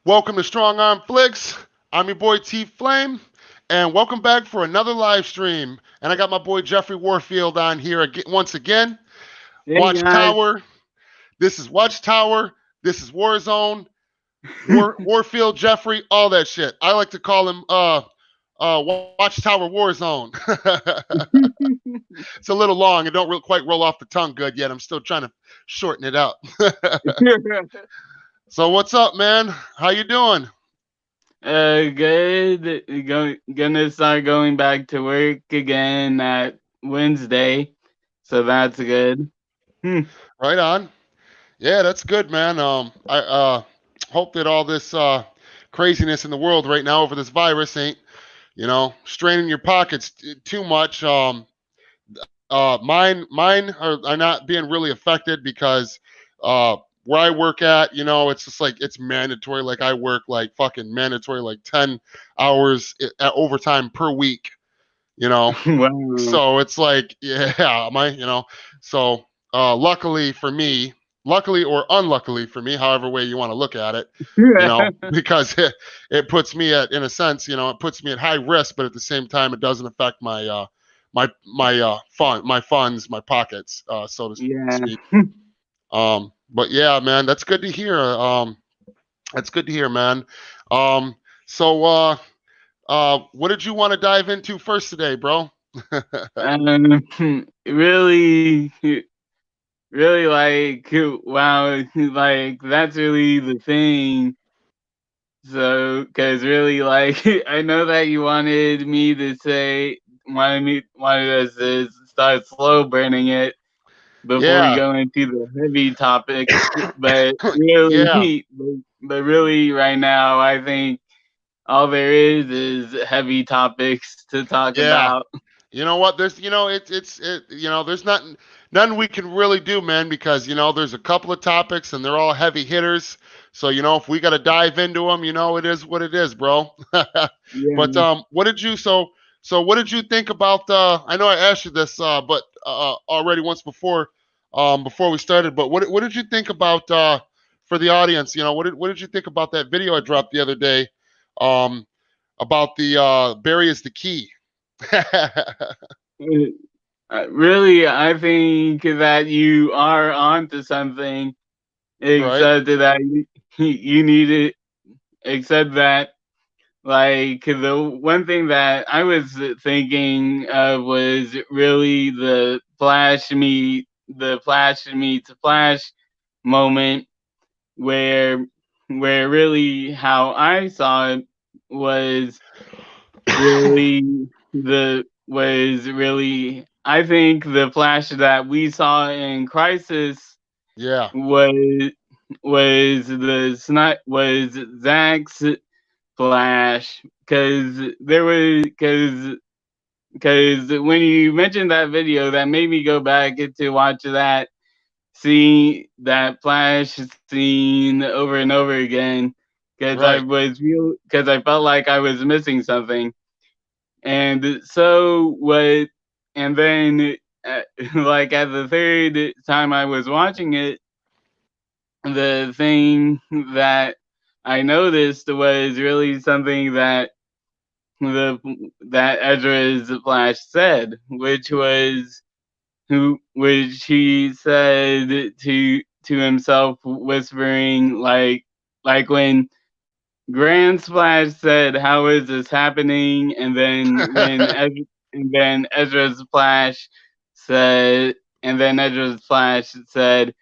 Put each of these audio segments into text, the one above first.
Welcome to Strong Arm Flix. I'm your boy T Flame, and welcome back for another live stream. And I got my boy Jeffrey Warfield on here once again. Hey guys, Watchtower. This is Watchtower. This is Warzone. Warfield Jeffrey. All that shit. I like to call him Watchtower Warzone. It's a little long. It don't quite roll off the tongue good yet. I'm still trying to shorten it up. So what's up, man? How you doing? good. Gonna start going back to work again at Wednesday, so that's good. Hmm. Right on. Yeah, that's good, man. I hope that all this craziness in the world right now over this virus ain't, straining your pockets too much. Mine are not being really affected because where I work at, it's just like it's mandatory. Like I work like fucking mandatory, like 10 hours at overtime per week. You know, Wow. so it's like, yeah, so luckily for me, luckily or unluckily for me, however way you want to look at it, because it puts me at, in a sense, it puts me at high risk, but at the same time, it doesn't affect my funds, my pockets, so to Yeah. speak. But yeah, man, that's good to hear. That's good to hear, man. Um, so what did you want to dive into first today, bro? Really, really like wow, like that's really the thing. So, because really, like, I know that you wanted us to start slow burning it before we Yeah, go into the heavy topics, but yeah, really, but really, right now, I think all there is heavy topics to talk yeah. about. You know what? There's, there's nothing we can really do, man, because there's a couple of topics and they're all heavy hitters. So if we got to dive into them, it is what it is, bro. But Yeah. what did you think about? I know I asked you this, but already once before we started. But what did you think about for the audience? What did you think about that video I dropped the other day? Um, about the Barry is the key. Really, I think that you are onto something, Right. except that you need it, except that like the one thing that I was thinking of was really the flash meets flash moment where really how I saw it was really the was really I think the flash that we saw in Crisis Yeah. was was Zach's flash because there was because when you mentioned that video, that made me go back to watch that flash scene over and over again Right. because I felt like I was missing something. And so what? And then, like at the third time I was watching it, the thing that I noticed was really something the that Ezra's Flash said, which he said to himself, whispering like when Grand Splash said, "How is this happening?" And then Ezra's Flash said, and then Ezra's Flash said,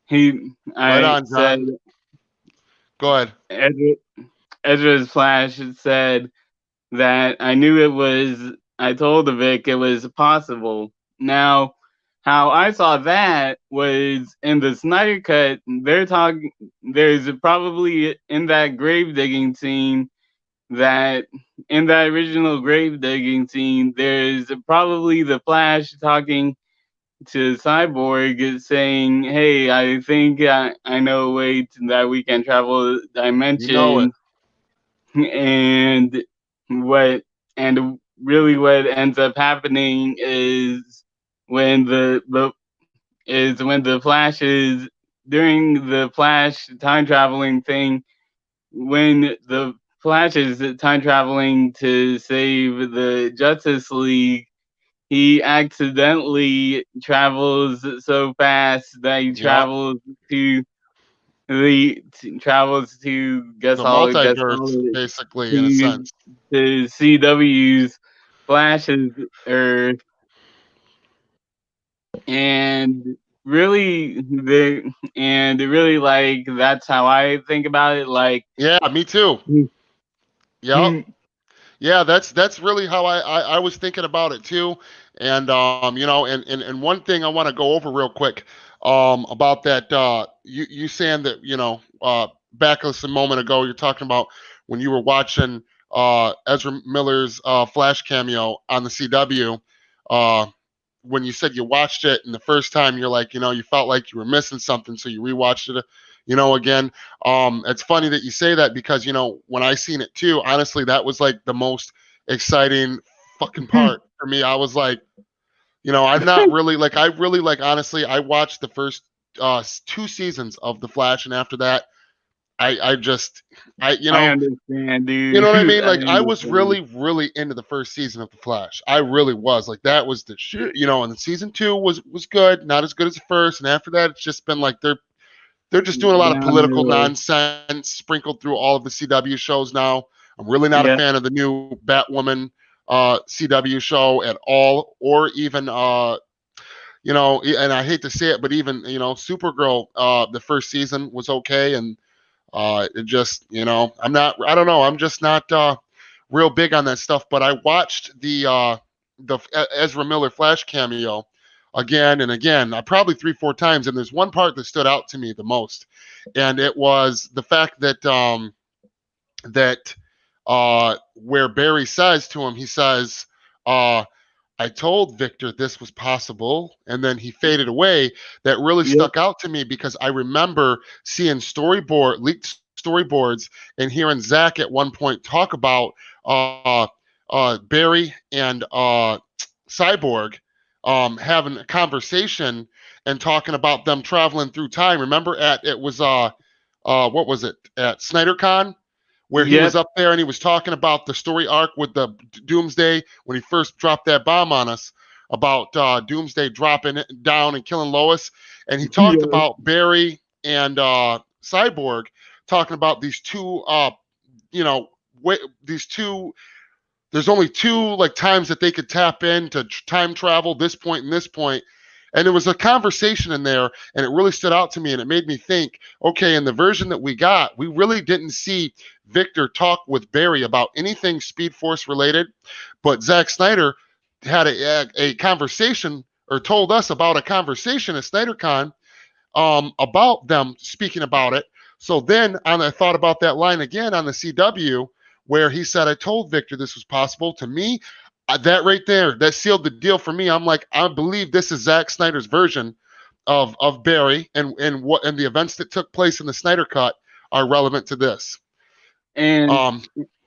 "He." Right I on, said, John. Go ahead. Ezra, Ezra's Flash said that I knew it was. I told Vic it was possible. Now, how I saw that was in the Snyder Cut. They're talking. There's probably in that grave digging scene that in that original grave digging scene, there's probably the Flash talking to Cyborg saying, "Hey, I think I know a way that we can travel You know it. dimension." And what really what ends up happening is when the Flash is during the Flash time traveling thing, when the Flash is time traveling to save the Justice League, he accidentally travels so fast that he Yep. travels to The multiverse, basically, in a to sense. CW's Flash's Earth, and really like that's how I think about it. Like, Yeah, me too. Yep. yeah, Yeah, that's really how I was thinking about it too. And and one thing I want to go over real quick about that you saying that, back a moment ago you're talking about when you were watching Ezra Miller's Flash cameo on the CW, uh when you said you watched it and the first time you're like, you felt like you were missing something, so you rewatched it, again. It's funny that you say that because when I seen it too, honestly, that was like the most exciting fucking part for me. I was like, I'm not really like I really like honestly, I watched the first two seasons of The Flash, and after that, I just I I understand, you know dude. what I mean? I Like I was understand. really, really into the first season of The Flash. I really was. Like that was the shit. And the season two was good, not as good as the first. And after that, it's just been like they're just doing a lot of political Downhill. nonsense sprinkled through all of the CW shows now. I'm really not a Yeah, fan of the new Batwoman CW show at all, or even and I hate to say it, but even Supergirl, the first season was okay, and it just, I don't know. I'm just not real big on that stuff. But I watched the Ezra Miller Flash cameo again and again, probably 3, 4 times. And there's one part that stood out to me the most, and it was the fact that where Barry says to him, he says, uh, I told Victor this was possible, and then he faded away. That really yep, stuck out to me because I remember seeing leaked storyboards and hearing Zach at one point talk about Barry and Cyborg having a conversation and talking about them traveling through time. Remember it was what was it, at SnyderCon, where he was yep, up there and he was talking about the story arc with the Doomsday when he first dropped that bomb on us about Doomsday dropping it down and killing Lois, and he talked yep, about Barry and Cyborg talking about these two, you know, these two. There's only two like times that they could tap into time travel, this point and this point. And there was a conversation in there, and it really stood out to me, and it made me think, okay, in the version that we got, we really didn't see Victor talk with Barry about anything Speed Force related, but Zack Snyder had a conversation, or told us about a conversation at SnyderCon about them speaking about it. So then I thought about that line again on the CW where he said, I told Victor this was possible. To me, that right there, that sealed the deal for me. I'm like, I believe this is Zack Snyder's version of Barry, and the events that took place in the Snyder Cut are relevant to this. and Um,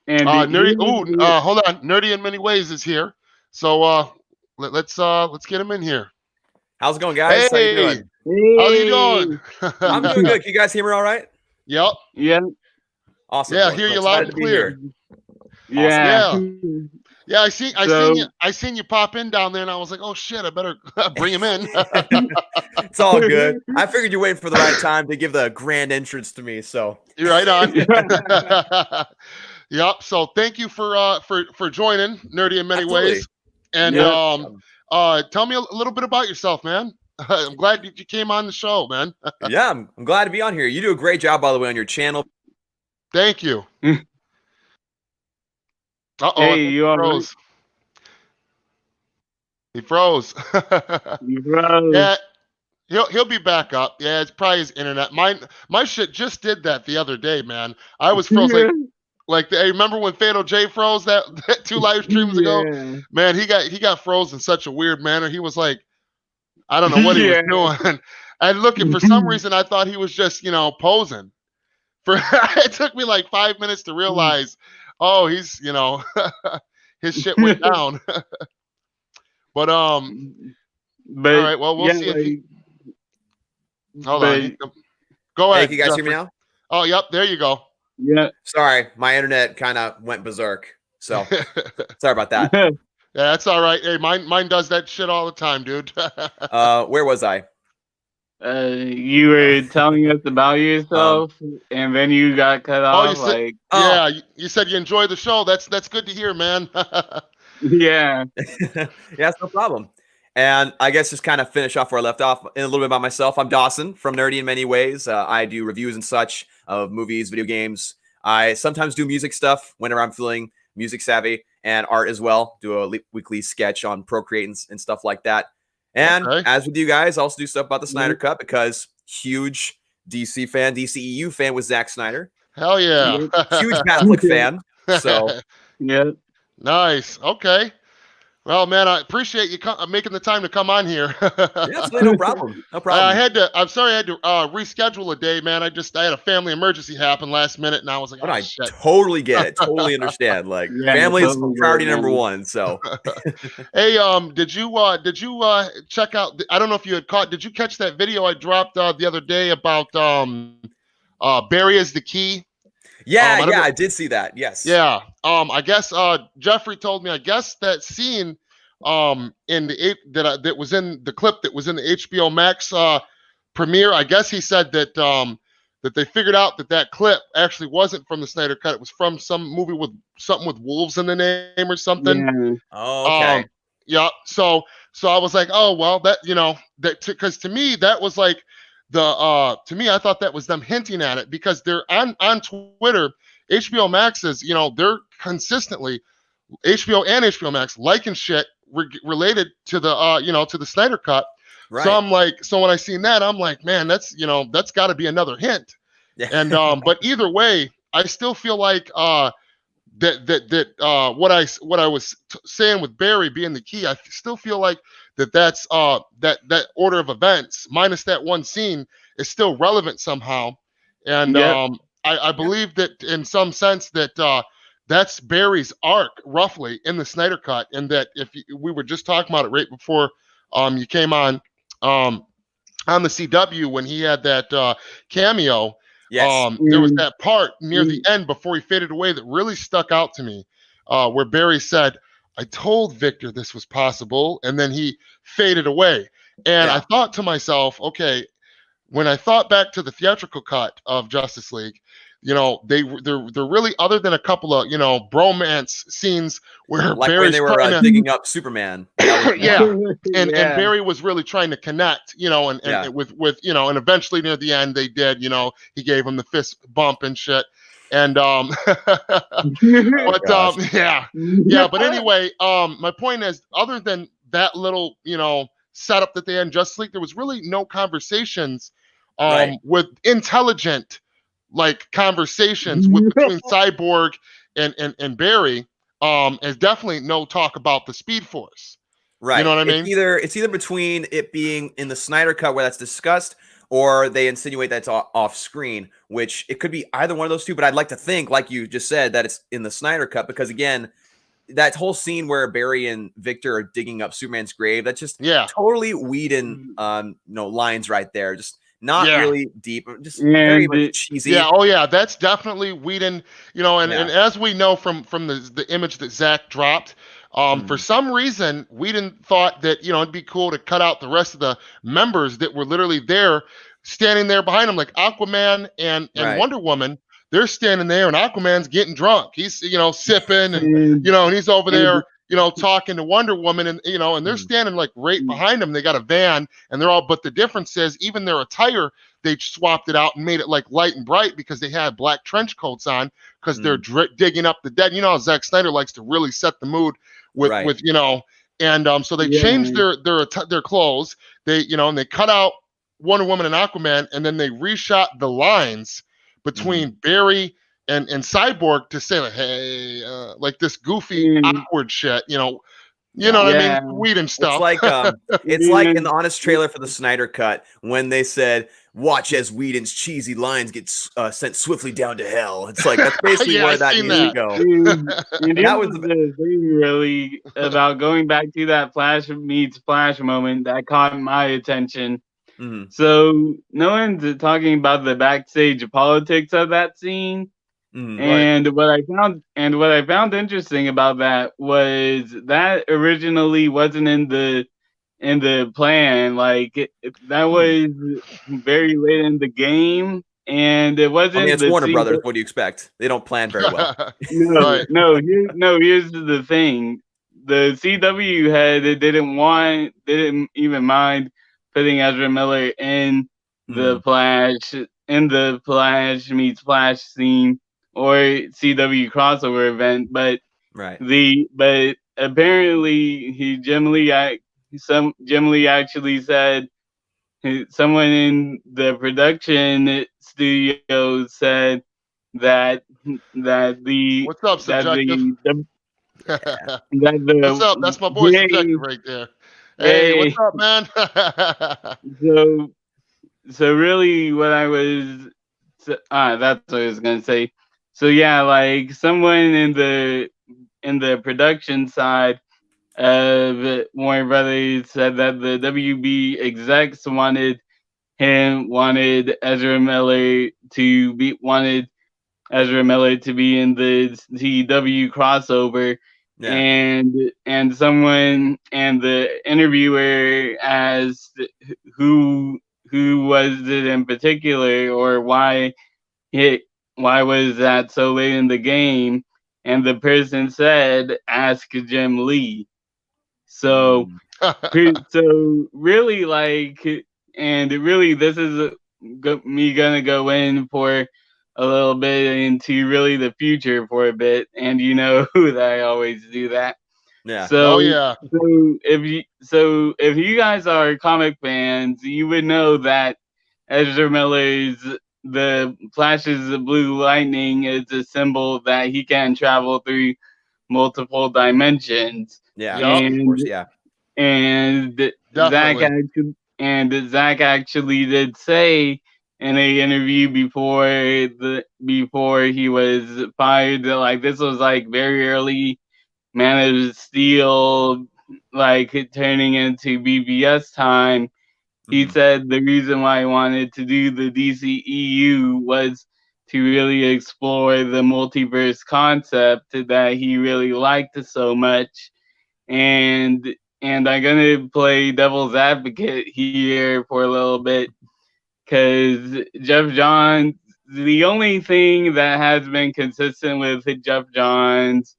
nerdy. Ooh, he hold on. Nerdy in many ways is here. So let's get him in here. How's it going, guys? How you Hey, doing? how you doing? hey, I'm doing good. Can you guys hear me all right? Yep. yeah, Awesome. Yeah, Well, hear you loud excited and to be clear. here. Awesome. yeah. Yeah. Yeah, So I seen you pop in down there, and I was like, oh shit, I better bring him in. It's all good. I figured you're waiting for the right time to give the grand entrance to me. So You're right on. Yep. So thank you for joining, Nerdy in many absolutely. ways. And Yeah. tell me a little bit about yourself, man. I'm glad you came on the show, man. Yeah, I'm glad to be on here. You do a great job, by the way, on your channel. Thank you. Uh-oh, I hey, think he you all right? froze. He froze. You froze. Yeah, he'll be back up. Yeah, it's probably his internet. My shit just did that the other day, man. I was froze like I remember when Fatal J froze that 2 live streams ago. Yeah, Man, he got froze in such a weird manner. He was like, I don't know what he was yeah. doing. And looking for some reason, I thought he was just posing. For it took me like 5 minutes to realize, oh, he's his shit went down. But all But right, well, we'll yeah, see if he. like, Hold but on. Go Hey, ahead, can you guys hear me Jeffrey. now? Oh, yep, there you go. Yeah. Sorry, my internet kind of went berserk. So sorry about that. Yeah, that's all right. Hey, mine does that shit all the time, dude. Where was I? You were telling us about yourself, and then you got cut Oh, you off. said, Like, yeah, you said you enjoy the show. That's good to hear, man. yeah, Yeah, it's no problem. And I guess just kind of finish off where I left off a little bit about myself. I'm Dawson from Nerdy in Many Ways. I do reviews and such of movies, video games. I sometimes do music stuff whenever I'm feeling music savvy, and art as well. Do a weekly sketch on Procreate and stuff like that. And Okay. as with you guys, I also do stuff about the Yeah. Snyder Cut because huge DC fan, DCEU fan with Zack Snyder. Hell yeah. Huge Catholic fan. So yeah. Nice. Okay. Well, man, I appreciate you making the time to come on here. yeah, absolutely no problem. No problem. I'm sorry I had to reschedule a day, man. I had a family emergency happen last minute, and I was like, But oh I shit. totally get it. Totally understand. Like Yeah, family is totally priority get it, number man. one. So Hey, did you check out? I don't know if you had caught. Did you catch that video I dropped the other day about Barry is the key? yeah, I don't know. I did see that. Yes. Yeah. I guess Jeffrey told me. I guess that scene in that was in the clip that was in the HBO Max premiere. I guess he said that that they figured out that clip actually wasn't from the Snyder Cut. It was from some movie with something with wolves in the name or something. Yeah. Oh, okay. Yeah. So I was like, oh well, that because to me that was like to me I thought that was them hinting at it because they're on Twitter. HBO Max is they're consistently HBO and HBO Max liking shit related to the to the Snyder Cut. Right. So I'm like, so when I seen that, I'm like, man, that's that's got to be another hint. Yeah. And but either way, I still feel like that what I was saying with Barry being the key, I still feel like that's that order of events minus that one scene is still relevant somehow. And Yep. I believe that in some sense that that's Barry's arc roughly in the Snyder Cut, and that we were just talking about it right before you came on the CW when he had that cameo. Yes. There was that part near the end before he faded away that really stuck out to me, where Barry said, "I told Victor this was possible," and then he faded away. And I thought to myself, okay, when I thought back to the theatrical cut of Justice League, they're really, other than a couple of bromance scenes where Like Barry's when they were trying to, digging up Superman. That was yeah, one. and Barry was really trying to connect, and with and eventually near the end they did, he gave him the fist bump and shit, and but Gosh. yeah, but anyway, my point is, other than that little setup that they had in Justice League, there was really no conversations Right. with intelligent like conversations between Cyborg and Barry. And definitely no talk about the Speed Force. Right. You know what I mean? It's either between it being in the Snyder Cut where that's discussed, or they insinuate that's off screen, which it could be either one of those two. But I'd like to think, like you just said, that it's in the Snyder Cut because again, that whole scene where Barry and Victor are digging up Superman's grave, that's just totally Whedon lines right there. Just not really deep, just very much cheesy. Yeah, oh yeah, that's definitely Whedon, and as we know from the image that Zach dropped, for some reason Whedon thought that it'd be cool to cut out the rest of the members that were literally there, standing there behind him, like Aquaman and Wonder Woman. They're standing there, and Aquaman's getting drunk. He's sipping, and and he's over there, talking to Wonder Woman, and and they're standing like right behind him. They got a van, and they're all. But the difference is, even their attire, they swapped it out and made it like light and bright because they had black trench coats on because they're digging up the dead. You know how Zack Snyder likes to really set the mood with and so they changed their clothes. They and they cut out Wonder Woman and Aquaman, and then they reshot the lines between Barry and Cyborg to say like, hey, like this goofy, awkward shit, you know what I mean? Whedon stuff. It's like in the honest trailer for the Snyder Cut when they said, "Watch as Whedon's cheesy lines get sent swiftly down to hell." It's like that's basically where that needs to go. That was the thing, really, about going back to that Flash meets Flash moment that caught my attention. So no one's talking about the backstage politics of that scene, And what I found interesting about that was that originally wasn't in the plan. Like that was very late in the game, and it I mean, wasn't it's the Warner scene. Brothers. What do you expect? They don't plan very well. No, Right. no, here's the thing. The CW head didn't even mind putting Ezra Miller in the Flash meets Flash scene or CW crossover event, but Right. but apparently Jim Lee actually said, someone in the production studio said that What's up, subjective? that What's up? the That's my boy, subjective, hey right there. Hey, what's hey up, man? so really what I was that's what I was gonna say. So yeah, like someone in the production side of Warner Brothers said that the WB execs wanted Ezra Miller to be in the CW crossover, Yeah. and the interviewer asked who was it in particular, or it why was that so late in the game, and the person said, "Ask Jim Lee." So so really, and really this is me gonna go in for a little bit into really the future for a bit, and you know that I always do that. Yeah. Oh So yeah. if you guys are comic fans, you would know that Ezra Miller's the Flash's blue lightning is a symbol that he can travel through multiple dimensions, Yeah. Yup. Of and course. Yeah. and Definitely. Zach actually did say in a interview before he was fired that like this was like very early Man of Steel, like turning into BBS time. He said the reason why he wanted to do the DCEU was to really explore the multiverse concept that he really liked so much, and I'm gonna play devil's advocate here for a little bit, because Jeff Johns, the only thing that has been consistent with Jeff Johns,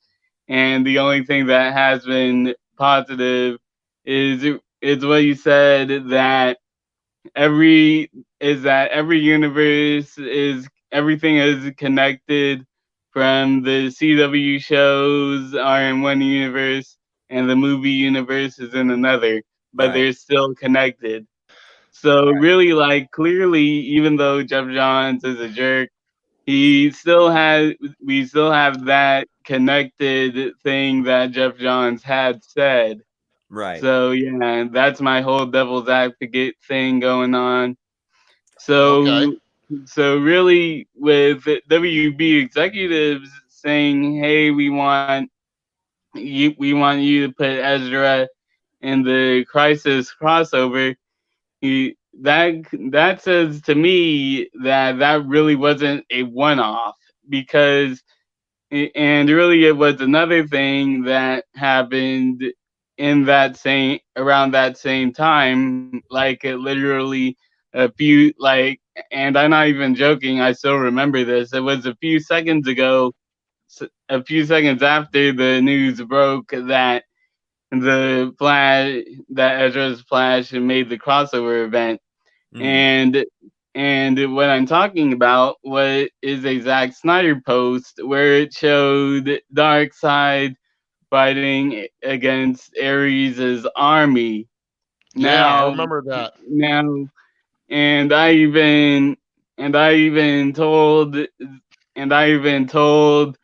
and the only thing that has been positive is what you said, that every every universe is everything is connected, from the CW shows are in one universe and the movie universe is in another, but Right. they're still connected. So really, like, clearly, even though Jeff Johns is a jerk, he still has we still have that connected thing that Jeff Johns had said. Right. So yeah, that's my whole devil's advocate thing going on. Okay. So really, with WB executives saying, "Hey, we want you to put Ezra in the Crisis crossover," that says to me that really wasn't a one-off, because and really it was another thing that happened in that same around that same time, like it literally a few like and I'm not even joking, I still remember this. It was a few seconds ago, a few seconds after the news broke that the Flash that Ezra's Flash made the crossover event, and what I'm talking about is a Zack Snyder post where it showed Darkseid fighting against Ares' army. Yeah, I Now, remember that. now, and I even and I even told and I even told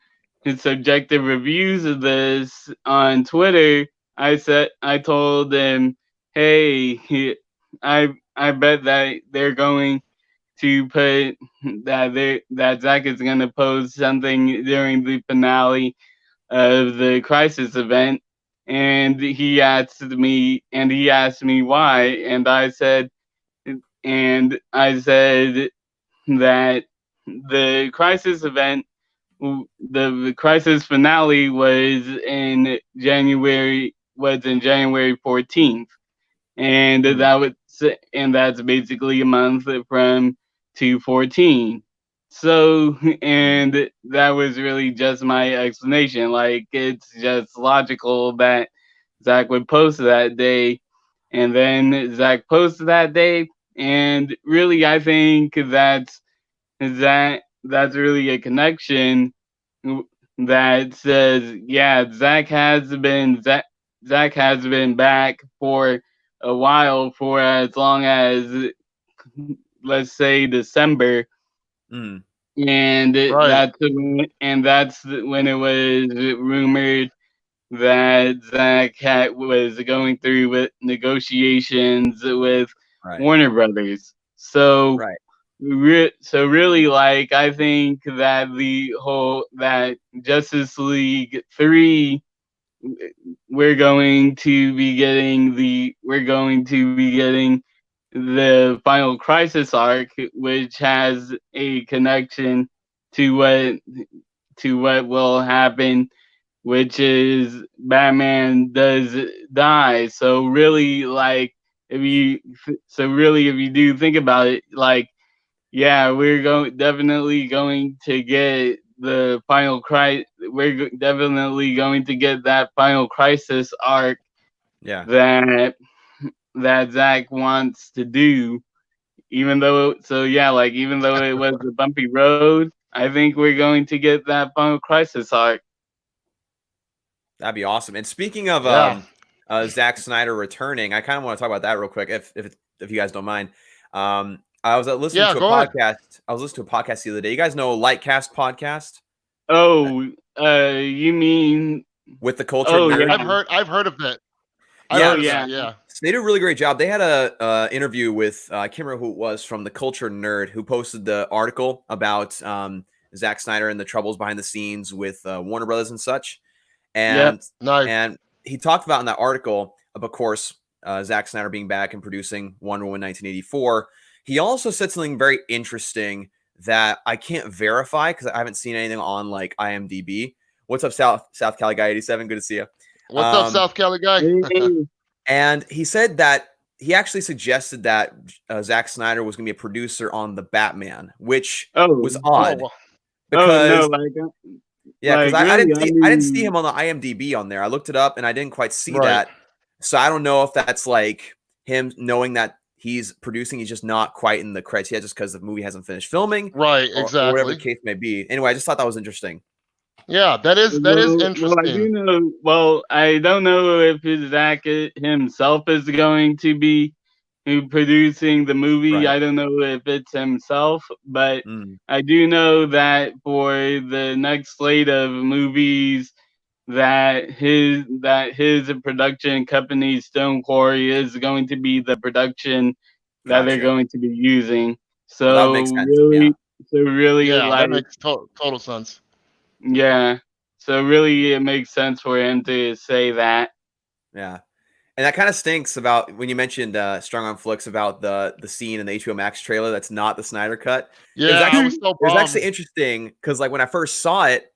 his subjective reviews of this on Twitter. I told him, "Hey, I bet that they're going to put that Zach is going to post something during the finale of the Crisis event." And he asked me why, and I said that the Crisis event the Crisis finale was in January 14th, and that's basically a month from 2/14. So, and that was really just my explanation. Like, it's just logical that Zach would post that day, and then Zach posted that day, and really, I think that's really a connection that says, yeah, Zach has been back for a while, for as long as, let's say, December, Mm. and Right. that's when it was rumored that was going through with negotiations with Right. Warner Brothers. So Right. so really, like, I think that that Justice League 3, we're going to be getting the Final Crisis arc, which has a connection to what will happen, which is Batman does die. So really, like, if you do think about it, like, yeah, definitely going to get the final crisis. Definitely going to get that Final Crisis arc Yeah. that Zach wants to do. Even though, even though it was a bumpy road, I think we're going to get that Final Crisis arc. That'd be awesome. And speaking of Yeah. Zack Snyder returning, I kind of want to talk about that real quick, if you guys don't mind. I was listening Yeah. to a Go ahead. podcast. I was listening to a podcast the other day. You guys know Lightcast podcast Oh, you mean? with the culture Oh, nerd? yeah. I've heard of that. Yeah, Yeah. So they did a really great job. They had a interview with I can't remember who it was from the Culture Nerd who posted the article about Zack Snyder and the troubles behind the scenes with Warner Brothers and such. Yep. Nice. And he talked about in that article, of course, Zack Snyder being back and producing Wonder Woman 1984. He also said something very interesting that I can't verify because I haven't seen anything on like IMDb. What's up, South Cali guy 87? Good to see you. What's up, South Cali guy? And he said that he actually suggested that Zack Snyder was going to be a producer on the Batman, which was odd. Because, yeah, because I didn't see him on the IMDb on there. I looked it up and I didn't quite see that. So I don't know if that's like him knowing that he's producing. He's just not quite in the credits yet, just because the movie hasn't finished filming. Right. Exactly. Or whatever the case may be. Anyway, I just thought that was interesting. Yeah, that is interesting. I do know. Well, I don't know if Zach himself is going to be producing the movie. Right. I don't know if it's himself, but I do know that for the next slate of movies, that his production company Stone Quarry is going to be the production that they're going to be using. So that makes sense. Yeah, like, that makes total sense. Yeah. So really, it makes sense for him to say that. Yeah. And that kind of stinks about when you mentioned Strong on Flix about the scene in the HBO Max trailer that's not the Snyder Cut. Yeah, it was actually interesting because like when I first saw it,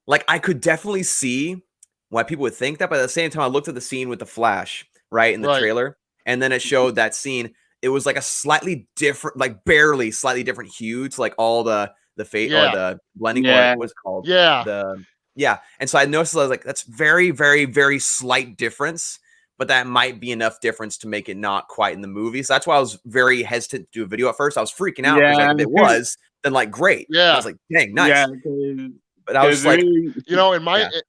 like I could definitely see why people would think that, but at the same time, I looked at the scene with the Flash, right, in the trailer, and then it showed that scene. It was like a slightly different, like barely slightly different hue to like all the fade or the blending, or what's called, and so I noticed, I was like, that's very, very, very slight difference, but that might be enough difference to make it not quite in the movie. So that's why I was very hesitant to do a video at first. I was freaking out because like if it was, then like great, I was like, dang, nice. But I was like, you know, in my and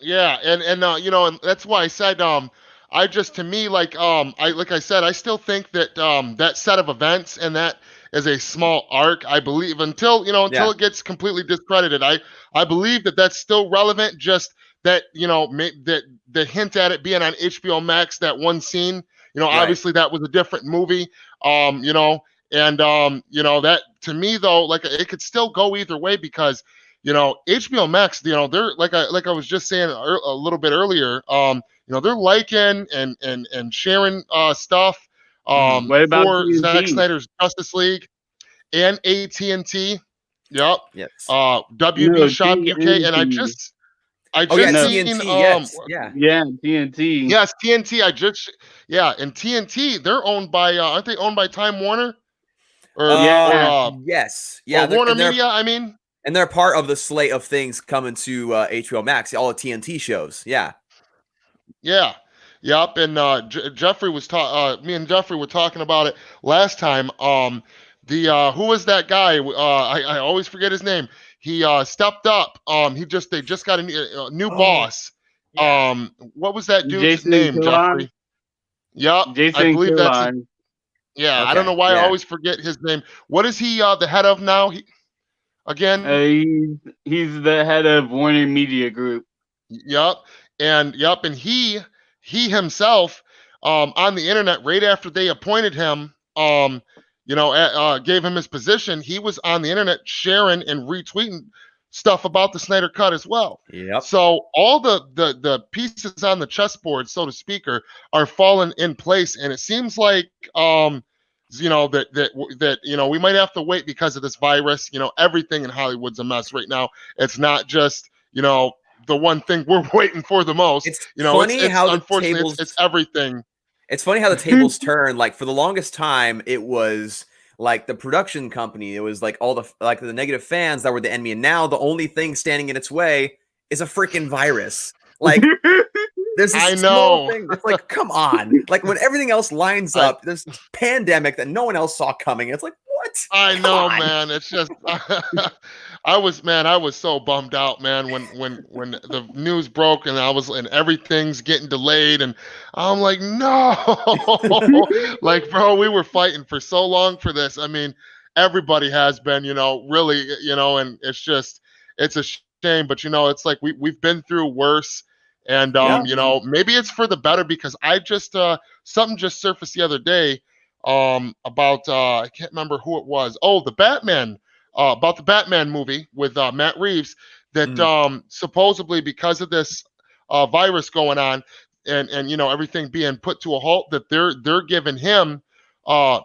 you know, and that's why I said I just, to me, like I said, I still think that that set of events and that is a small arc. I believe until it gets completely discredited. I believe that that's still relevant. Just that, you know, that the hint at it being on HBO Max, that one scene, you know, obviously that was a different movie. You know, and you know, that to me though, like it could still go either way because, you know, HBO Max, you know, they're like I was just saying a little bit earlier, you know, they're liking and sharing stuff what about for TNT? Zack Snyder's Justice League and AT&T. Yep. Yes. WB No, Shop UK, and I TNT. Oh yeah, just No. seen TNT. Yes. Yeah. Yeah, TNT. yes, TNT. And TNT, they're owned by aren't they owned by Time Warner or Yeah. Yes. or Yeah. Warner Media? I mean, And they're part of the slate of things coming to HBO Max. All the TNT shows. Yeah. yeah. Yep, and Jeffrey was me and Jeffrey were talking about it last time. The who was that guy? I always forget his name. He stepped up. They just got a new Oh, boss. yeah. What was that dude's Jason name, Kilar. Jeffrey? Yep, I Jason believe that's it. Kilar. Yeah, I don't Okay. know why I Yeah. always forget his name. What is he the head of now? Again? He's the head of Warner Media Group. Yep. And he himself on the internet right after they appointed him gave him his position, he was on the internet sharing and retweeting stuff about the Snyder Cut as well. Yep. So all the pieces on the chessboard, so to speak, are falling in place, and it seems like that we might have to wait because of this virus. Everything in Hollywood's a mess right now. It's not just the one thing we're waiting for the most. It's funny how the unfortunately tables. it's everything. It's funny how the tables turn. Like for the longest time, it was like the production company. It was like all the negative fans that were the enemy, and now the only thing standing in its way is a freaking virus. Like there's this I small know. thing. It's like, come on. Like when everything else lines up, this pandemic that no one else saw coming. It's like, what? I Come know, on. man. It's just I was so bummed out, man, when the news broke and everything's getting delayed, and I'm like, no. Like, bro, we were fighting for so long for this. I mean, everybody has been, really, and it's a shame, but it's like we've been through worse. And Yeah. maybe it's for the better, because I just something just surfaced the other day about I can't remember who it was. Oh, the Batman about the Batman movie with Matt Reeves, that supposedly because of this virus going on and everything being put to a halt, that they're giving him more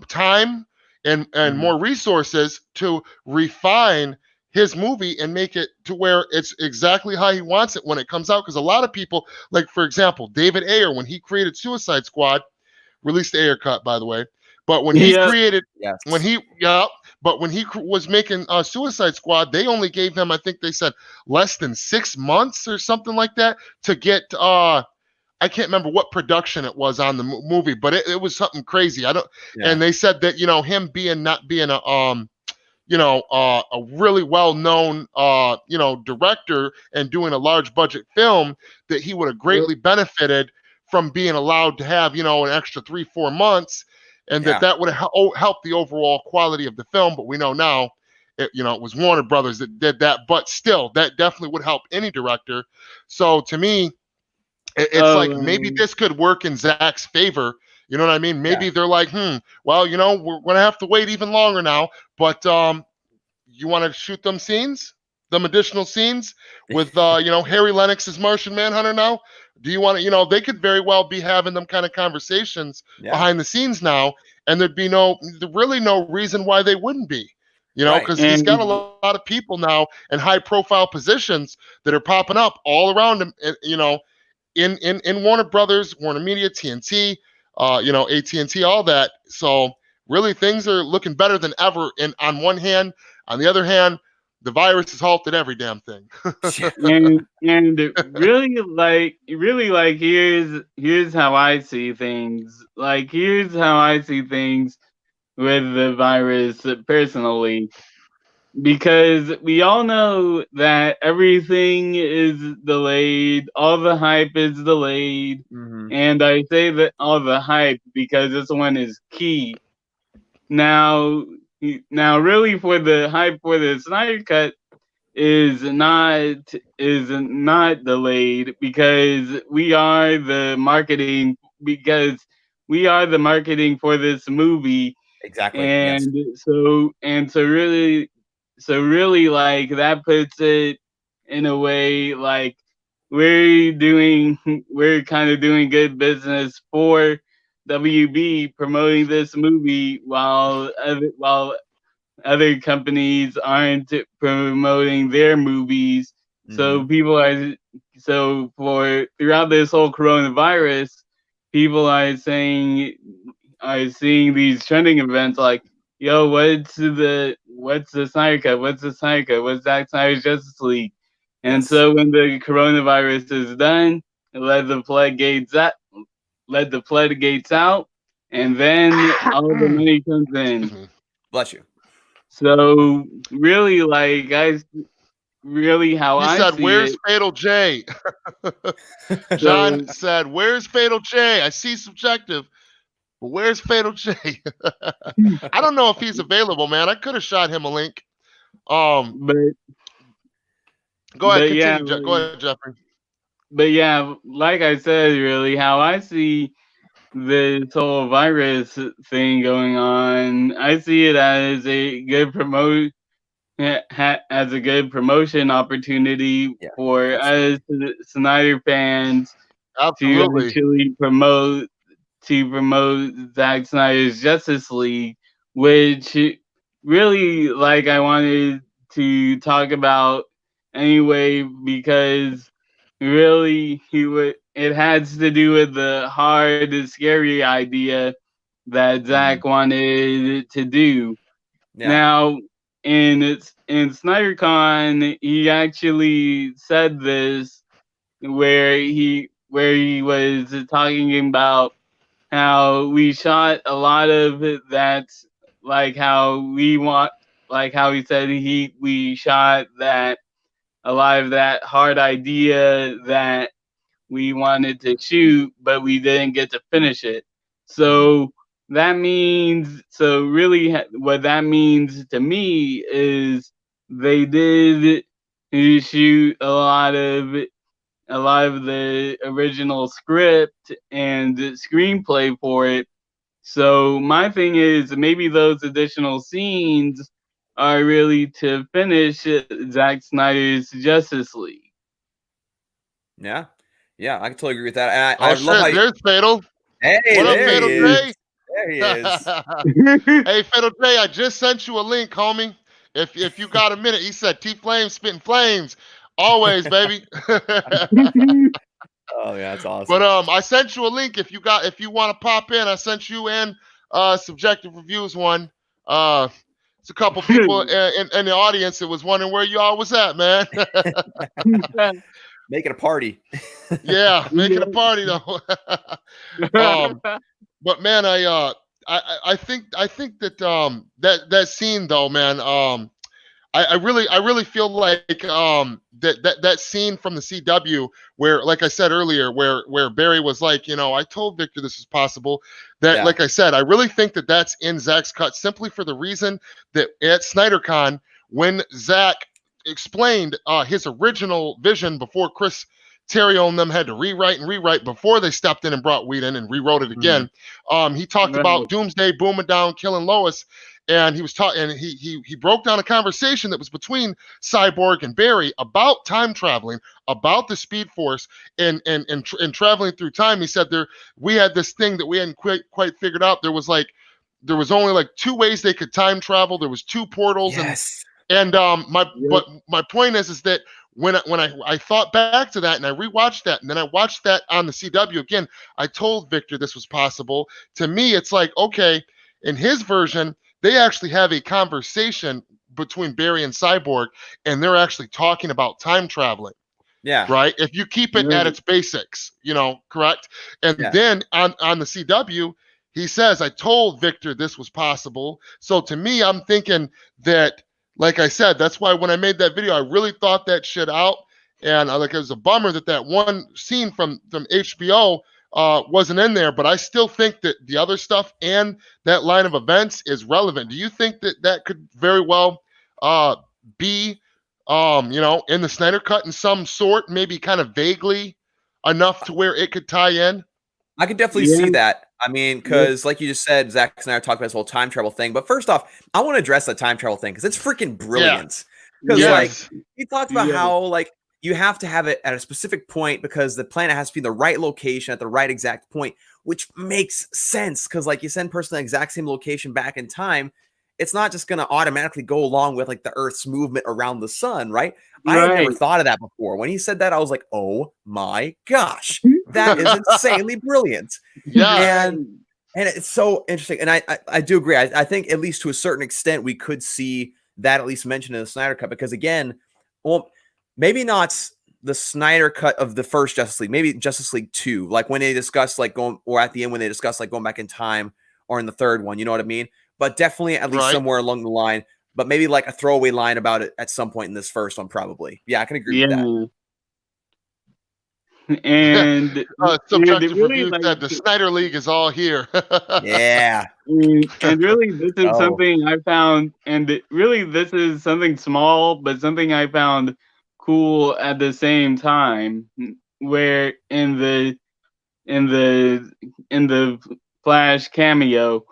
time and more resources to refine his movie and make it to where it's exactly how he wants it when it comes out. Because a lot of people, like for example, David Ayer, when he created Suicide Squad, released the Ayer cut, by the way. But when he created, Yes. when he was making Suicide Squad, they only gave him, I think they said, less than 6 months or something like that to get. I can't remember what production it was on the movie, but it was something crazy. And they said that him not being a really well-known director and doing a large budget film, that he would have greatly benefited from being allowed to have an extra 3-4 months, and that would have helped the overall quality of the film. But we know now it was Warner Brothers that did that, but still that definitely would help any director. So to me, it's like maybe this could work in Zach's favor. You know what I mean? Maybe they're like, well, we're going to have to wait even longer now. But you want to shoot them additional scenes with, Harry Lennox's Martian Manhunter now? Do you want to, they could very well be having them kind of conversations behind the scenes now, and there'd be really no reason why they wouldn't be. Because he's got a lot of people now in high-profile positions that are popping up all around him, in Warner Brothers, Warner Media, TNT, AT&T, all that. So really things are looking better than ever. And on one hand, on the other hand, the virus has halted every damn thing. and really like here's how I see things. Like here's how I see things with the virus personally. Because we all know that everything is delayed, all the hype is delayed, and I say that all the hype because this one is key. Now, really, for the hype for the Snyder Cut is not delayed because we are the marketing for this movie. Exactly. And so really like that puts it in a way like we're kind of doing good business for WB promoting this movie while other companies aren't promoting their movies. So people are for throughout this whole coronavirus, people are seeing these trending events like, yo, what's the Snyder Cut? What's the Snyder Cut? What's Zack Snyder's Justice League? And Yes. so when the coronavirus is done, let the floodgates out, and then all the money comes in. Bless you. So really, how He I said, see "Where's it. Fatal J?" John said, "Where's Fatal J? I see subjective, but where's Fatal J?" I don't know if he's available, man. I could have shot him a link. But Go ahead, yeah, continue. Go ahead, Jeffrey. but yeah, like I said, really, how I see this whole virus thing going on, I see it as a good promotion opportunity Yeah, for absolutely. us Snyder fans to Absolutely. actually promote Zack Snyder's Justice League, which really, like, I wanted to talk about anyway, because really it has to do with the hard, scary idea that Zack wanted to do. Yeah. Now, in SnyderCon, he actually said this, where he was talking about how we shot a lot of that, like how he said we shot that a lot of that hard idea that we wanted to shoot, but we didn't get to finish it. So really, what that means to me is they did shoot a lot of the original script and screenplay for it. So my thing is, maybe those additional scenes are really to finish Zack Snyder's Justice League. Yeah. Yeah, I can totally agree with that. And Oh I love how shit, there's Fatal. Hey, What up, there Fatal he J? is. There he is. Hey, Fatal J, I just sent you a link, homie. If you got a minute, he said T Flames spitting flames. Always, baby. Oh, yeah, that's awesome. But I sent you a link if you want to pop in. I sent you and Subjective Reviews one. It's a couple people in the audience that was wondering where you all was at, man. Make it a party. Yeah, making a party though. But man, I think that that scene though, man, I really feel like that scene from the CW where, like I said earlier, where Barry was like, I told Victor this was possible. That, Yeah. like I said, I really think that that's in Zach's cut simply for the reason that at SnyderCon, when Zach explained his original vision before Chris Terrio and them had to rewrite before they stepped in and brought Whedon and rewrote it again. He talked about Doomsday booming down, killing Lois. And he was talking, and he broke down a conversation that was between Cyborg and Barry about time traveling, about the Speed Force, and traveling through time. He said we had this thing that we hadn't quite figured out. There was only like two ways they could time travel. There was two portals, Yes. and but my point is that when I thought back to that and I rewatched that and then I watched that on the CW again, I told Victor this was possible. To me, it's like, okay, in his version, they actually have a conversation between Barry and Cyborg, and they're actually talking about time traveling. Yeah. Right? If you keep it at its basics, correct? And then on the CW, he says, I told Victor this was possible. So to me, I'm thinking that, like I said, that's why when I made that video, I really thought that shit out. And it was a bummer that one scene from HBO wasn't in there, but I still think that the other stuff and that line of events is relevant. Do you think that could very well be, in the Snyder Cut in some sort, maybe kind of vaguely enough to where it could tie in? I could definitely see that. I mean, because like you just said, Zach and I talked about this whole time travel thing. But first off, I want to address the time travel thing because it's freaking brilliant. Because he talked about how you have to have it at a specific point because the planet has to be in the right location at the right exact point, which makes sense because you send a person to the exact same location back in time, it's not just going to automatically go along with like the Earth's movement around the sun, right? I Right. had never thought of that before. When he said that, I was like, oh my gosh, that is insanely brilliant. Yeah. And it's so interesting. And I do agree. I think at least to a certain extent, we could see that at least mentioned in the Snyder Cut, because again, well, maybe not the Snyder Cut of the first Justice League, maybe Justice League 2, like when they discuss like going, or at the end when they discuss like going back in time, or in the third one, you know what I mean? But definitely at least somewhere along the line, but maybe like a throwaway line about it at some point in this first one, probably. Yeah, I can agree with that. And subjective really, review said the Snyder League is all here. Yeah. And really, this is something I found, and really, this is something small, but something I found cool at the same time. Where in the Flash cameo,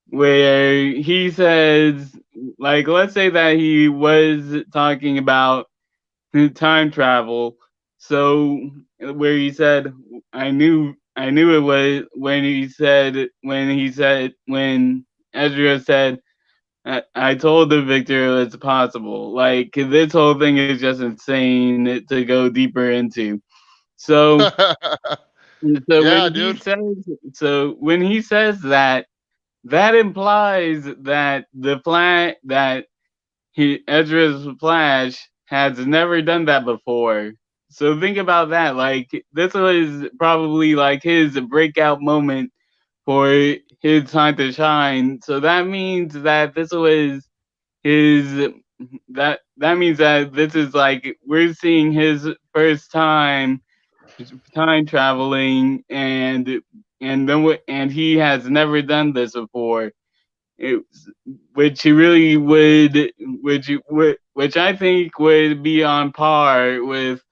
where he says, like, let's say that he was talking about time travel. So where he said, I knew it was when Ezra said, I told the Victor it's possible. Like, this whole thing is just insane to go deeper into. So when he says that implies that Ezra's Flash has never done that before. So think about that. Like, this was probably like his breakout moment for his time to shine. So that means that this was that means that this is like we're seeing his first time traveling, and he has never done this before. Which I think would be on par with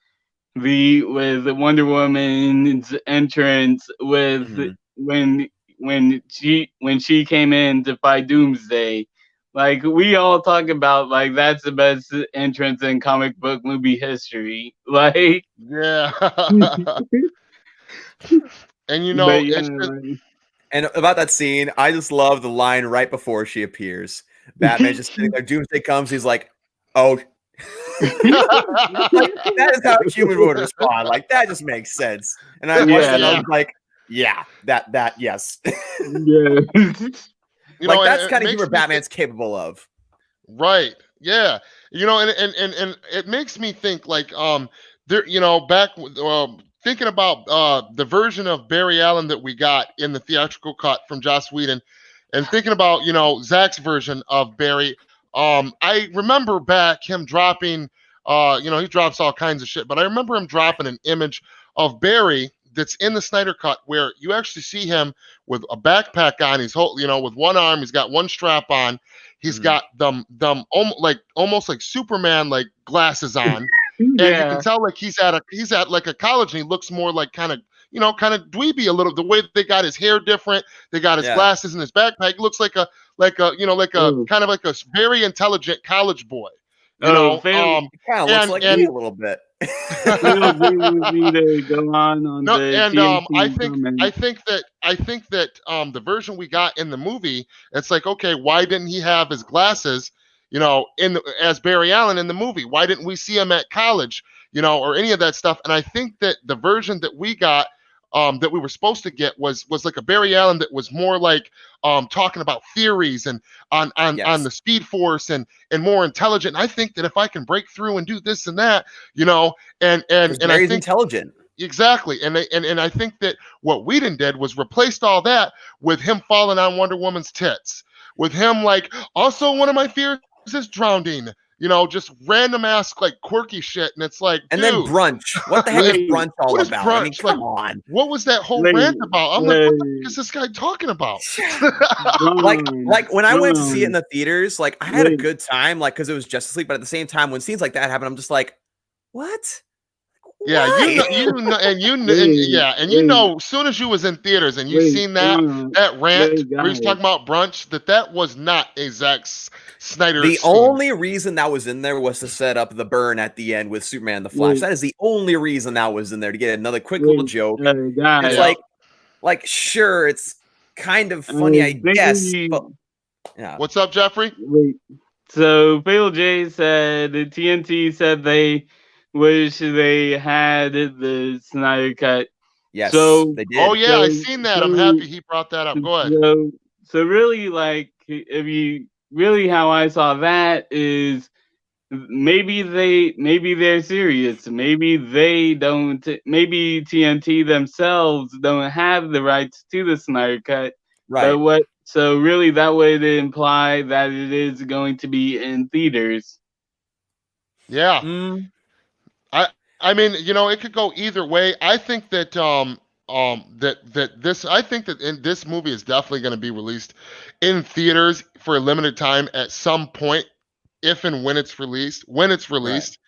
the Wonder Woman's entrance with when she came in to fight Doomsday. Like, we all talk about, like, that's the best entrance in comic book movie history. Like, yeah. And you know, and about that scene, I just love the line right before she appears. Batman's just sitting there. Doomsday comes. He's like, "Oh." Like, that is how a human would respond. Like, that just makes sense. And I watched it and I was like, yeah, that yes. Yeah. Like, that's kind of humor Batman's capable of. Right. Yeah. You know, and it makes me think like there, you know, back thinking about the version of Barry Allen that we got in the theatrical cut from Joss Whedon, and thinking about, you know, Zach's version of Barry. I remember back him dropping, you know, he drops all kinds of shit, but I remember him dropping an image of Barry that's in the Snyder Cut where you actually see him with a backpack on. He's you know, with one arm, he's got one strap on. He's got them almost like Superman like glasses on. And you can tell like he's at like a college, and he looks more like kind of, you know, kind of dweeby a little. The way they got his hair different, they got his glasses and his backpack. He looks like a you know, like a kind of like a very intelligent college boy. You know, it kind of looks like me a little bit. I think that the version we got in the movie, it's like, okay, why didn't he have his glasses, you know, as Barry Allen in the movie? Why didn't we see him at college, you know, or any of that stuff? And I think that the version that we got, that we were supposed to get was like a Barry Allen that was more like talking about theories and on the Speed Force and more intelligent. And I think that if I can break through and do this and that, you know, and I think intelligent. Exactly. And I think that what Whedon did was replaced all that with him falling on Wonder Woman's tits, with him like, also one of my fears is drowning. You know, just random ass like quirky shit, and it's like, and then brunch. What the heck is brunch all about? Brunch? I mean, come on. What was that whole rant about? I'm like, what the heck is this guy talking about? like when I went to see it in the theaters, like I had a good time, like because it was Justice League, but at the same time, when scenes like that happen, I'm just like, what? Yeah, you know, as soon as you was in theaters and you seen that rant where he's talking about brunch, that was not a Zack Snyder. The only reason that was in there was to set up the burn at the end with Superman and the Flash. That is the only reason that was in there, to get another quick little joke. It's like sure, it's kind of funny, I guess, but Yeah. What's up, Jeffrey? Wait. So Fatal J said the TNT said they wish they had the Snyder Cut. Yes, So they Oh did. yeah, I seen that. I'm so happy he brought that up. Go ahead. so really, like, if you really, how I saw that is maybe they're serious. Maybe they don't. Maybe TNT themselves don't have the rights to the Snyder Cut. Right. But what? So really, that would imply that it is going to be in theaters. Yeah. Mm, I mean, it could go either way. I think that I think that this movie is definitely going to be released in theaters for a limited time at some point, if and when it's released. When it's right. released.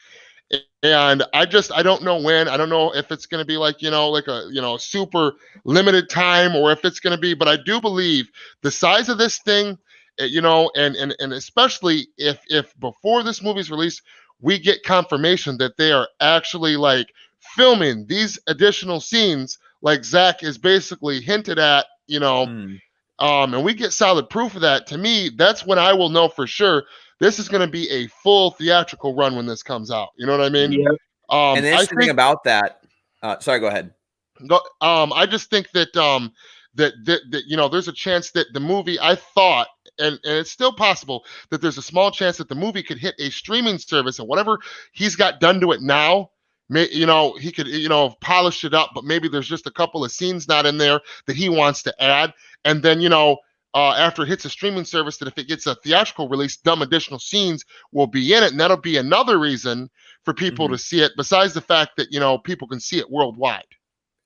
And I don't know when. I don't know if it's going to be like, like a, super limited time, or if it's going to be, but I do believe the size of this thing, and especially if before this movie's released, we get confirmation that they are actually like filming these additional scenes, like Zach is basically hinted at, Mm, and we get solid proof of that. To me, that's when I will know for sure this is going to be a full theatrical run when this comes out. You know what I mean? Yep. and the I interesting thing think, about that, sorry, go ahead. I just think that there's a chance that the movie, I thought, and it's still possible that there's a small chance that the movie could hit a streaming service, and whatever he's got done to it now, he could, polish it up, but maybe there's just a couple of scenes not in there that he wants to add, and then after it hits a streaming service, that if it gets a theatrical release, some additional scenes will be in it, and that'll be another reason for people Mhm. to see it. Besides the fact that people can see it worldwide,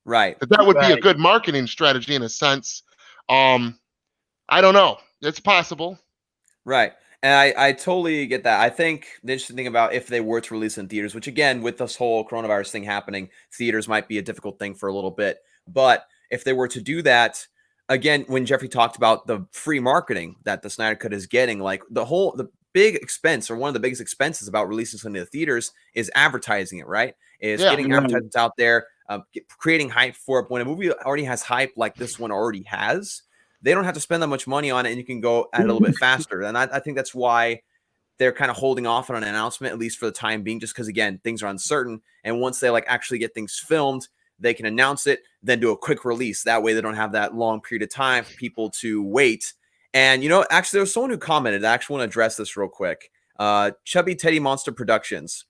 Right. that would be a Right. good marketing strategy in a sense. I don't know. It's possible. Right. And I totally get that. I think the interesting thing about if they were to release in theaters, which again, with this whole coronavirus thing happening, theaters might be a difficult thing for a little bit. But if they were to do that, again, when Jeffrey talked about the free marketing that the Snyder Cut is getting, like the big expense, or one of the biggest expenses about releasing something to the theaters, is advertising it, right? Is Yeah. getting advertisements out there, creating hype for it. When a movie already has hype like this one already has, they don't have to spend that much money on it, and you can go at it a little bit faster. And I think that's why they're kind of holding off on an announcement, at least for the time being, just because, again, things are uncertain. And once they like actually get things filmed, they can announce it, then do a quick release. That way they don't have that long period of time for people to wait. And, actually, there was someone who commented. I actually want to address this real quick. Chubby Teddy Monster Productions.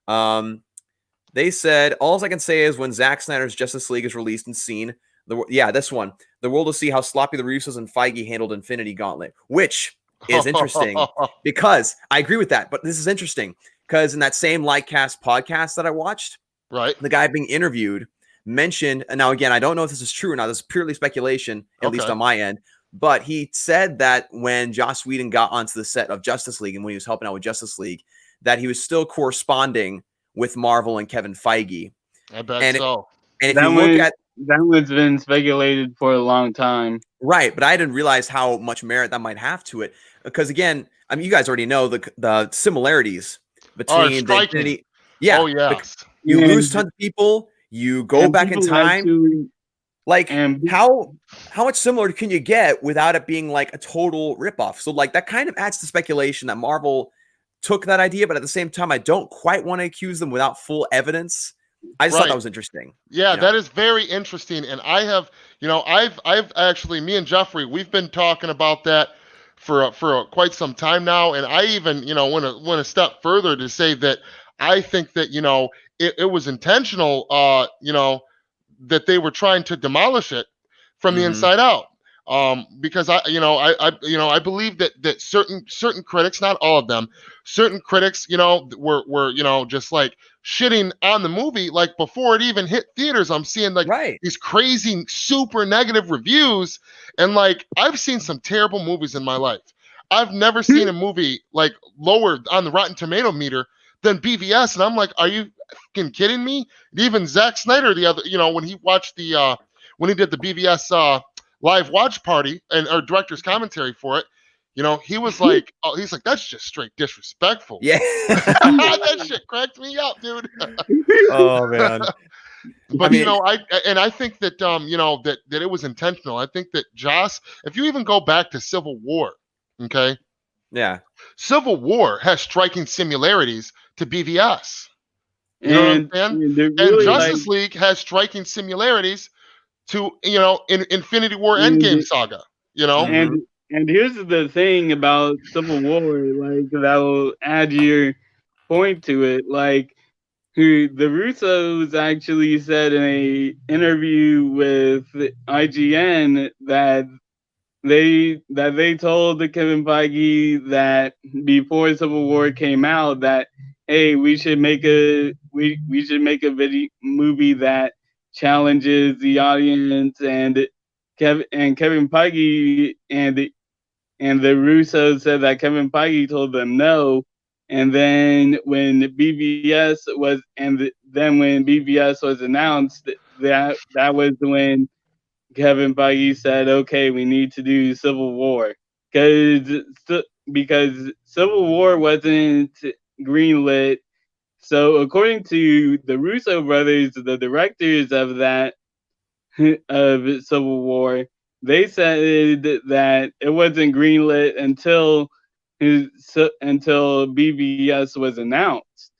They said, all I can say is when Zack Snyder's Justice League is released and seen, this one, the world will see how sloppy the Russos and Feige handled Infinity Gauntlet, which is interesting because I agree with that. But this is interesting because in that same Lightcast podcast that I watched, Right. the guy being interviewed mentioned, and now again, I don't know if this is true or not. This is purely speculation, at least on my end. But he said that when Joss Whedon got onto the set of Justice League and when he was helping out with Justice League, that he was still corresponding with Marvel and Kevin Feige. I bet so. And if you look at that one's been speculated for a long time. Right, but I didn't realize how much merit that might have to it. Because again, I mean, you guys already know the similarities between the Infinity. Yeah. Oh, yes. You lose tons of people. You go back in time. How much similar can you get without it being like a total ripoff? So like that kind of adds to speculation that Marvel took that idea, but at the same time, I don't quite want to accuse them without full evidence. I just thought that was interesting. Yeah, that is very interesting. And I have, I've actually, me and Jeffrey, we've been talking about that for quite some time now. And I even, went a step further to say that I think that, it was intentional, that they were trying to demolish it from the inside out. Because I believe that certain critics, not all of them, certain critics, were just like shitting on the movie like before it even hit theaters. I'm seeing like these crazy, super negative reviews, and like I've seen some terrible movies in my life. I've never seen a movie like lower on the Rotten Tomato meter than BVS, and I'm like, are you fucking kidding me? And even Zack Snyder, the other, when he watched when he did the BVS live watch party or director's commentary for it, he was like, he's like, that's just straight disrespectful. Yeah. That shit cracked me up, dude. Oh man. But I think that that it was intentional. I think that Joss, if you even go back to Civil War, Okay. Yeah. Civil War has striking similarities to BVS. You know what I'm And saying? they're And really like, Justice League has striking similarities to, in Infinity War Endgame and saga, you know? and Mhm. and here's the thing about Civil War, like that will add your point to it. Like, the Russos actually said in a interview with IGN that they told the Kevin Feige that before Civil War came out that, hey, we should make a video movie that challenges the audience, and Kevin Feige and the Russos said that Kevin Feige told them no. And then when BVS was announced, that was when Kevin Feige said, "Okay, we need to do Civil War," because because Civil War wasn't greenlit. So according to the Russo brothers, the directors of that of Civil War, they said that it wasn't greenlit until BVS was announced.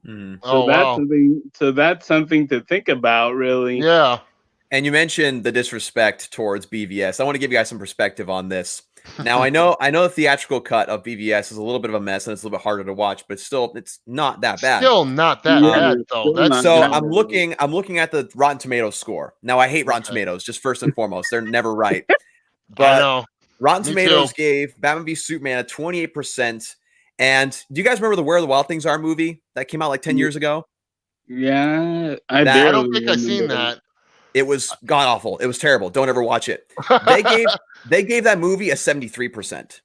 Mhm. So Oh, that's wow. something. So that's something to think about, really. Yeah. And you mentioned the disrespect towards BVS. I want to give you guys some perspective on this. Now, I know the theatrical cut of BVS is a little bit of a mess and it's a little bit harder to watch, but still, it's not that bad. Still not that Yeah, bad, it's though. still That's, not So that I'm bad. looking at the Rotten Tomatoes score. Now, I hate Rotten okay. Tomatoes, just first and foremost. They're never right. I But know. Rotten Me Tomatoes too. gave Batman v Superman a 28%. And do you guys remember the Where the Wild Things Are movie that came out like 10 years ago? Yeah, I That I barely don't think I seen remember that. that. It was god awful. It was terrible. Don't ever watch it. They gave that movie a 73%.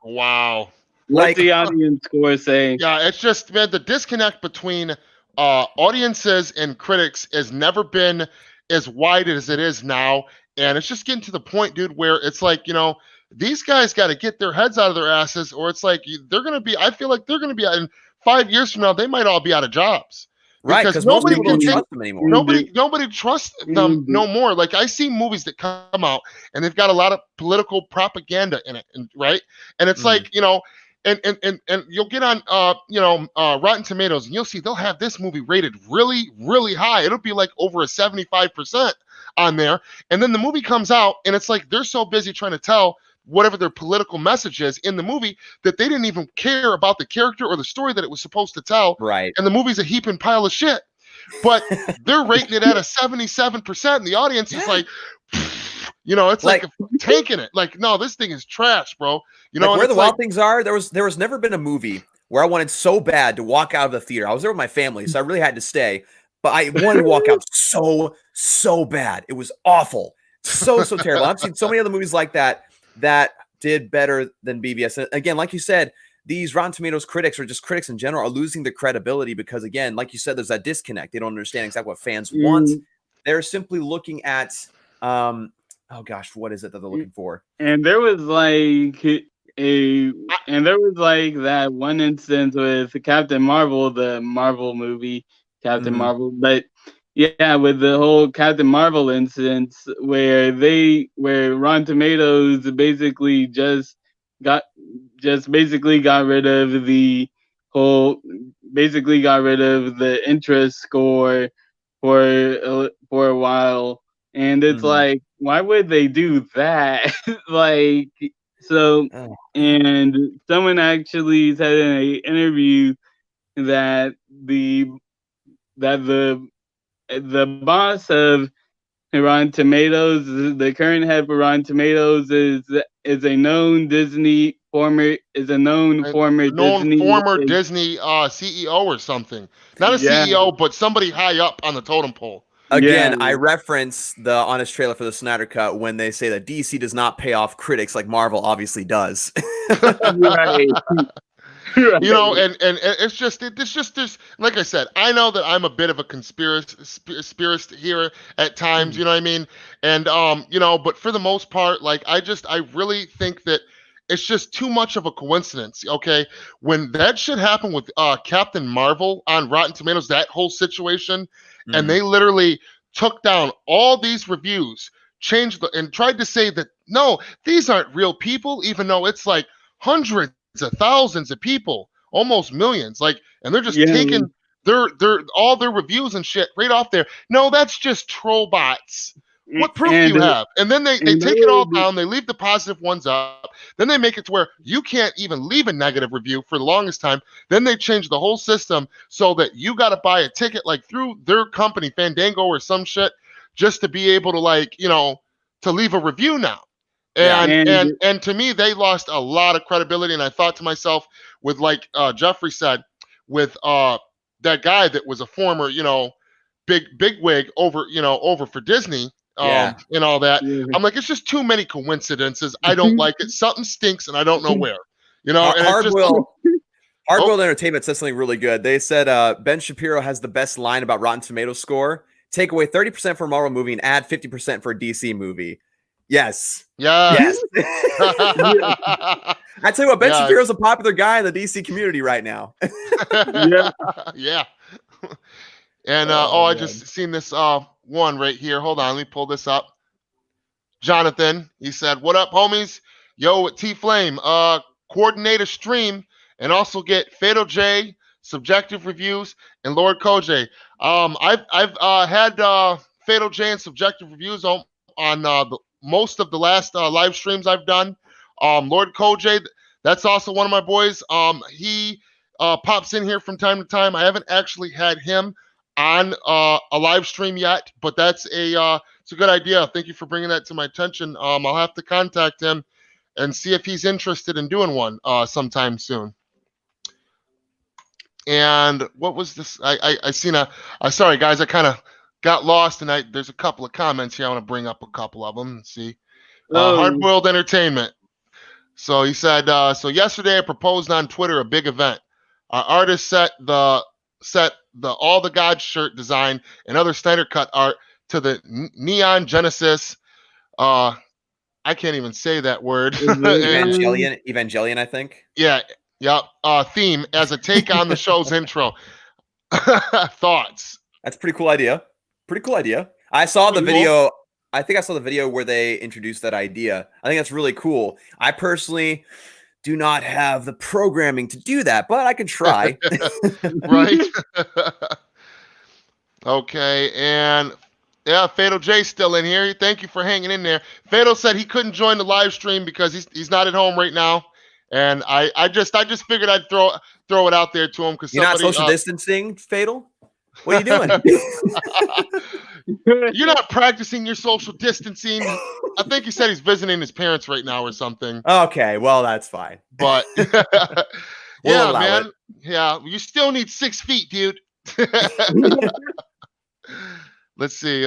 Wow. What's Like, the audience score say? Yeah, it's just, man, the disconnect between audiences and critics has never been as wide as it is now. And it's just getting to the point, dude, where it's like, these guys got to get their heads out of their asses, or it's like they're going to be, I feel like they're going to be in 5 years from now, they might all be out of jobs right, because because most nobody people can don't take trust them anymore. nobody trusts them And no more. Like, I see movies that come out and they've got a lot of political propaganda in it, and right, and it's Mhm. like, and you'll get on Rotten Tomatoes and you'll see they'll have this movie rated really, really high. It'll be like over a 75% on there, and then the movie comes out and it's like they're so busy trying to tell whatever their political message is in the movie that they didn't even care about the character or the story that it was supposed to tell, Right. and the movie's a heaping pile of shit, but they're rating it at a 77%, and the audience is Yeah. like, it's like Like tanking it. Like, no, this thing is trash, bro. And Where it's the like, Wild Things Are, there was never been a movie where I wanted so bad to walk out of the theater. I was there with my family, so I really had to stay, but I wanted to walk out so bad. It was awful. So terrible. I've seen so many other movies like that did better than BVS. And again, like you said, these Rotten Tomatoes critics, or just critics in general, are losing their credibility because, again, like you said, there's that disconnect. They don't understand exactly what fans want. They're simply looking at oh gosh, what is it that they're looking for? and there was like that one instance with Captain Marvel, the Marvel movie, Captain Mhm. Marvel. But yeah, with the whole Captain Marvel instance where Rotten Tomatoes basically basically got rid of the whole got rid of the interest score for a while, and it's Mhm. like, why would they do that? Like, so, Oh, and someone actually said in an interview that the boss of Rotten Tomatoes, the current head for Rotten Tomatoes, is a known former known Disney. former Disney CEO or something. Not a Yeah, CEO, but somebody high up on the totem pole. yeah, again, I reference the honest trailer for the Snyder Cut when they say that DC does not pay off critics like Marvel obviously does. right, right. And it's just there's, like I said, I know that I'm a bit of a conspiracy here at times, you know what I mean? And but for the most part, like, I really think that it's just too much of a coincidence, okay? When that shit happened with Captain Marvel on Rotten Tomatoes, that whole situation, and Mhm. they literally took down all these reviews changed and tried to say that no, these aren't real people, even though it's like hundreds of thousands of people, almost millions. Like, and they're just taking their all their reviews and shit right off there. No, that's just troll bots. What proof do you have? And then they take it all down. They leave the positive ones up. Then they make it to where you can't even leave a negative review for the longest time. Then they change the whole system so that you got to buy a ticket like through their company, Fandango or some shit, just to be able to like, you know, to leave a review now. And to me, they lost a lot of credibility. And I thought to myself, with like Jeffrey said, with that guy that was a former, you know, big wig over for Disney. And all that. I'm like, it's just too many coincidences. I don't like it. Something stinks, and I don't know where. You know, Hardboiled Entertainment said something really good. They said Ben Shapiro has the best line about Rotten Tomatoes score. Take away 30% for a Marvel movie and add 50% for a DC movie. Yes. Yes. I tell you what, Ben Shapiro's a popular guy in the DC community right now. Yeah. And I just seen this one right here. Hold on, let me pull this up. Jonathan, he said, "What up, homies? Yo, at T Flame, coordinate a stream and also get Fatal J subjective reviews and Lord Koj. I've had Fatal J and subjective reviews on most of the last live streams I've done. Lord Koj, that's also one of my boys. He pops in here from time to time. I haven't actually had him on a live stream yet, but that's it's a good idea. Thank you for bringing that to my attention. I'll have to contact him and see if he's interested in doing one sometime soon. And what was this? I seen sorry guys, I kind of got lost, and there's a couple of comments here. I want to bring up a couple of them and see. Hardboiled Entertainment. So he said, so yesterday I proposed on Twitter a big event. Our artist set the All the Gods shirt design and other Snyder Cut art to the Neon Genesis. I can't even say that word. Evangelion, I think. Yeah. Theme as a take on the show's intro. Thoughts? That's a pretty cool idea. I saw the video. I think I saw the video where they introduced that idea. I think that's really cool. I personally do not have the programming to do that, but I can try. Right. Okay, and yeah, Fatal J's still in here. Thank you for hanging in there. Fatal said he couldn't join the live stream because he's not at home right now, and I just figured I'd throw it out there to him because you're not social distancing, Fatal. What are you doing? You're not practicing your social distancing. I think he said he's visiting his parents right now or something. Okay, well, that's fine. But yeah, man. Yeah, you still need 6 feet, dude. Let's see.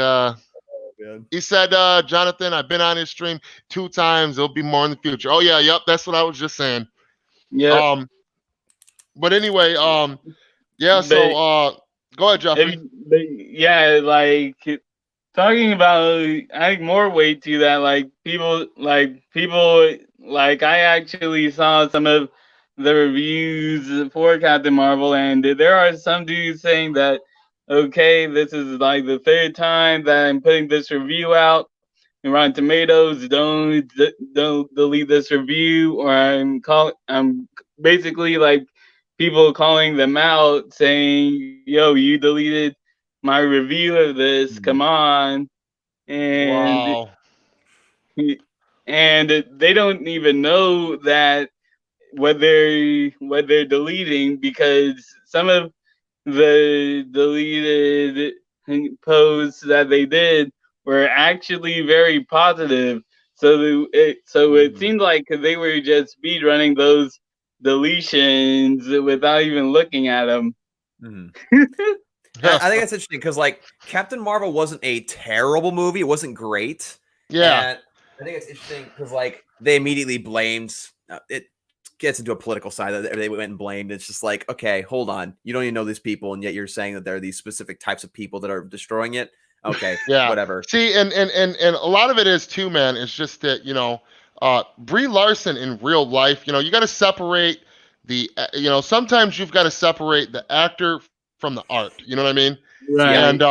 He said, Jonathan, I've been on his stream 2 times. There'll be more in the future. Oh, yeah, yep. That's what I was just saying. Yeah. But anyway, yeah, so go ahead, Jeffrey. Yeah, like talking about adding more weight to that, like people like I actually saw some of the reviews for Captain Marvel, and there are some dudes saying that, okay, this is like the 3rd time that I'm putting this review out in Rotten Tomatoes. Don't delete this review, or I'm basically like people calling them out saying, yo, you deleted my review of this, come on. And wow. And they don't even know that what they're deleting, because some of the deleted posts that they did were actually very positive. So it seemed like they were just speed running those deletions without even looking at them. I think that's interesting because, like, Captain Marvel wasn't a terrible movie. It wasn't great. Yeah. And I think it's interesting because, like, they immediately blamed it. Gets into a political side that they went and blamed. It's just like, okay, hold on. You don't even know these people, and yet you're saying that there are these specific types of people that are destroying it. Okay, yeah, whatever. See, and a lot of it is too, man. It's just that, you know, Brie Larson in real life, you know, you got to separate the, you know, sometimes you've got to separate the actor from the art. You know what I mean? Right. And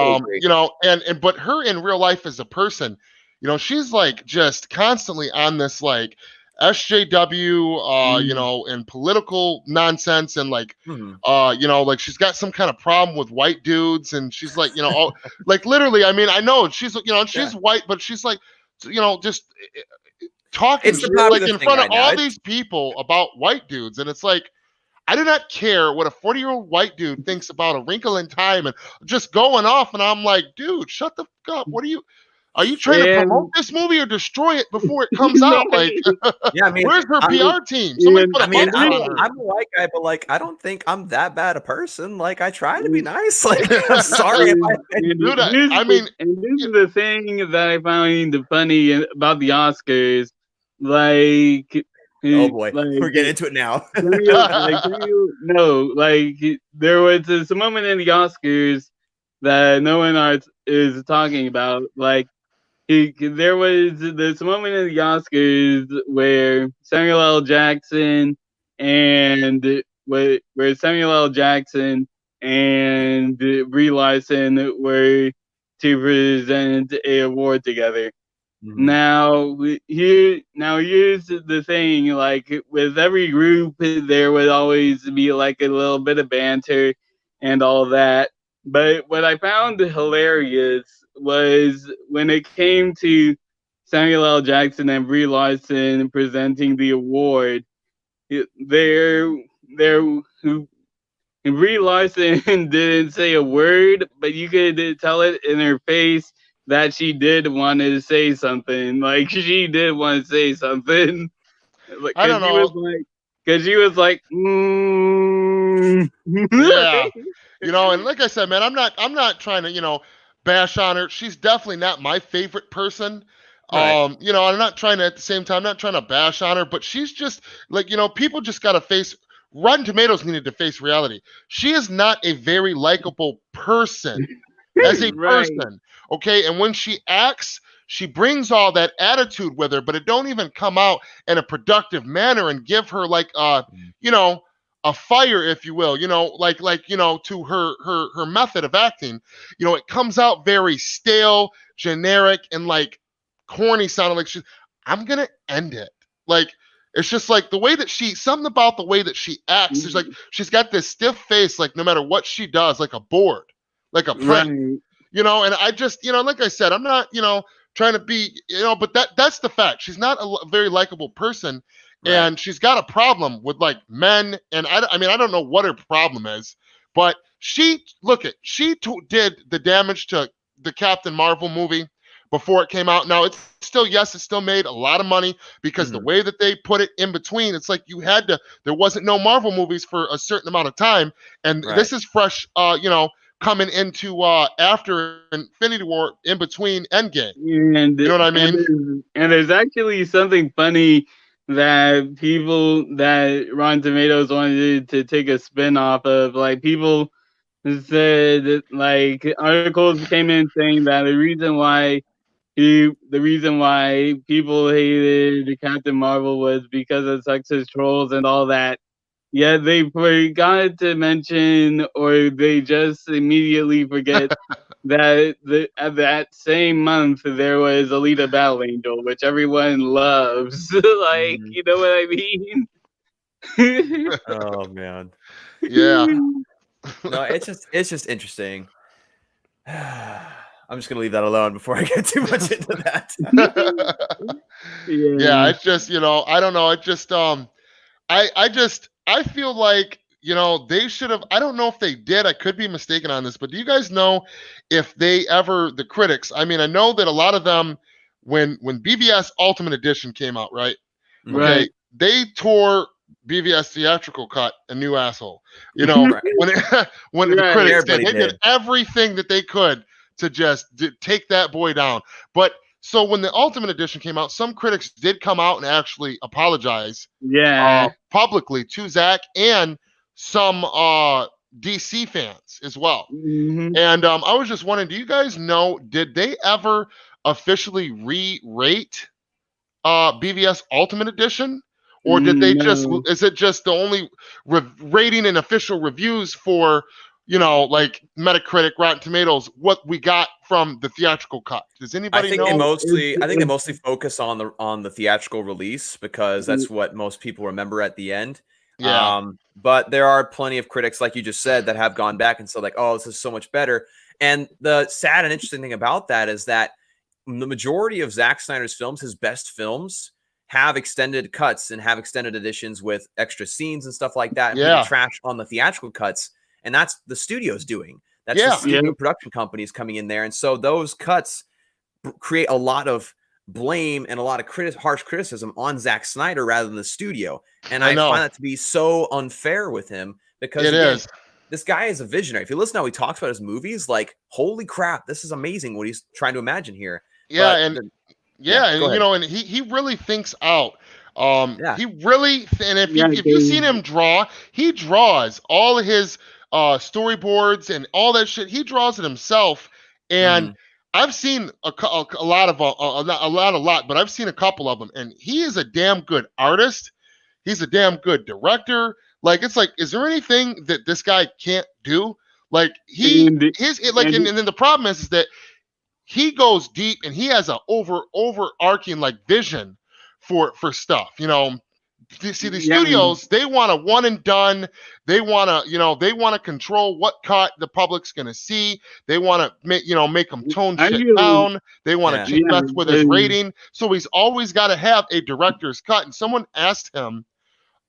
you know, and but her in real life as a person, You know, she's like just constantly on this like SJW, you know, and political nonsense, and like, you know, like she's got some kind of problem with white dudes, and she's like, you know, all, like literally, I mean, I know she's, you know, she's white, but she's like, you know, just talking It's the shit, like popular in thing front of right now. all these people about white dudes, and it's like, I do not care what a 40-year-old white dude thinks about A Wrinkle in Time, and just going off, and I'm like, dude, shut the fuck up. What are you trying to promote this movie or destroy it before it comes out? Like, Yeah, I mean, where's her I mean, PR team? Somebody put a I mean, bunker on her. I'm a white guy, but like, I don't think I'm that bad a person. Like, I try to be nice. Like, sorry if Dude, I mean, and this is the thing that I find funny about the Oscars. Like, oh boy, like, we're getting into it now. no, like there was this moment in the Oscars that no one is talking about. Like, there was this moment in the Oscars where Samuel L. Jackson and where Samuel L. Jackson and Brie Larson were to present a award together. Now here's the thing, like with every group there would always be like a little bit of banter and all that. But what I found hilarious was when it came to Samuel L. Jackson and Brie Larson presenting the award, there Brie Larson didn't say a word, but you could tell it in her face that she did want to say something. Like, she did want to say something. Like, I don't know. Because she was like, yeah, you know, and like I said, man, I'm not trying to, you know, bash on her. She's definitely not my favorite person. Right. You know, I'm not trying to, at the same time, not trying to bash on her, but she's just like, you know, people just got to face. Rotten Tomatoes needed to face reality. She is not a very likable person as a person, okay? And when she acts, she brings all that attitude with her, but it don't even come out in a productive manner and give her like, you know, a fire, if you will, you know, like you know, to her method of acting. You know, it comes out very stale, generic, and like corny sounding. Like I'm gonna end it. Like, it's just like the way that something about the way that she acts is like she's got this stiff face, like no matter what she does, like a board, like a prank, you know. And I just, you know, like I said, I'm not, you know, trying to be, you know, but that's the fact. She's not a very likable person, and she's got a problem with like men. And I mean, I don't know what her problem is, but she did the damage to the Captain Marvel movie before it came out. Now it still made a lot of money because the way that they put it in between, it's like there wasn't no Marvel movies for a certain amount of time, and this is fresh, you know, coming into after Infinity War, in between Endgame. And you know what I mean? And there's actually something funny that Rotten Tomatoes wanted to take a spin off of. Like, people said, like, articles came in saying that the reason why people hated Captain Marvel was because of sexist trolls and all that. Yet they forgot to mention, or they just immediately forget that that same month there was Alita Battle Angel, which everyone loves. Like, you know what I mean? Oh man. Yeah. No, it's just interesting. I'm just gonna leave that alone before I get too much into that. Yeah, it's just, you know, I don't know. It just I feel like, you know, they should have. I don't know if they did. I could be mistaken on this, but do you guys know if the critics? I mean, I know that a lot of them, when BVS Ultimate Edition came out, right? Okay, they tore BVS theatrical cut a new asshole. You know, when the critics did, they did everything that they could to just take that boy down. But so when the Ultimate Edition came out, some critics did come out and actually apologize, publicly to Zach and some DC fans as well. And I was just wondering, do you guys know, did they ever officially re-rate BVS Ultimate Edition? Or did they is it just the only rating and official reviews for, like Metacritic, Rotten Tomatoes, what we got from the theatrical cut. Does anybody know? I think they mostly focus on the theatrical release because that's what most people remember at the end. Yeah. But there are plenty of critics, like you just said, that have gone back and said like, oh, this is so much better. And the sad and interesting thing about that is that the majority of Zack Snyder's films, his best films, have extended cuts and have extended editions with extra scenes and stuff like that. And people trash on the theatrical cuts, and that's the studio's doing. That's the studio production companies coming in there. And so those cuts create a lot of blame and a lot of harsh criticism on Zack Snyder rather than the studio. And I find that to be so unfair with him because this guy is a visionary. If you listen to how he talks about his movies, like, holy crap, this is amazing what he's trying to imagine here. Yeah, and and he really thinks out. He really, and if you've seen him draw, he draws all of his storyboards and all that shit. He draws it himself, and I've seen but I've seen a couple of them, and he is a damn good artist. He's a damn good director. Like, it's like, is there anything that this guy can't do? Like, and then the problem is that he goes deep and he has a overarching like vision for stuff. See, the studios, they want a one and done. They want to control what cut the public's going to see. They want to make them tone shit down. They want to mess with his rating. So he's always got to have a director's cut. And someone asked him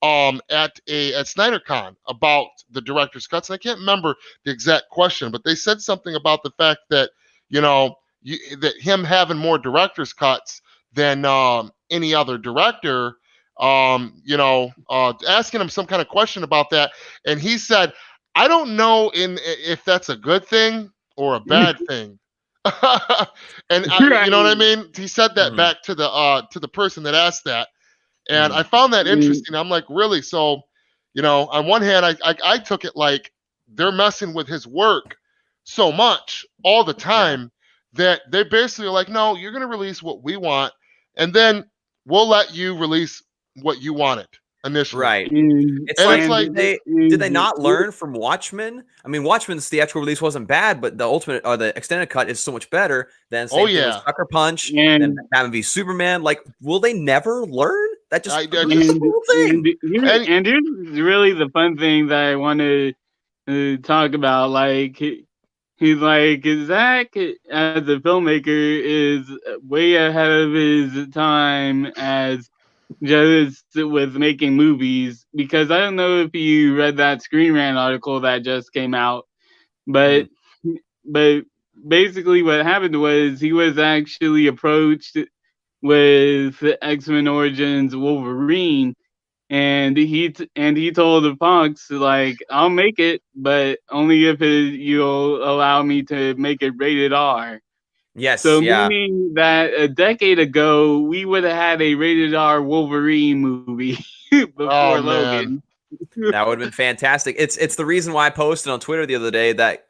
at SnyderCon about the director's cuts, and I can't remember the exact question, but they said something about the fact that that him having more director's cuts than any other director, asking him some kind of question about that, and he said, I don't know if that's a good thing or a bad thing. And you know what I mean? He said that back to the person that asked that. And I found that interesting. I'm like, really? So, on one hand, I took it like they're messing with his work so much all the time that they basically are like, no, you're going to release what we want, and then we'll let you release what you wanted initially. Right. It's like did they not learn from Watchmen? I mean, Watchmen's theatrical release wasn't bad, but the ultimate or the extended cut is so much better than Sucker Punch and Batman v Superman. Like, will they never learn? That just the whole thing. And here's really the fun thing that I want to talk about. Like, he's like, Zach, as a filmmaker, is way ahead of his time as just with making movies, because I don't know if you read that Screen Rant article that just came out, but basically what happened was he was actually approached with X-Men Origins Wolverine, and he told the Fox, like, I'll make it, but only if you'll allow me to make it rated R. Yes. So meaning that a decade ago we would have had a rated R Wolverine movie before Logan. That would have been fantastic. It's the reason why I posted on Twitter the other day that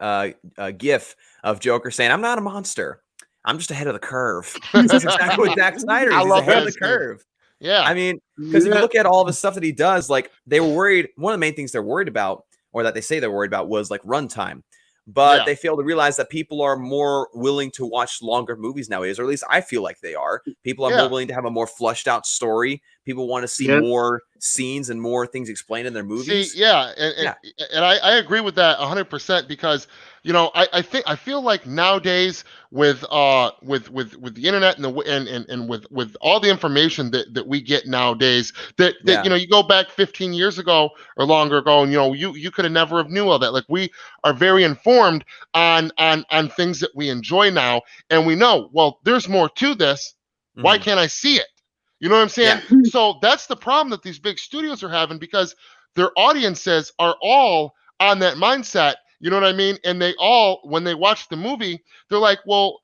GIF of Joker saying, "I'm not a monster. I'm just ahead of the curve." That's exactly what Zack Snyder is. He's ahead of the curve. Yeah. I mean, because if you look at all the stuff that he does, like, they were worried. One of the main things they're worried about, or that they say they're worried about, was like runtime. But they fail to realize that people are more willing to watch longer movies nowadays, or at least I feel like they are. People are more willing to have a more flushed out story. People want to see more scenes and more things explained in their movies. And I agree with that 100%, because I feel like nowadays with the internet and with all the information that we get nowadays, that you go back 15 years ago or longer ago, and you could have never have knew all that. Like, we are very informed on things that we enjoy now, and we know, well, there's more to this. Why can't I see it? You know what I'm saying? So that's the problem that these big studios are having, because their audiences are all on that mindset. You know what I mean? And they all, when they watch the movie, they're like, well,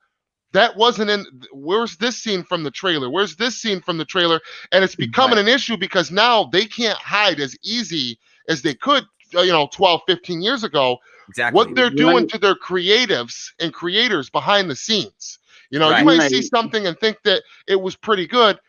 that wasn't in, where's this scene from the trailer? Where's this scene from the trailer? And it's becoming an issue, because now they can't hide as easy as they could, 12, 15 years ago, what they're doing to their creatives and creators behind the scenes. You might see something and think that it was pretty good,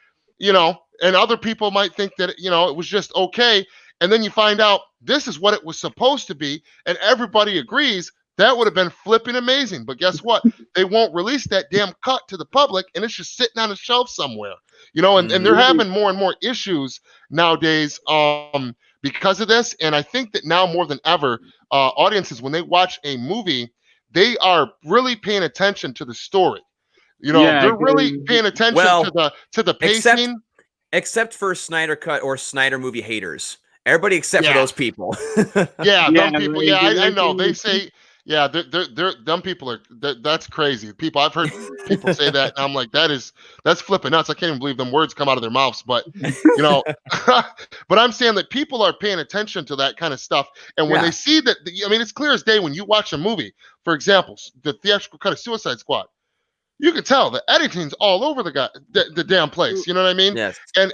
and other people might think that, it was just okay. and then you find out this is what it was supposed to be, and everybody agrees, that would have been flipping amazing. But guess what? They won't release that damn cut to the public, and it's just sitting on a shelf somewhere. And they're having more and more issues nowadays because of this. And I think that now more than ever, audiences, when they watch a movie, they are really paying attention to the story. They're really paying attention to the pacing. Except for Snyder Cut or Snyder movie haters. Everybody except for those people. Dumb people. Yeah, I know. They say, they're dumb people are. That's crazy. People, I've heard people say that, and I'm like, that's flipping nuts. I can't even believe them words come out of their mouths. But but I'm saying that people are paying attention to that kind of stuff, and when they see that, it's clear as day when you watch a movie. For example, the theatrical cut of Suicide Squad. You can tell the editing's all over the damn place. You know what I mean? Yes. And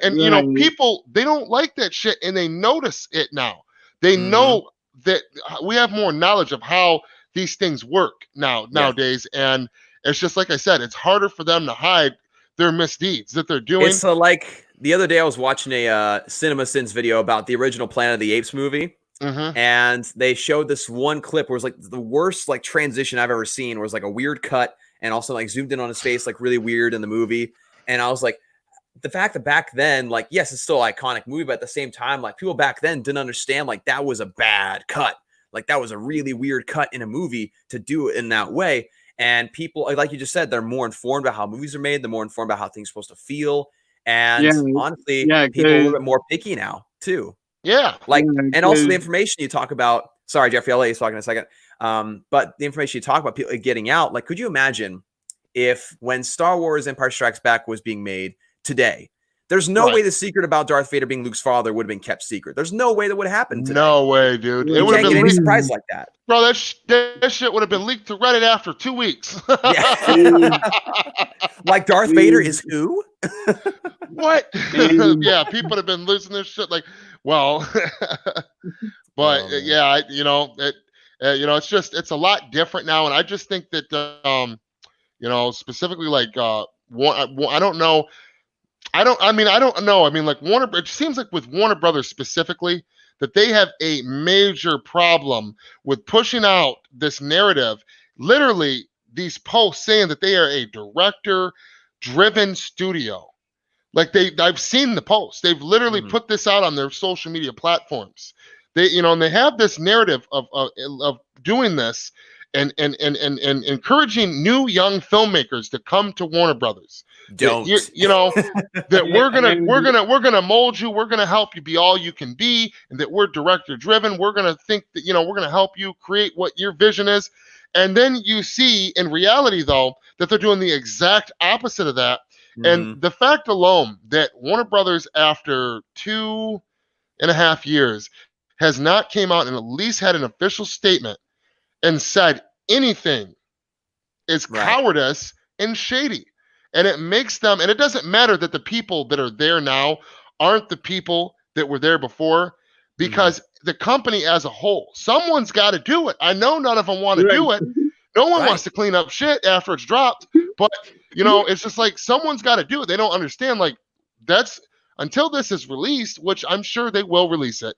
people, they don't like that shit, and they notice it now. They know that we have more knowledge of how these things work nowadays, and it's just like I said, it's harder for them to hide their misdeeds that they're doing. It's like the other day I was watching a Cinema Sins video about the original Planet of the Apes movie. And they showed this one clip where it was like the worst like transition I've ever seen, where it was like a weird cut and also like zoomed in on his face, like really weird in the movie. And I was like, the fact that back then, like, yes, it's still an iconic movie, but at the same time, like people back then didn't understand like that was a bad cut. Like that was a really weird cut in a movie to do it in that way. And people, like you just said, they're more informed about how movies are made. They're more informed about how things are supposed to feel. And honestly, people are a little bit more picky now too. Yeah. Like, and also the information you talk about, sorry, Jeffrey, I'll let you talk in a second. But the information you talk about people getting out, like, could you imagine if when Star Wars Empire Strikes Back was being made today, there's no way the secret about Darth Vader being Luke's father would have been kept secret. There's no way that would have happened today. No way, dude. It would have been any surprise like that. Bro, that shit would have been leaked to Reddit after 2 weeks. Like Darth Vader is who? What? Yeah, people would have been losing their shit. Like, well, but it's just, it's a lot different now. And I just think that, specifically like, I don't know. I don't know. I mean, like it seems like with Warner Brothers specifically, that they have a major problem with pushing out this narrative. Literally, these posts saying that they are a director-driven studio. Like I've seen the posts. They've literally put this out on their social media platforms. And they have this narrative of doing this and encouraging new young filmmakers to come to Warner Brothers. Don't that we're gonna mold you, we're gonna help you be all you can be, and that we're director driven. We're gonna think that we're gonna help you create what your vision is. And then you see in reality though that they're doing the exact opposite of that. And the fact alone that Warner Brothers, after 2.5 years, has not came out and at least had an official statement and said anything is cowardice and shady. And it makes them, and it doesn't matter that the people that are there now aren't the people that were there before, because the company as a whole, someone's got to do it. I know none of them want to do it. No one wants to clean up shit after it's dropped, but it's just like someone's got to do it. They don't understand, like, that's until this is released, which I'm sure they will release it,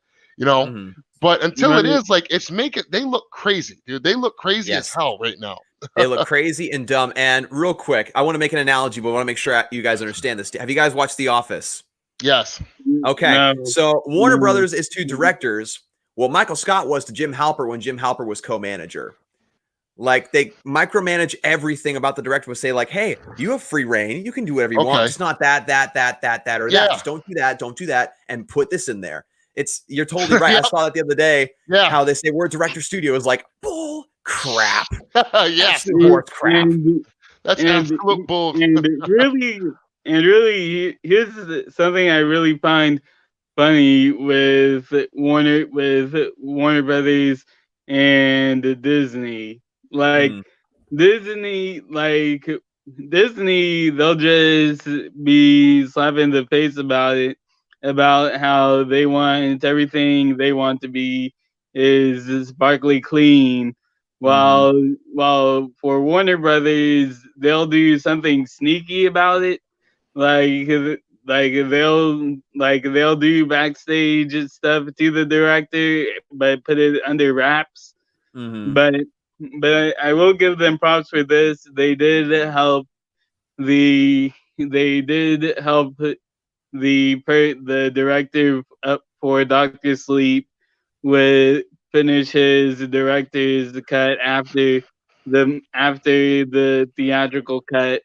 but until it is, like, they look crazy, dude. They look crazy as hell right now. They look crazy and dumb. And real quick, I want to make an analogy, but I want to make sure you guys understand this. Have you guys watched The Office? Yes. Okay. No. So Warner Brothers is to directors. Well, Michael Scott was to Jim Halpert when Jim Halpert was co-manager. Like, they micromanage everything about the director, would say like, hey, you have free reign. You can do whatever you want. It's not that, or that. Just don't do that. And put this in there. You're totally right. I saw that the other day. Yeah. How they say we're a director studio is like bull crap. Yes. Crap. That's absolute bull. And really, here's something I really find funny with Warner Brothers and Disney. Like Disney, they'll just be slapping the face about it, about how they want everything they want to be is sparkly clean. While for Warner Brothers, they'll do something sneaky about it. Like they'll do backstage stuff to the director, but put it under wraps. Mm-hmm. But I will give them props for this. They did help the director up for Doctor Sleep with finish his director's cut after the theatrical cut,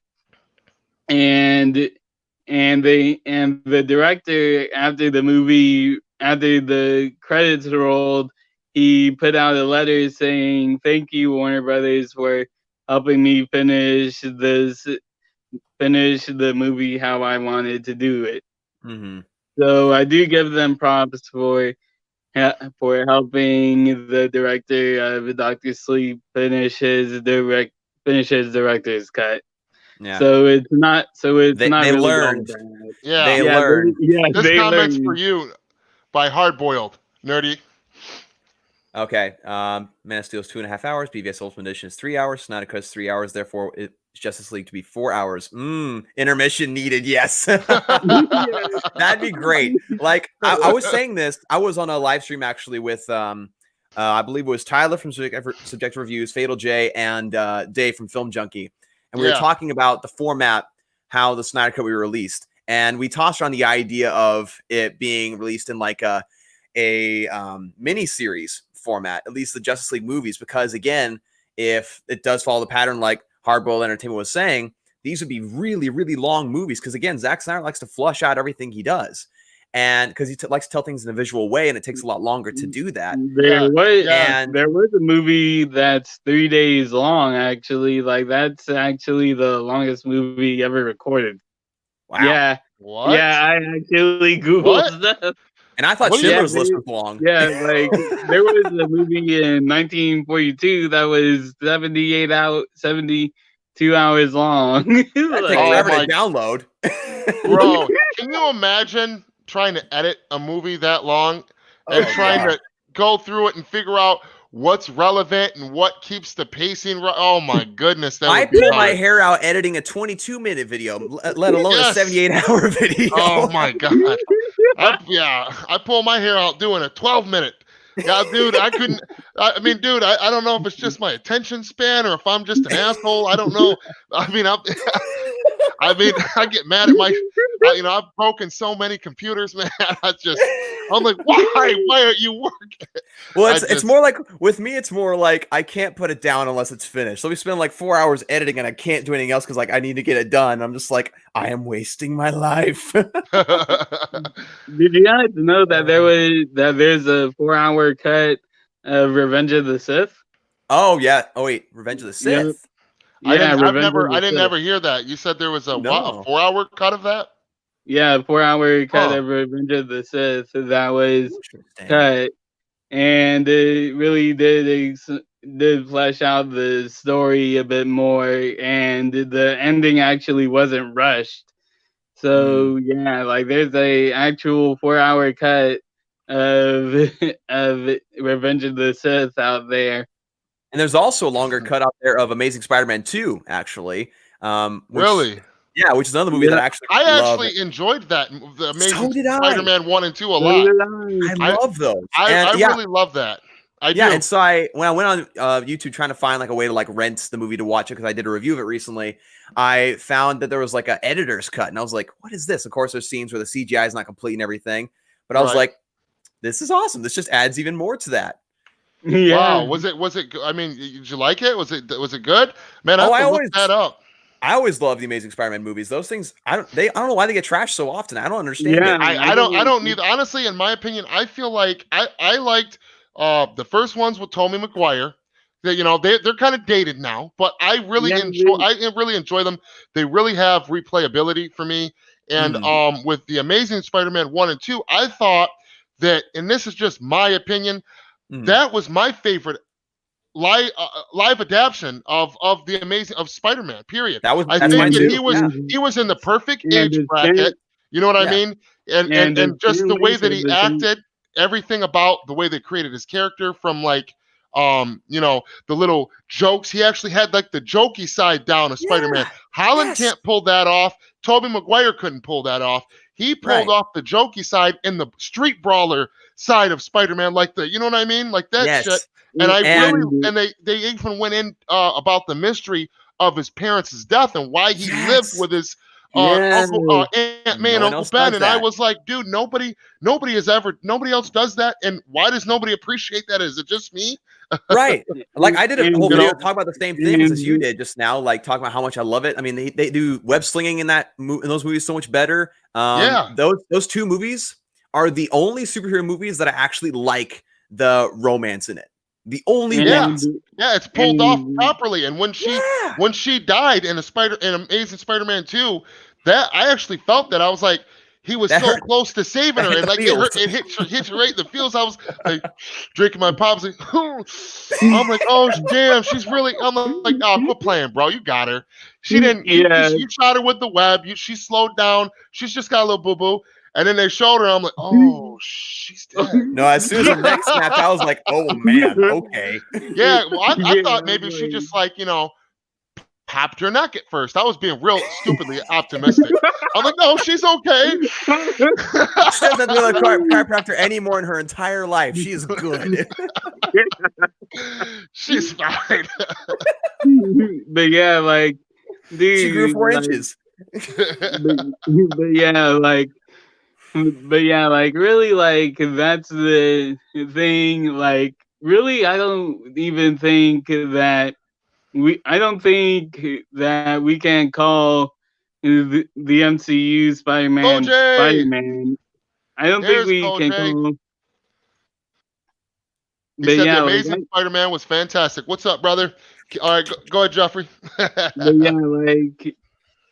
and the director, after the credits rolled, he put out a letter saying, "Thank you, Warner Brothers, for helping me finish the movie how I wanted to do it." Mm-hmm. So I do give them props for helping the director of Doctor Sleep finish his director's cut. Yeah. So it's not They really learned. all bad. Yeah. They learned. This they comment's learned. for you by Hardboiled Nerdy. Okay. Man of Steel is 2.5 hours. BVS Ultimate Edition is 3 hours. Snyder Cut is 3 hours. Therefore, it's Justice League to be 4 hours. Intermission needed. Yes. That'd be great. Like I was saying this. I was on a live stream actually with I believe it was Tyler from Subjective Reviews, Fatal J, and Dave from Film Junkie. And we were talking about the format, how the Snyder Cut we released. And we tossed around the idea of it being released in like a mini series format, at least the Justice League movies, because again, if it does follow the pattern like Hardboiled Entertainment was saying, these would be really, really long movies. Because again, Zack Snyder likes to flush out everything he does, and because he likes to tell things in a visual way, and it takes a lot longer to do that. There was a movie that's 3 days long. Actually, like that's actually the longest movie ever recorded. Wow. Yeah. What? Yeah, I actually Googled stuff. And I thought Schindler's List was long. Yeah, like there was a movie in 1942 that was 72 hours long. That takes forever to download. Bro, can you imagine trying to edit a movie that long and trying to go through it and figure out what's relevant and what keeps the pacing right? Oh my goodness. I pull my hair out editing a 22-minute video, let alone a 78-hour video. Oh my God. I pull my hair out doing a 12-minute. Yeah, dude, I couldn't. I mean, dude, I don't know if it's just my attention span or if I'm just an asshole. I don't know. I mean, I get mad at my, I've broken so many computers, man. I'm like, why aren't you working? Well, it's more like, with me, it's more like I can't put it down unless it's finished. So we spend like 4 hours editing and I can't do anything else because like I need to get it done. I'm just like, I am wasting my life. Did you guys know that there's a 4-hour cut of Revenge of the Sith? Oh yeah. Oh wait, Revenge of the Sith. I didn't ever hear that. You said there was a 4-hour cut of that? Yeah, 4-hour cut of Revenge of the Sith that was cut, and it really did flesh out the story a bit more, and the ending actually wasn't rushed. So yeah, like there's a actual 4-hour cut of Revenge of the Sith out there. And there's also a longer cut out there of Amazing Spider-Man 2, actually. Really? Yeah, which is another movie that I actually enjoyed that. The Amazing Spider-Man 1 and 2 a lot. I love those. I really love that. I do. And so when I went on YouTube trying to find like a way to like rent the movie to watch it, because I did a review of it recently, I found that there was like an editor's cut, and I was like, what is this? Of course, there's scenes where the CGI is not complete and everything, but I was like, this is awesome. This just adds even more to that. Yeah. Wow. Was it? I mean, did you like it? Was it good? Man, I have to look that up. I always love the Amazing Spider-Man movies. Those things, I don't know why they get trashed so often. I don't understand it. I don't need. Honestly, in my opinion, I feel like I liked the first ones with Tobey Maguire. They're kind of dated now, but I really enjoy them. They really have replayability for me. And with the Amazing Spider-Man 1 and 2, I thought that, and this is just my opinion, that was my favorite live adaptation of Spider-Man. Period. I think that he was in the perfect age bracket. You know what I mean? And just the way that he acted, everything about the way they created his character, from like the little jokes. He actually had like the jokey side down of Spider-Man. Holland can't pull that off. Tobey Maguire couldn't pull that off. He pulled off the jokey side and the street brawler side of Spider-Man, like you know what I mean, like that shit. Yes. And I And- really, and they even went in about the mystery of his parents' death and why he lived with his Uncle Aunt May and Uncle Ben. And I was like, dude, nobody else does that. And why does nobody appreciate that? Is it just me? Right. Like I did a whole video talking about the same things as you did just now, like talking about how much I love it. I mean, they do web slinging in those movies so much better. Those two movies are the only superhero movies that I actually like the romance in it. The only ones. Yeah, it's pulled off properly. And when she died in Amazing Spider-Man 2, that I actually felt that. I was like, he was so close to saving her, and like it hit you right in the feels. I was like drinking my pops. Like, I'm like, oh damn, she's really. I'm like, oh, quit playing, bro. You got her. She didn't. You shot her with the web. She slowed down. She's just got a little boo boo. And then they showed her. I'm like, oh, she's dead. No, as soon as her neck snapped, I was like, oh man, okay. Yeah, well, I thought maybe she just like popped her neck at first. I was being real stupidly optimistic. I'm like, no, she's okay. She doesn't do a chiropractor anymore in her entire life. She is good. She's fine. But yeah, like, dude, she grew 4 inches. But yeah, like really, like that's the thing. Like, really, I don't even think that I don't think that we can call the MCU Spider-Man Spider-Man. I don't think we can call. He said the Amazing Spider-Man was fantastic. What's up, brother? All right, go ahead, Jeffrey. But yeah, like,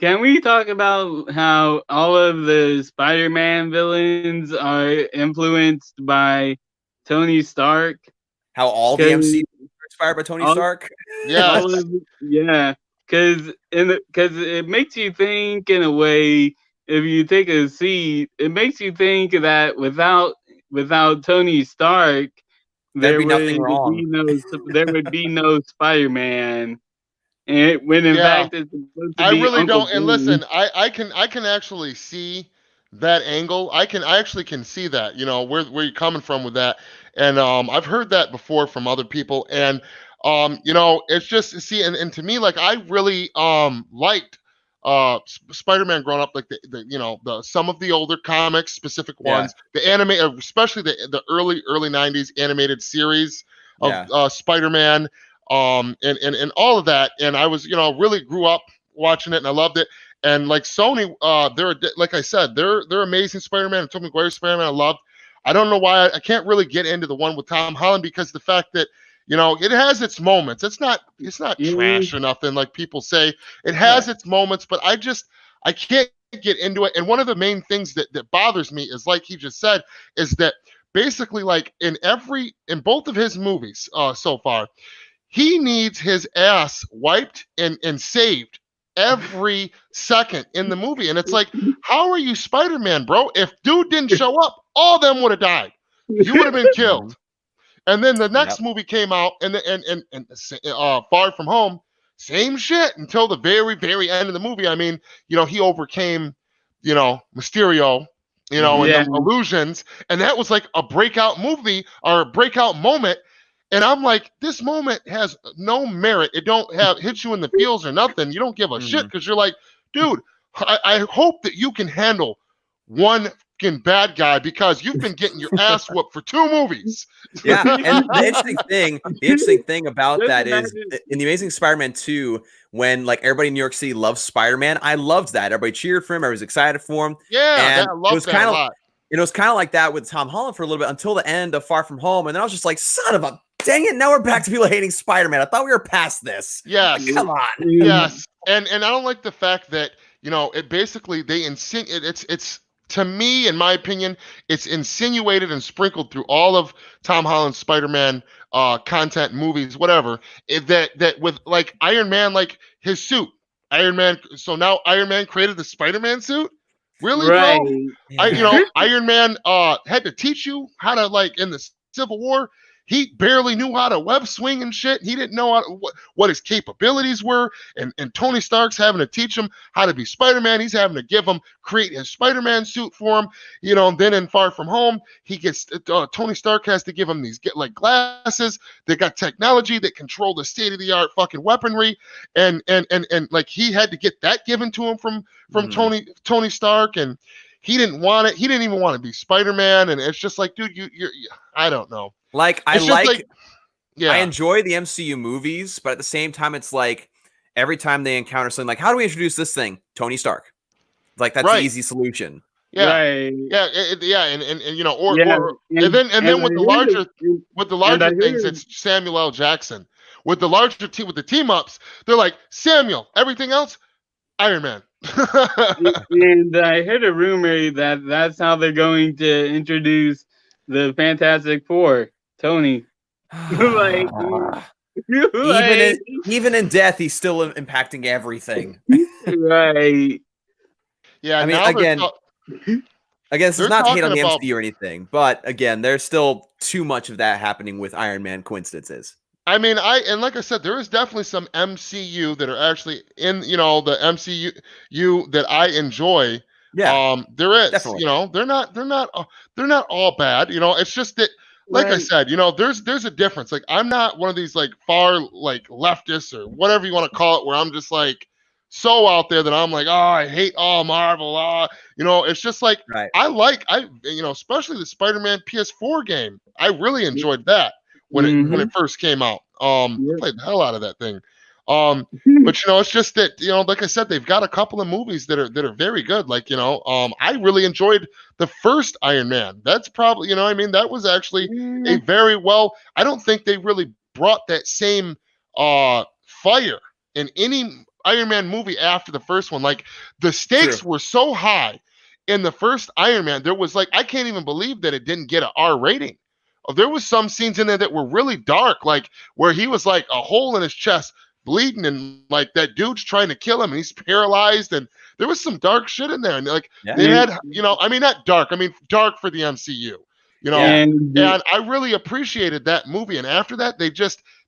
can we talk about how all of the Spider-Man villains are influenced by Tony Stark? How all the MCU are inspired by Tony Stark? Yeah, because it makes you think in a way. If you take a seat, it makes you think that without Tony Stark, there would be no Spider-Man. And when in fact it's supposed to I be really Uncle don't. And listen, I can actually see that angle. I actually can see that. Where you're coming from with that. And I've heard that before from other people. And it's just and to me, like I really liked Spider-Man growing up, like the some of the older comics, specific ones, the anime, especially the early 90s animated series of Spider-Man. And all of that, and I was, really grew up watching it, and I loved it. And like Sony, they're like I said, they're Amazing Spider-Man and Tobey Maguire Spider-Man. I loved. I don't know why I can't really get into the one with Tom Holland because the fact that it has its moments. It's not trash or nothing like people say. It has its moments, but I can't get into it. And one of the main things that bothers me is, like he just said, is that basically like in both of his movies so far, he needs his ass wiped and saved every second in the movie. And it's like, how are you Spider-Man, bro? If dude didn't show up, all of them would have died. You would have been killed. And then the next movie came out, and Far From Home, same shit until the very, very end of the movie. I mean, he overcame, Mysterio, and the illusions, and that was like a breakout movie or a breakout moment. And I'm like, this moment has no merit. It don't hit you in the feels or nothing. You don't give a shit because you're like, dude, I hope that you can handle one fucking bad guy because you've been getting your ass whooped for 2 movies. Yeah, and the interesting thing about that is in the Amazing Spider-Man 2, when like everybody in New York City loves Spider-Man, I loved that. Everybody cheered for him. Everybody was excited for him. Yeah, I love that a lot. It was kind of like that with Tom Holland for a little bit until the end of Far From Home, and then I was just like, son of a dang it! Now we're back to people hating Spider-Man. I thought we were past this. Yes, like, come on. Yes, and I don't like the fact that it basically it's to me, in my opinion, it's insinuated and sprinkled through all of Tom Holland's Spider-Man content, movies, whatever. That with like Iron Man, like his suit, Iron Man. So now Iron Man created the Spider-Man suit. Really, right. bro? Iron Man had to teach you how to, like, in the Civil War. he barely knew how to web swing and shit. He didn't know what his capabilities were. And Tony Stark's having to teach him how to be Spider-Man. He's having to create his Spider-Man suit for him. And then in Far From Home, he gets Tony Stark has to give him these glasses that got technology that control the state-of-the-art fucking weaponry. And like he had to get that given to him from Tony Stark, and he didn't want it. He didn't even want to be Spider-Man. And it's just like, dude, you're I don't know. Like I yeah, enjoy the MCU movies, but at the same time, it's like every time they encounter something like, how do we introduce this thing? Tony Stark. Like that's the easy solution. Yeah, Right. yeah, and And then with the larger I things, heard- it's Samuel L. Jackson. With the larger team, with the team ups, they're like Samuel. Everything else, Iron Man. And I heard a rumor that that's how they're going to introduce the Fantastic Four. Tony. Like, Even in death, he's still impacting everything. right. Yeah, I mean, now again, this they're is not to hate on the talking about- MCU or anything, but again, there's still too much of that happening with Iron Man coincidences. I mean, like I said, there is definitely some MCU that are actually in, the MCU that I enjoy. Yeah, there is, definitely. they're not all bad. It's just that, like I Right. said, there's a difference. Like I'm not one of these like far like leftists or whatever you want to call it, where I'm just like so out there that I'm like, oh, I hate all Marvel. It's just like Right. especially the Spider-Man PS4 game. I really enjoyed that when it first came out. I played the hell out of that thing. But it's just that, like I said, they've got a couple of movies that are very good. Like, I really enjoyed the first Iron Man. That's probably, that was actually a very well. I don't think they really brought that same fire in any Iron Man movie after the first one. Like the stakes were so high in the first Iron Man. There was like, I can't even believe that it didn't get an R rating. There was some scenes in there that were really dark, like where he was like a hole in his chest bleeding, and like that dude's trying to kill him and he's paralyzed, and there was some dark shit in there. And like they had, not dark, dark for the MCU, and I really appreciated that movie. And after that,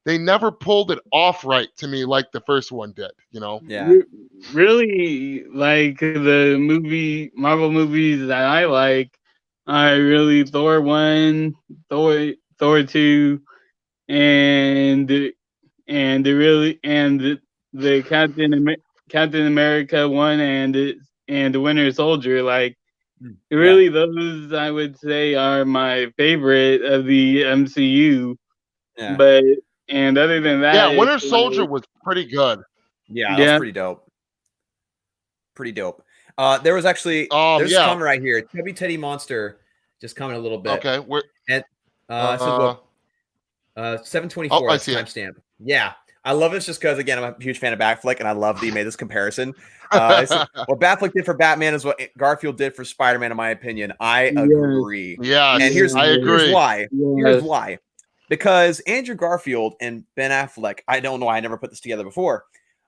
they never pulled it off right to me like the first one did, Yeah. Really, like the Marvel movies that I like, I really Thor 1, Thor 2, and the Captain America 1 and the Winter Soldier. Like really, those I would say are my favorite of the MCU. Yeah. But and other than that, Winter Soldier was pretty good. Yeah, that was pretty dope. Pretty dope. There was actually there's a comment right here. Chubby Teddy Monster just comment a little bit. Okay, we're and says 724 timestamp. Yeah, I love this just because again I'm a huge fan of Batfleck and I love that he made this comparison. What Batfleck did for Batman is what Garfield did for Spider-Man, in my opinion. I agree. Yeah, and here's why. Yes. Here's why. Because Andrew Garfield and Ben Affleck, I don't know why I never put this together before,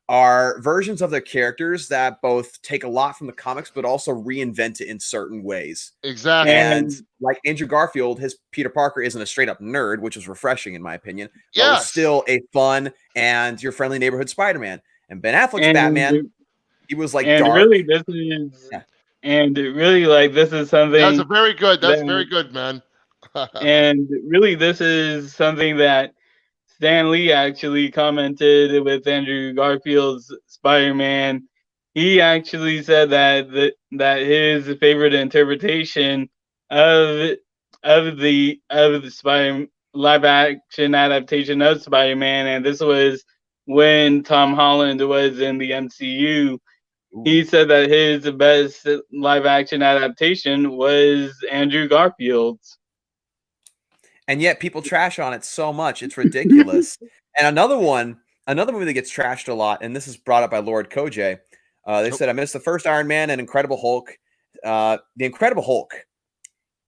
are versions of their characters that both take a lot from the comics, but also reinvent it in certain ways. Exactly. And like Andrew Garfield, his Peter Parker isn't a straight up nerd, which is refreshing in my opinion. Yeah, was still a fun and your friendly neighborhood Spider-Man. And Ben Affleck's Batman, he was like dark. Really, this is and really like this is something. That's very good. That's very good, man. And really, this is something that Stan Lee actually commented with Andrew Garfield's Spider-Man. He actually said that his favorite interpretation of the Spider live action adaptation of Spider-Man, and this was when Tom Holland was in the MCU. He said that his best live action adaptation was Andrew Garfield's. And yet people trash on it so much. It's ridiculous. And another movie that gets trashed a lot, and this is brought up by Lord Koj. They said, I missed the first Iron Man and Incredible Hulk. The Incredible Hulk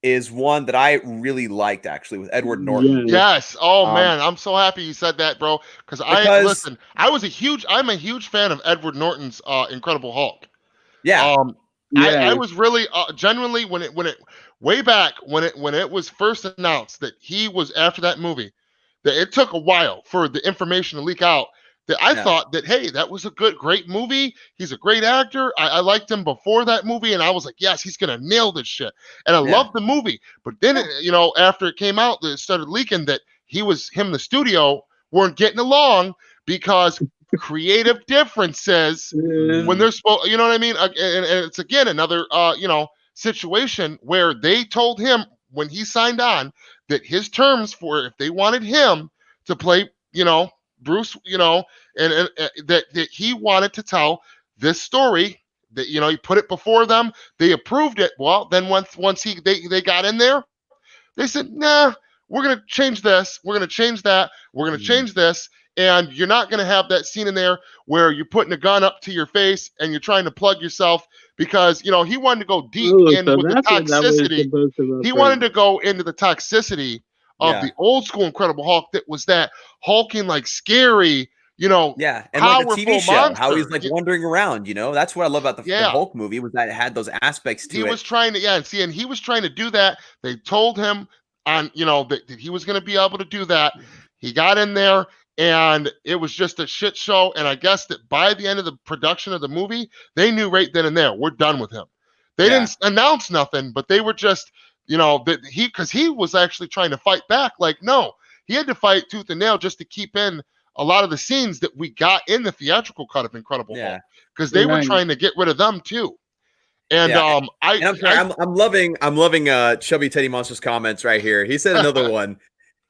is one that I really liked, actually, with Edward Norton. Yes. Oh, man. I'm so happy you said that, bro. Because I'm a huge fan of Edward Norton's Incredible Hulk. Yeah. I was really genuinely when way back when it was first announced that he was after that movie, that it took a while for the information to leak out. That I Yeah. thought that, hey, that was a great movie. He's a great actor. I liked him before that movie, and I was like, yes, he's gonna nail this shit. And I Yeah. loved the movie. But then, after it came out, it started leaking that him, and the studio weren't getting along because creative differences when they're supposed, you know what I mean? And it's again another, situation where they told him when he signed on that his terms for if they wanted him to play, Bruce, and that he wanted to tell this story, that he put it before them, they approved it. Well, then once they got in there, they said, nah, we're gonna change this, we're gonna change that, we're gonna change this, and you're not gonna have that scene in there where you're putting a gun up to your face and you're trying to plug yourself, because he wanted to go deep with the toxicity. He wanted to go into the toxicity of the old school Incredible Hulk, that was that hulking, like, scary, and like the TV show, monster. how he's like wandering around. That's what I love about the Hulk movie, was that it had those aspects to it. He was trying to, and he was trying to do that. They told him on, that he was going to be able to do that. He got in there, and it was just a shit show. And I guess that by the end of the production of the movie, they knew right then and there, we're done with him. They didn't announce nothing, but they were just, that because he was actually trying to fight back. Like, no, he had to fight tooth and nail just to keep in a lot of the scenes that we got in the theatrical cut of Incredible Hulk, because they were trying to get rid of them too. And I'm loving Chubby Teddy Monster's comments right here. He said another one.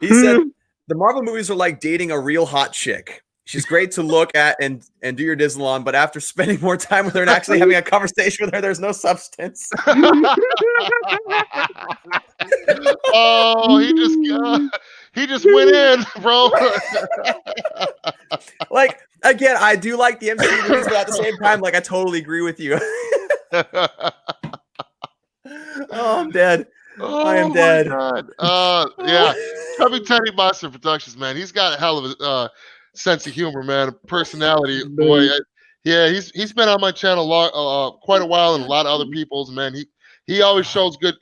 He said the Marvel movies are like dating a real hot chick. She's great to look at and do your dizzle on, but after spending more time with her and actually having a conversation with her, there's no substance. Oh, he just went in, bro. Like, again, I do like the MCU movies, but at the same time, like, I totally agree with you. Oh, I'm dead. I am dead. Yeah. Chubby Teddy Monster Productions, man. He's got a hell of a sense of humor, man. Personality, boy. He's been on my channel quite a while, and a lot of other people's, man. He always shows good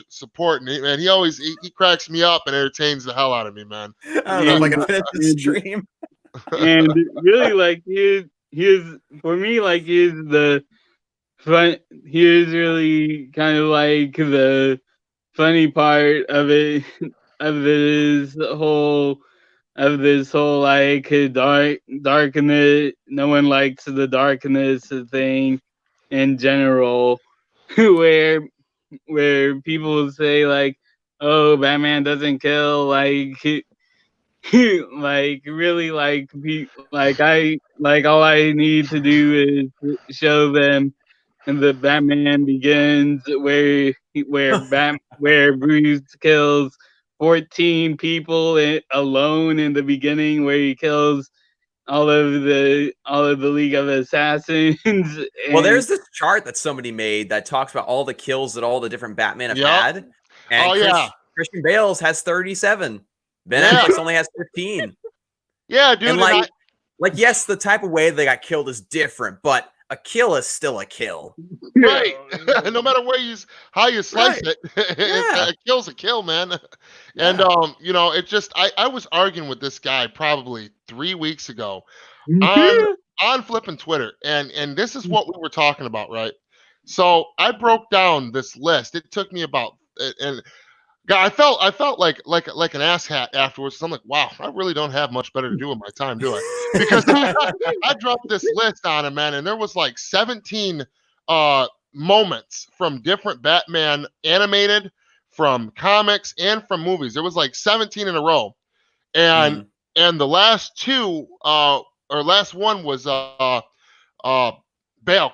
support, and he always cracks me up and entertains the hell out of me, man. I don't know if I can finish the stream. And really, like, here's for me, like, here's the fun. Here's really kind of like the funny part of it, of this whole like darkness. No one likes the darkness thing in general, where people say, like, oh, Batman doesn't kill, like, like, really, like all I need to do is show them in the Batman Begins, where Bruce kills 14 people alone in the beginning, where he kills all of the League of Assassins. Well, there's this chart that somebody made that talks about all the kills that all the different Batman have had. And Christian Bale's has 37. Ben Affleck only has 15. Yeah, dude. And like, yes, the type of way they got killed is different, but a kill is still a kill. Right. No matter how you slice it, a kill's a kill, man. And it just I was arguing with this guy probably 3 weeks ago on flipping Twitter, and this is what we were talking about, right? So I broke down this list. It took me about and I felt like an asshat afterwards. I'm like, wow, I really don't have much better to do with my time, do I? Because I dropped this list on him, man, and there was like 17 moments from different Batman animated, from comics, and from movies. There was like 17 in a row, and the last two or last one was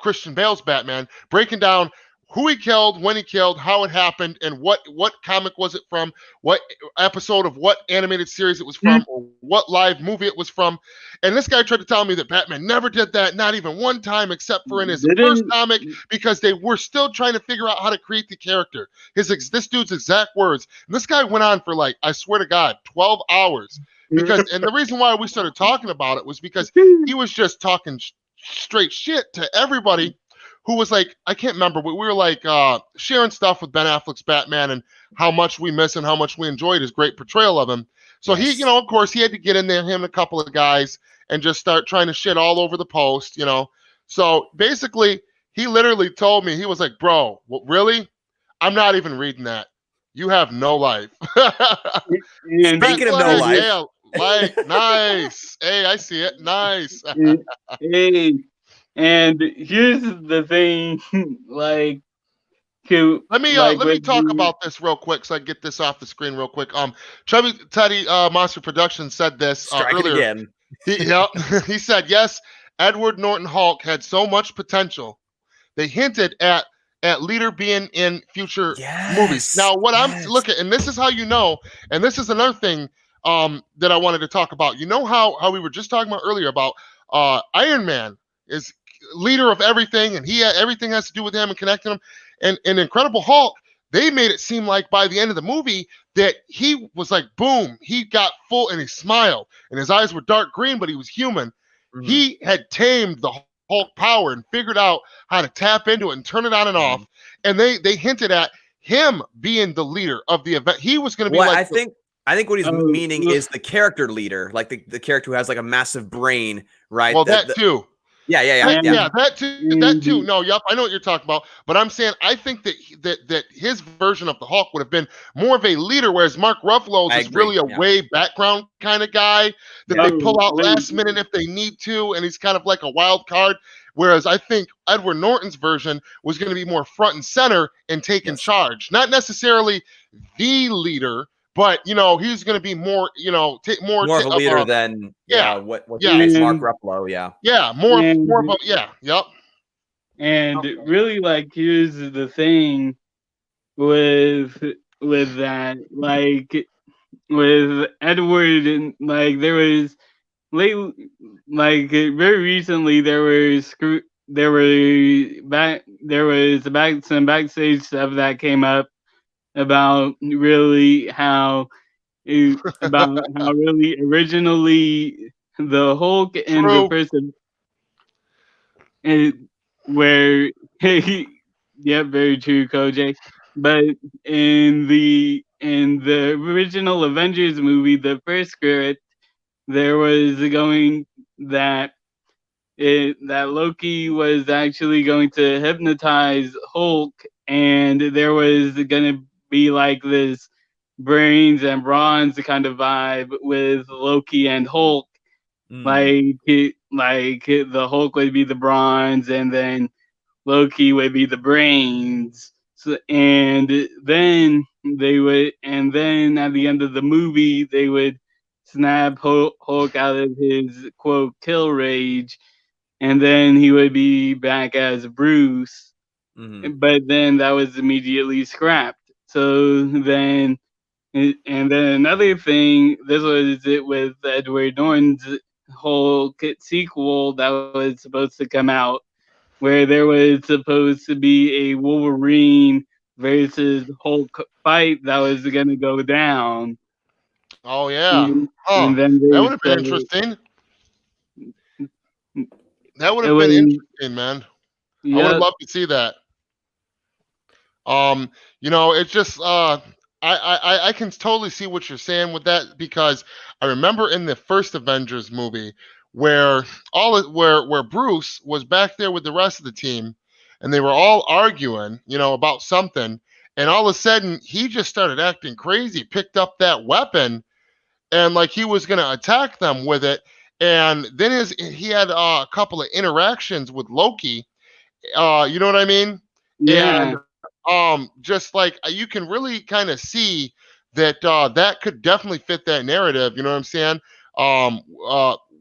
Christian Bale's Batman, breaking down who he killed, when he killed, how it happened, and what comic was it from, what episode of what animated series it was from, or what live movie it was from. And this guy tried to tell me that Batman never did that, not even one time, except for in his first comic, because they were still trying to figure out how to create the character. This dude's exact words. And this guy went on for, like, I swear to God, 12 hours. And the reason why we started talking about it was because he was just talking straight shit to everybody who was like, I can't remember, but we were like sharing stuff with Ben Affleck's Batman and how much we miss and how much we enjoyed his great portrayal of him. So he, Yes. of course, he had to get in there, him and a couple of guys, and just start trying to shit all over the post, So basically, he literally told me, he was like, bro, what, really? I'm not even reading that. You have no life. And Speaking of no Flag, life. yeah, like, nice. Hey, I see it. Nice. hey, and here's the thing, like, Let me with talk the, about this real quick so I can get this off the screen real quick. Teddy Monster Productions said this Strike it earlier. again. He said, yes, Edward Norton Hulk had so much potential. They hinted at leader being in future movies. Now, what I'm looking, and this is how you know, and this is another thing that I wanted to talk about. You know how we were just talking about earlier about Iron Man is leader of everything, and everything has to do with him and connecting him. And Incredible Hulk, they made it seem like by the end of the movie that he was like, boom, he got full and he smiled, and his eyes were dark green, but he was human. Mhm. He had tamed the Hulk power and figured out how to tap into it and turn it on and off. And they hinted at him being the leader of the event. He was going to be Well, like, I think what he's Oh, meaning look. is the character leader, like the character who has like a massive brain, right? well, that too. Yeah. Yeah, that too. That and too. No, yep, I know what you're talking about. But I'm saying I think that his version of the Hulk would have been more of a leader, whereas Mark Ruffalo's I is agree, really a yeah. way background kind of guy that Yeah. they pull out Oh, last minute if they need to, and he's kind of like a wild card. Whereas I think Edward Norton's version was going to be more front and center and taking Yes. charge, not necessarily the leader, but he's going to be more, More of a leader than what yeah. is Mark Ruffalo, yeah. yeah, more of a yep. And really, like, here's the thing with that, like, with Edward, and like there was late, like very recently there was some backstage stuff that came up about really how really originally the Hulk and the True. person where yeah, very true, Koj. But in the original Avengers movie, the first script, there was going that that Loki was actually going to hypnotize Hulk, and there was going to be like this brains and bronze kind of vibe with Loki and Hulk. Like the Hulk would be the bronze, and then Loki would be the brains. So, and then at the end of the movie, they would snap Hulk out of his quote kill rage, and then he would be back as Bruce. Mhm. But then that was immediately scrapped. So then, and then another thing, this was it with Edward Norton's Hulk sequel that was supposed to come out, where there was supposed to be a Wolverine versus Hulk fight that was going to go down. Oh yeah. And then That they would have been said interesting. That would it have was, been interesting, man. I would have yeah, loved to see that. It's just I can totally see what you're saying with that, because I remember in the first Avengers movie where where Bruce was back there with the rest of the team and they were all arguing, about something, and all of a sudden he just started acting crazy, picked up that weapon, and like he was gonna attack them with it. And then he had a couple of interactions with Loki. You know what I mean? yeah, And just like you can really kind of see that that could definitely fit that narrative. You know what I'm saying?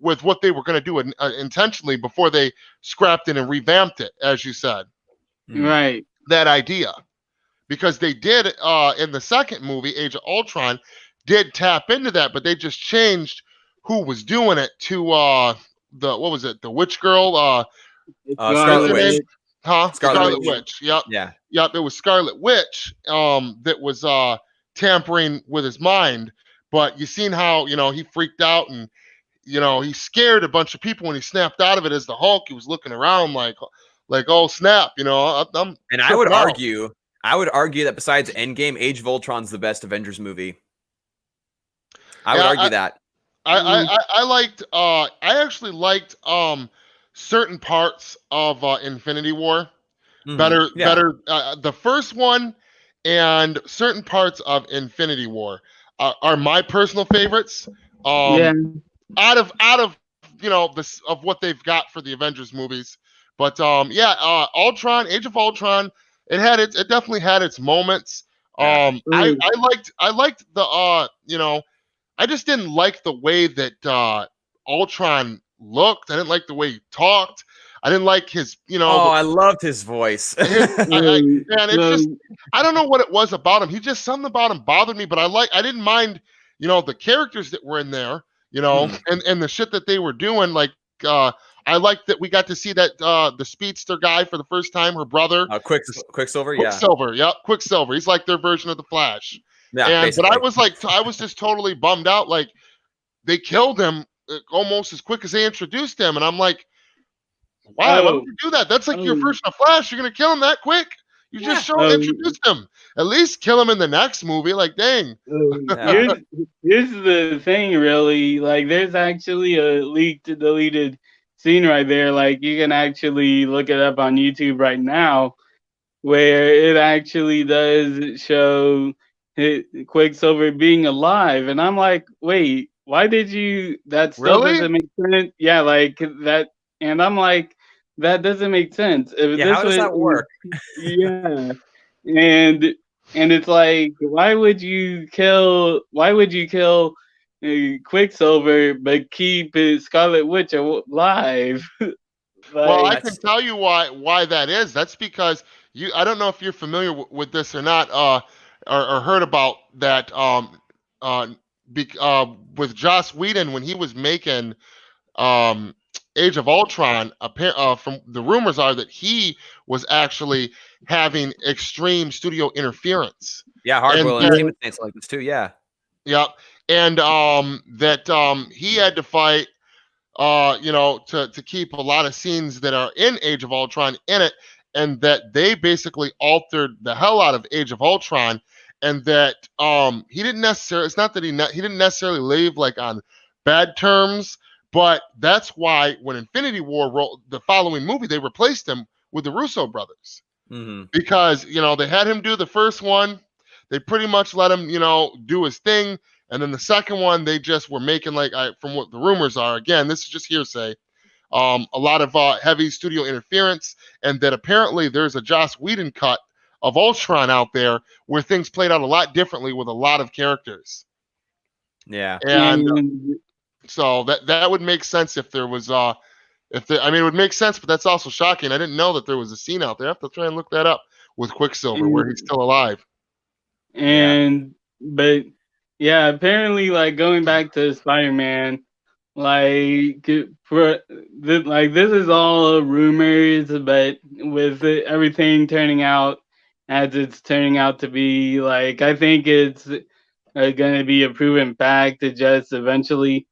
With what they were going to do intentionally before they scrapped it and revamped it, as you said, right. that idea, because they did in the second movie, Age of Ultron, did tap into that, but they just changed who was doing it to the what was it? The witch girl? Scarlet Witch. Scarlet Witch. Yep. Yeah. Yep. It was Scarlet Witch that was tampering with his mind. But you seen how he freaked out, and he scared a bunch of people when he snapped out of it as the Hulk. He was looking around like, oh snap, I'm And I would argue that besides Endgame, Age of Ultron's the best Avengers movie. I would argue that. I liked I actually liked certain parts of Infinity War better the first one, and certain parts of Infinity War are my personal favorites. Yeah. Out of this of what they've got for the Avengers movies. But Ultron, Age of Ultron, it definitely had its moments. I liked the I just didn't like the way that Ultron looked. I didn't like the way he talked. I didn't like his, I loved his voice. Man, it's just I don't know what it was about him. He just something about him bothered me, but I didn't mind, the characters that were in there, and the shit that they were doing. Like I liked that we got to see that the speedster guy for the first time, her brother. Quicksilver, Quicksilver, yep, Quicksilver. He's like their version of the Flash. Yeah, but I was just totally bummed out. Like they killed him almost as quick as they introduced him, and I'm like, why would you do that? That's like your version of Flash. You're gonna kill him that quick? You just introduced him. At least kill him in the next movie. Like, dang. Here's the thing, really. Like, there's actually a leaked, deleted scene right there. Like, you can actually look it up on YouTube right now, where it actually does show Quicksilver being alive, and I'm like, wait, why did you? That still doesn't make sense. Yeah, like that, and I'm like, that doesn't make sense. How does that work? Yeah, and it's like, why would you kill Quicksilver but keep Scarlet Witch alive? Well, I can tell you why that is. That's because I don't know if you're familiar with this or not, or heard about that. With Joss Whedon when he was making Age of Ultron, from the rumors are that he was actually having extreme studio interference. Yeah, Hardboiled Entertainment things like this too. Yeah. Yep, and that he had to fight. To keep a lot of scenes that are in Age of Ultron in it, and that they basically altered the hell out of Age of Ultron, and that he didn't necessarily. It's not that he didn't necessarily leave like on bad terms, but that's why when Infinity War rolled the following movie, they replaced him with the Russo brothers because they had him do the first one, they pretty much let him do his thing. And then the second one, they just were making from what the rumors are. Again, this is just hearsay. A lot of heavy studio interference, and that apparently there's a Joss Whedon cut of Ultron out there where things played out a lot differently with a lot of characters. Yeah, and so that would make sense if there was it would make sense, but that's also shocking. I didn't know that there was a scene out there. I have to try and look that up with Quicksilver where he's still alive. But. Yeah, apparently, like going back to Spider-Man, like this is all rumors, but with everything turning out as it's turning out to be, like I think it's going to be a proven fact just eventually.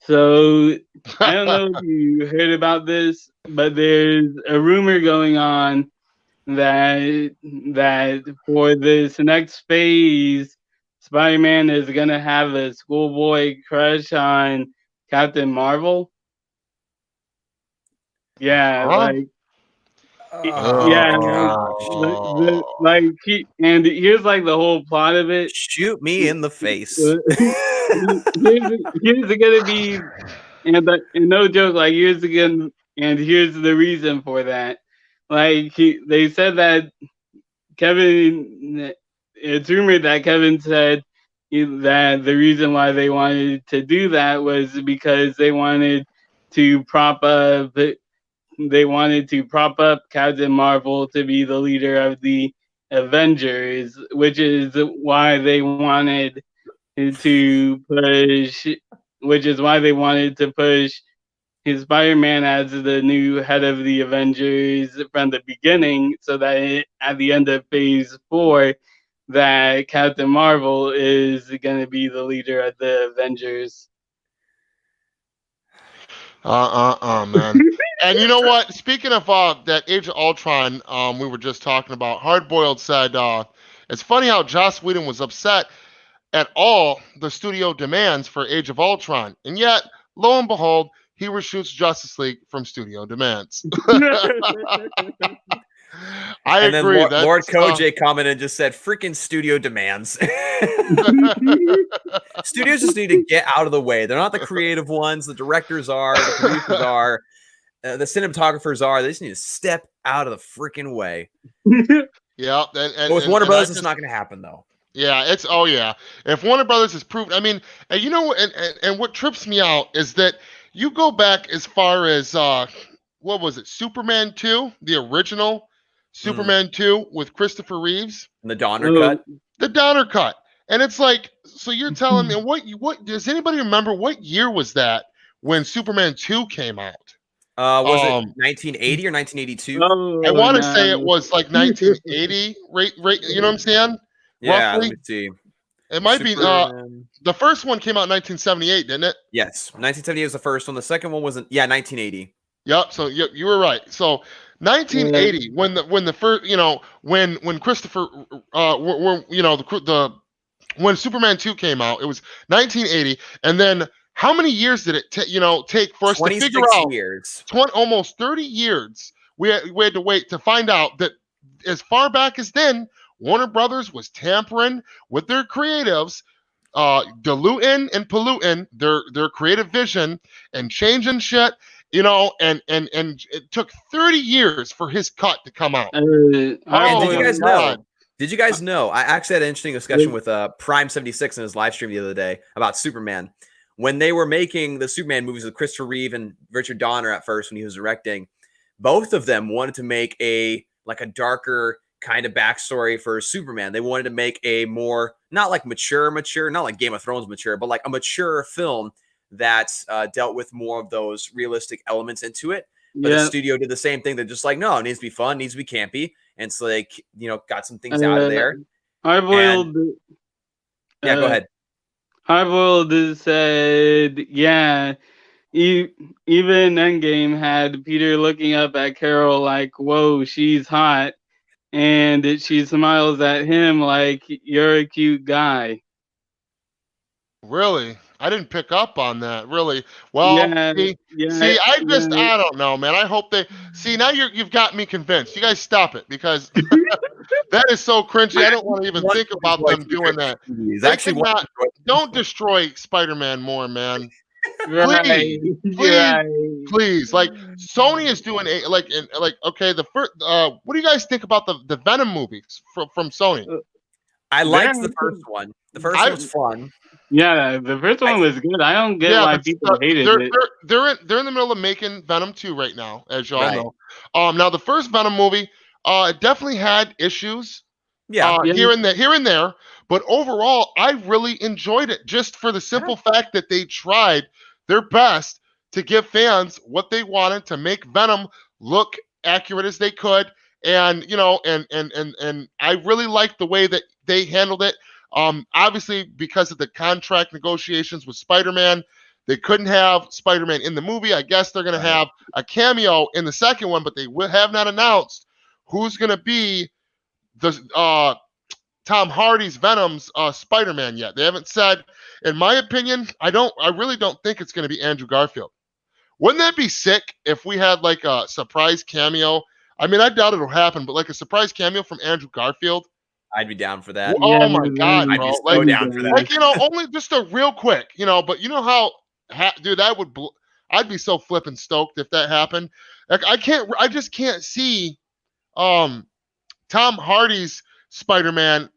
So I don't know if you heard about this, but there's a rumor going on that for this next phase, Spider-Man is gonna have a schoolboy crush on Captain Marvel. Yeah, and here's like the whole plot of it. Shoot me in the face. Here's gonna be, and no joke, like here's the reason for that. Like they said that Kevin. It's rumored that Kevin said that the reason why they wanted to do that was because they wanted to prop up Captain Marvel to be the leader of the Avengers, which is why they wanted to push his Spider-Man as the new head of the Avengers from the beginning, so that at the end of Phase 4, that Captain Marvel is going to be the leader of the Avengers. Man. And you know what? Speaking of that Age of Ultron, we were just talking about. Hardboiled said, it's funny how Joss Whedon was upset at all the studio demands for Age of Ultron, and yet, lo and behold, he reshoots Justice League from studio demands. I And then agree. Lord That's Koj commented and just said, freaking studio demands. Studios just need to get out of the way. They're not the creative ones. The directors are, the producers are, the cinematographers are. They just need to step out of the freaking way. yeah. But with Warner Brothers, it's not going to happen, though. Yeah, it's yeah. If Warner Brothers has proved, I mean, and you know, and what trips me out is that you go back as far as what was it, Superman 2, the original Superman 2 with Christopher Reeves, And the Donner cut. the Donner cut, and it's like, so you're telling me what does anybody remember what year was that when Superman 2 came out? Was it 1980 or 1982? I want to say it was like 1980, right? You know what I'm saying? Yeah, roughly? let me see. It might be the first one came out in 1978, didn't it? Yes, 1978 was the first one. The second one wasn't. Yeah, 1980. Yep. So you were right. So 1980, when the first, when Christopher, when Superman 2 came out, it was 1980, and then how many years did it take for us to figure out? Years. Almost 30 years. We had to wait to find out that as far back as then, Warner Brothers was tampering with their creatives, diluting and polluting their creative vision and changing shit, and it took 30 years for his cut to come out. Did you guys know? Did you guys know? I actually had an interesting discussion with Prime 76 in his live stream the other day about Superman. When they were making the Superman movies with Christopher Reeve and Richard Donner at first when he was directing, both of them wanted to make a darker kind of backstory for Superman. They wanted to make a more, not like mature, not like Game of Thrones mature, but like a mature film that dealt with more of those realistic elements into it. But the studio did the same thing. They're just like, no, it needs to be fun, needs to be campy. And so like, got some things out of there. Hardboiled. Yeah, go ahead. Hardboiled said, yeah, even Endgame had Peter looking up at Carol like, whoa, she's hot. And she smiles at him like, you're a cute guy. Really? I didn't pick up on that. Really? Well, I don't know, man. I hope they see now. You've got me convinced. You guys stop it because that is so cringy. I don't want to even think about them doing that. Don't destroy Spider-Man more, man. Please. Like Sony is doing okay. The first, what do you guys think about the Venom movies from Sony? I liked the first one. The first one was fun. Yeah, the first one was good. I don't get why people hated it. They're in the middle of making Venom 2 right now, as y'all know. Now the first Venom movie, definitely had issues. Here and there, but overall, I really enjoyed it just for the simple fact that they tried their best to give fans what they wanted to make Venom look accurate as they could, and and I really liked the way that they handled it. Obviously, because of the contract negotiations with Spider-Man, they couldn't have Spider-Man in the movie. I guess they're going to have a cameo in the second one, but they have not announced who's going to be the Tom Hardy's Venom's Spider-Man yet. They haven't said. In my opinion, I really don't think it's going to be Andrew Garfield. Wouldn't that be sick if we had like a surprise cameo? I mean, I doubt it'll happen, but like a surprise cameo from Andrew Garfield. I'd be down for that. Oh my God, bro! I'd be so down for that. Like only just a real quick, But you know how, dude, that would. I'd be so flippin' stoked if that happened. Like I just can't see, Tom Hardy's Spider-Man,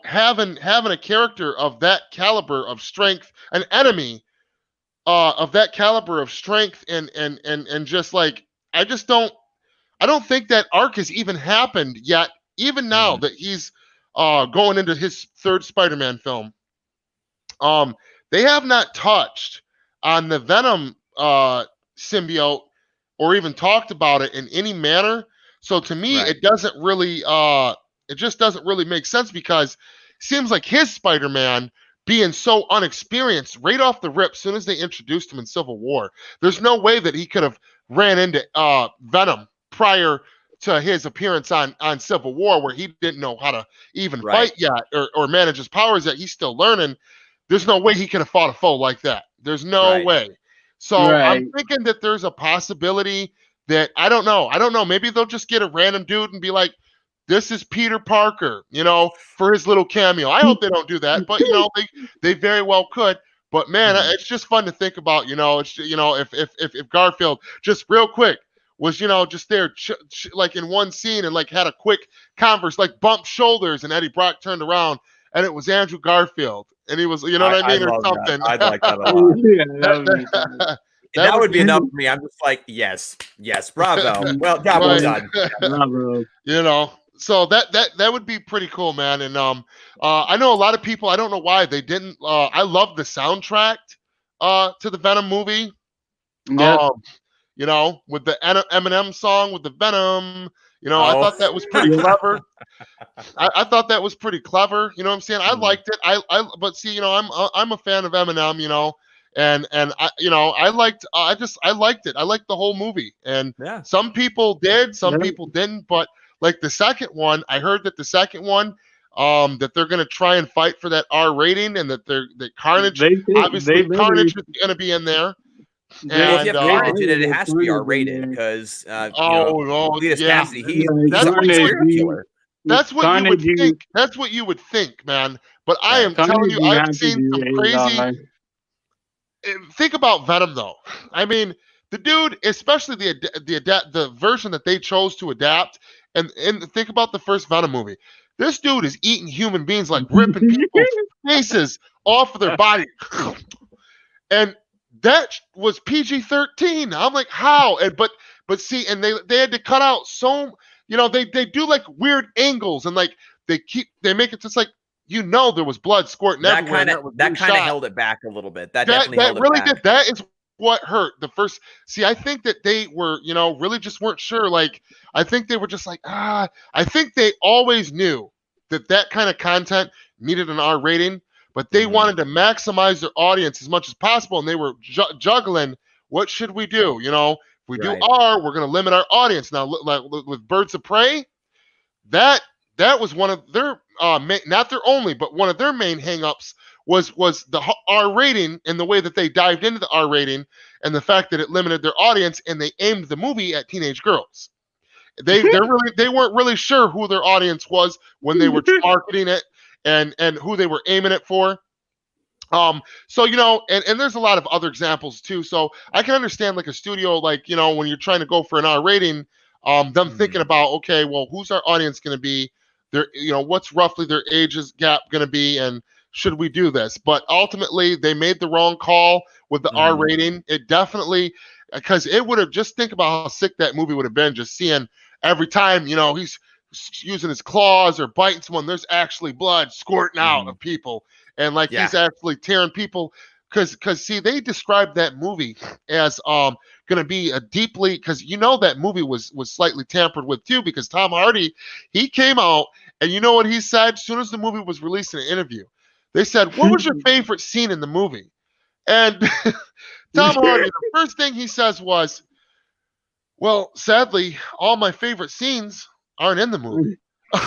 having a character of that caliber of strength, an enemy, of that caliber of strength, and just like I don't think that arc has even happened yet. Even now that he's going into his third Spider-Man film, they have not touched on the Venom symbiote or even talked about it in any manner. So to me, it doesn't really, it just doesn't really make sense because it seems like his Spider-Man being so unexperienced right off the rip, as soon as they introduced him in Civil War, there's no way that he could have ran into Venom prior to his appearance on Civil War, where he didn't know how to even fight yet or manage his powers yet. He's still learning. There's no way he could have fought a foe like that. There's no way. So I'm thinking that there's a possibility that I don't know. Maybe they'll just get a random dude and be like, this is Peter Parker, for his little cameo. I hope they don't do that, but they very well could. But man, it's just fun to think about. It's if Garfield just real quick was just there like in one scene and like had a quick converse, like bumped shoulders, and Eddie Brock turned around and it was Andrew Garfield, and he was, what I mean, or something. I'd like that a lot. That would be enough for me. I'm just like, yes, bravo. Well done. Bravo. So that would be pretty cool, man. And I know a lot of people. I don't know why they didn't. I love the soundtrack to the Venom movie. Yep. With the Eminem song with the Venom. I thought that was pretty clever. I thought that was pretty clever. You know what I'm saying? I liked it. But see, I'm a fan of Eminem. And I liked it. I liked the whole movie. And some people did, some people didn't. But like the second one, I heard that the second one, that they're gonna try and fight for that R rating, and that Carnage, obviously Carnage is gonna be in there. Well, if you have Carnage in it has to be R rated because Cletus Cassidy, that's what you would think. That's what you would think, man. But I am telling you, I've seen some crazy. Think about Venom, though. I mean, the dude, especially the version that they chose to adapt, and think about the first Venom movie. This dude is eating human beings, like ripping people's faces off of their body, and that was PG-13. I'm like, how? And but see, and they had to cut out so, they do like weird angles, and like they make it just like, there was blood squirting everywhere. That kind of held it back a little bit. That definitely held it really back. did. That is what hurt the first. See, I think that they were, really just weren't sure. Like, I think they were just like, I think they always knew that kind of content needed an R rating, but they wanted to maximize their audience as much as possible, and they were juggling. What should we do? If we do R, we're going to limit our audience. Now, with Birds of Prey, that was one of their not their only, but one of their main hangups was the R rating, and the way that they dived into the R rating, and the fact that it limited their audience, and they aimed the movie at teenage girls. They weren't really sure who their audience was when they were marketing it, and who they were aiming it for. So and there's a lot of other examples too. So I can understand like a studio, like when you're trying to go for an R rating, them thinking about, okay, well, who's our audience going to be? What's roughly their ages gap going to be, and should we do this? But ultimately, they made the wrong call with the R rating. It definitely, because it would have, just think about how sick that movie would have been, just seeing every time, he's using his claws or biting someone, there's actually blood squirting out of people, and like he's actually tearing people. Because see, they described that movie as going to be a deeply, because that movie was slightly tampered with too, because Tom Hardy, he came out, and you know what he said as soon as the movie was released in an interview? They said, what was your favorite scene in the movie? And Tom Hardy, the first thing he says was, well, sadly, all my favorite scenes aren't in the movie. He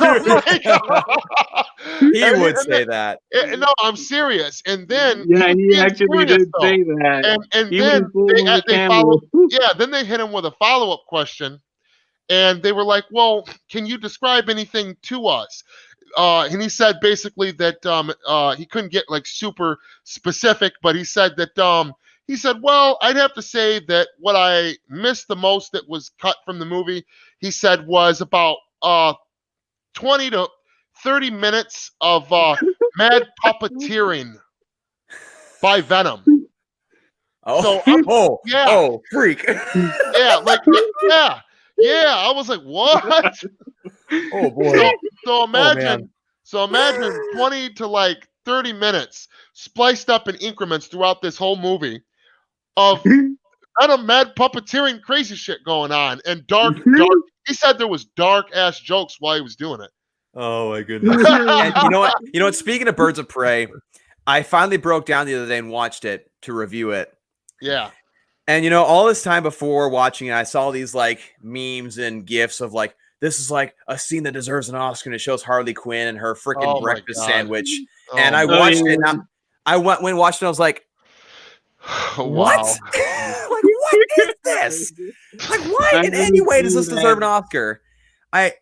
would say that. No, I'm serious. And then he actually did say that. And then they follow. Yeah, then they hit him with a follow-up question, and they were like, "Well, can you describe anything to us?" And he said basically that he couldn't get like super specific, but he said that well, I'd have to say that what I missed the most that was cut from the movie, he said, was about 20 to 30 minutes of mad puppeteering by Venom. Freak. Yeah, I was like, what? Oh boy. So imagine 20 to like 30 minutes spliced up in increments throughout this whole movie of Venom mad puppeteering crazy shit going on, and dark. He said there was dark ass jokes while he was doing it. Oh my goodness. And you know what? Speaking of Birds of Prey, I finally broke down the other day and watched it to review it. Yeah. And all this time before watching it, I saw these like memes and gifs of like, this is like a scene that deserves an Oscar, and it shows Harley Quinn and her freaking Oh my breakfast God. sandwich. Oh And I my- watched it. And I went when watched it. I was like, Wow. what? Like, what is this? Like, what in any way does this deserve an Oscar? I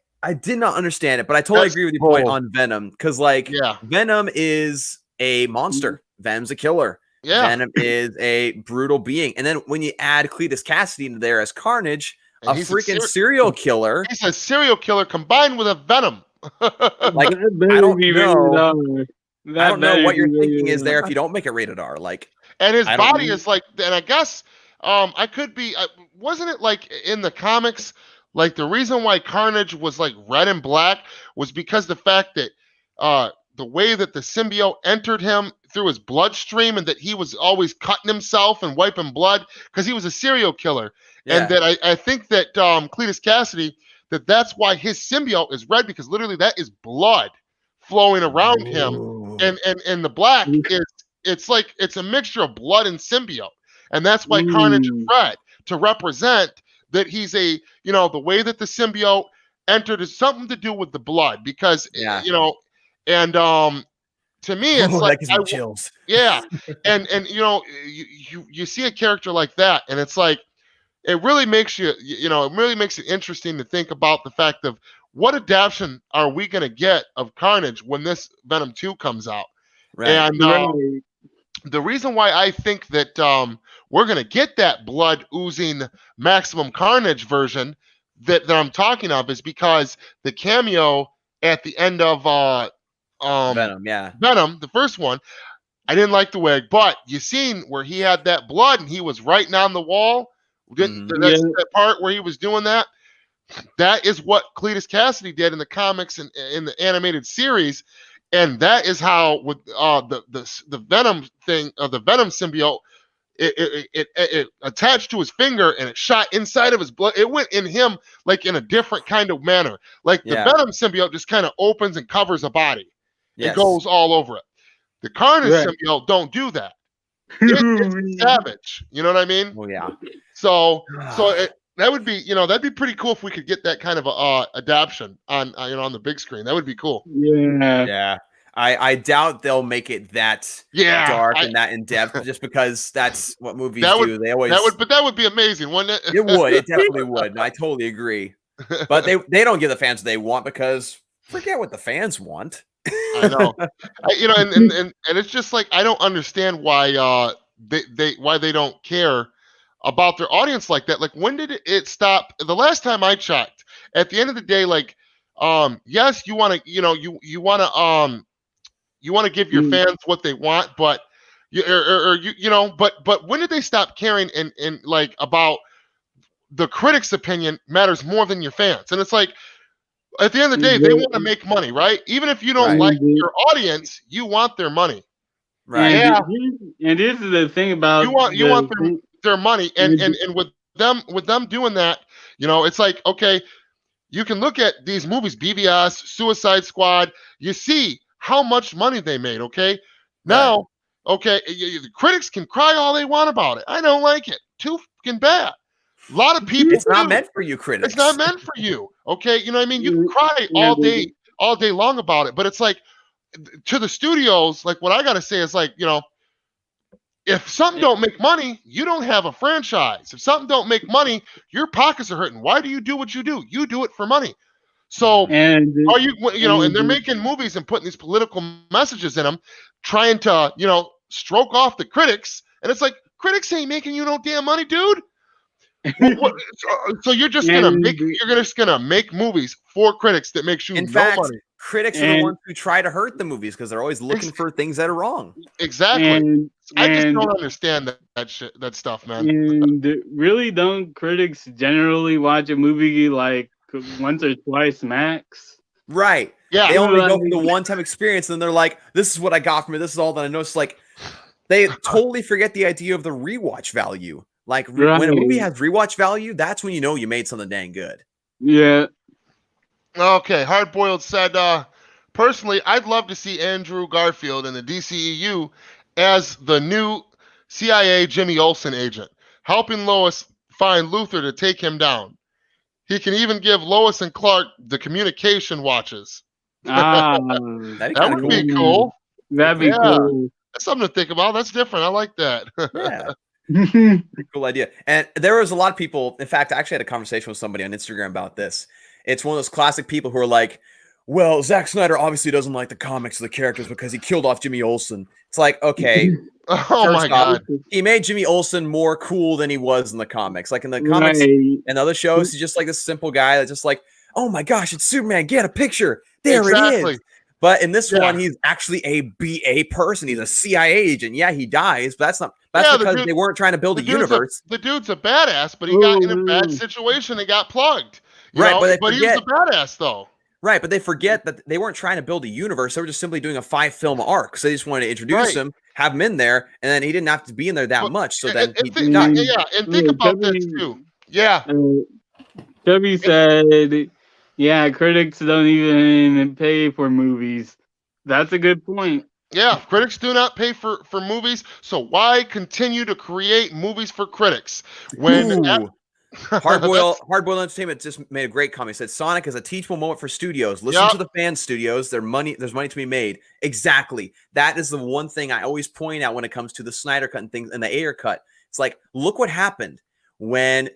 did not understand it, but I totally That's agree with your point bold. on Venom, because like Yeah. Venom is a monster. Venom's a killer. Yeah. Venom is a brutal being. And then when you add Cletus Cassidy into there as Carnage, And a he's freaking serial killer. He's a serial killer combined with a Venom. Like, I don't know. I don't know what you're thinking is there if you don't make it rated R. Like, And his I don't body know. is like, and I guess I could be, wasn't it like in the comics, like the reason why Carnage was like red and black was because the fact that the way that the symbiote entered him through his bloodstream, and that he was always cutting himself and wiping blood because he was a serial killer. Yeah. And that I think that Cletus Cassidy, that's why his symbiote is red, because literally that is blood flowing around him. Ooh. And the black it's like it's a mixture of blood and symbiote, and that's why Carnage is red, to represent that he's a, the way that the symbiote entered is something to do with the blood, because Yeah. and to me it's like that gives me chills. yeah, and you see a character like that, and it's like it really makes it really makes it interesting to think about the fact of what adaptation are we going to get of Carnage when this Venom 2 comes out. Right. And the reason why I think that we're going to get that blood oozing Maximum Carnage version that I'm talking of is because the cameo at the end of Venom, yeah. Venom, the first one, I didn't like the wig, but you seen where he had that blood and he was writing on the wall. That part where he was doing that. That is what Cletus Cassidy did in the comics and in the animated series. And that is how with the Venom thing, the Venom symbiote, it attached to his finger and it shot inside of his blood. It went in him like in a different kind of manner. Like the Venom symbiote just kind of opens and covers a body. It goes all over it. The Carnage symbiote don't do that. It's savage. You know what I mean? Oh yeah. So that would be, that'd be pretty cool if we could get that kind of adaptation on on the big screen. That would be cool. Yeah. I doubt they'll make it that dark and that in depth, just because that's what movies do. They always but that would be amazing, wouldn't it? It would. It definitely would. I totally agree. But they don't give the fans what they want, because forget what the fans want. I know. And it's just like I don't understand why they don't care about their audience like that. Like, when did it stop? The last time I checked, at the end of the day, like, yes, you want to, you want to give your fans what they want, but but when did they stop caring and like about the critics' opinion matters more than your fans? And it's like, at the end of the day, they want to make money, right? Even if you don't like your audience, you want their money. Right. And this is the thing about you want their money, and with them doing that, it's like, okay, you can look at these movies, BVS, Suicide Squad, you see how much money they made. Okay, now, the critics can cry all they want about it. I don't like it. Too fucking bad. A lot of people. It's not meant for you, critics. It's not meant for you. Okay, you know what I mean? You can cry all day long about it, but it's like, to the studios, like, what I gotta say is like, if something don't make money, you don't have a franchise. If something don't make money, your pockets are hurting. Why do you do what you do? You do it for money. So are you, and they're making movies and putting these political messages in them, trying to, stroke off the critics. And it's like, critics ain't making you no damn money, dude. So you're just gonna make movies for critics that makes you in no fact, money. Critics are the ones who try to hurt the movies because they're always looking for things that are wrong. Exactly. I just don't understand that stuff, man. And really, don't critics generally watch a movie like once or twice max? Right. Yeah. They only go for the one-time experience, and they're like, "This is what I got from it. This is all that I know." It's like they totally forget the idea of the rewatch value. Like, when a movie has rewatch value, that's when you know you made something dang good. Yeah. Okay, Hardboiled said personally, I'd love to see Andrew Garfield in the DCEU as the new CIA Jimmy Olsen agent, helping Lois find Luthor to take him down. He can even give Lois and Clark the communication watches. Ah, That'd be That kind of would cool. be cool. that'd be Yeah. cool. That's something to think about. That's different. I like that. Yeah. Pretty cool idea. And there was a lot of people. In fact, I actually had a conversation with somebody on Instagram about this. It's one of those classic people who are like, well, Zack Snyder obviously doesn't like the comics of the characters because he killed off Jimmy Olsen. It's like, okay, Oh my first off, God. he made Jimmy Olsen more cool than he was in the comics. Like in the comics Right. and other shows, he's just like this simple guy that's just like, oh my gosh, it's Superman. Get a picture. There it Exactly. is. But in this Yeah. one, he's actually a BA person. He's a CIA agent. Yeah, he dies, but that's Yeah, the because dude- they weren't trying to build a universe. The dude's a badass, but he got in a bad Ooh. situation and got plugged. You Right, know? but they he was forget- a badass though. Right, but they forget that they weren't trying to build a universe. They were just simply doing a 5-film arc. So they just wanted to introduce Right. him, have him in there, and then he didn't have to be in there that But- much. So And- then and he think- died. yeah, and think about this too. Yeah. Chubby said, yeah, critics don't even pay for movies. That's a good point. Yeah, critics do not pay for movies, so why continue to create movies for critics when Ooh. That's- Hardboiled Entertainment just made a great comment. He said Sonic is a teachable moment for studios. Listen Yup. to the fan studios. There's money to be made. Exactly. That is the one thing I always point out when it comes to the Snyder Cut and things and the Ayer Cut. It's like, look what happened when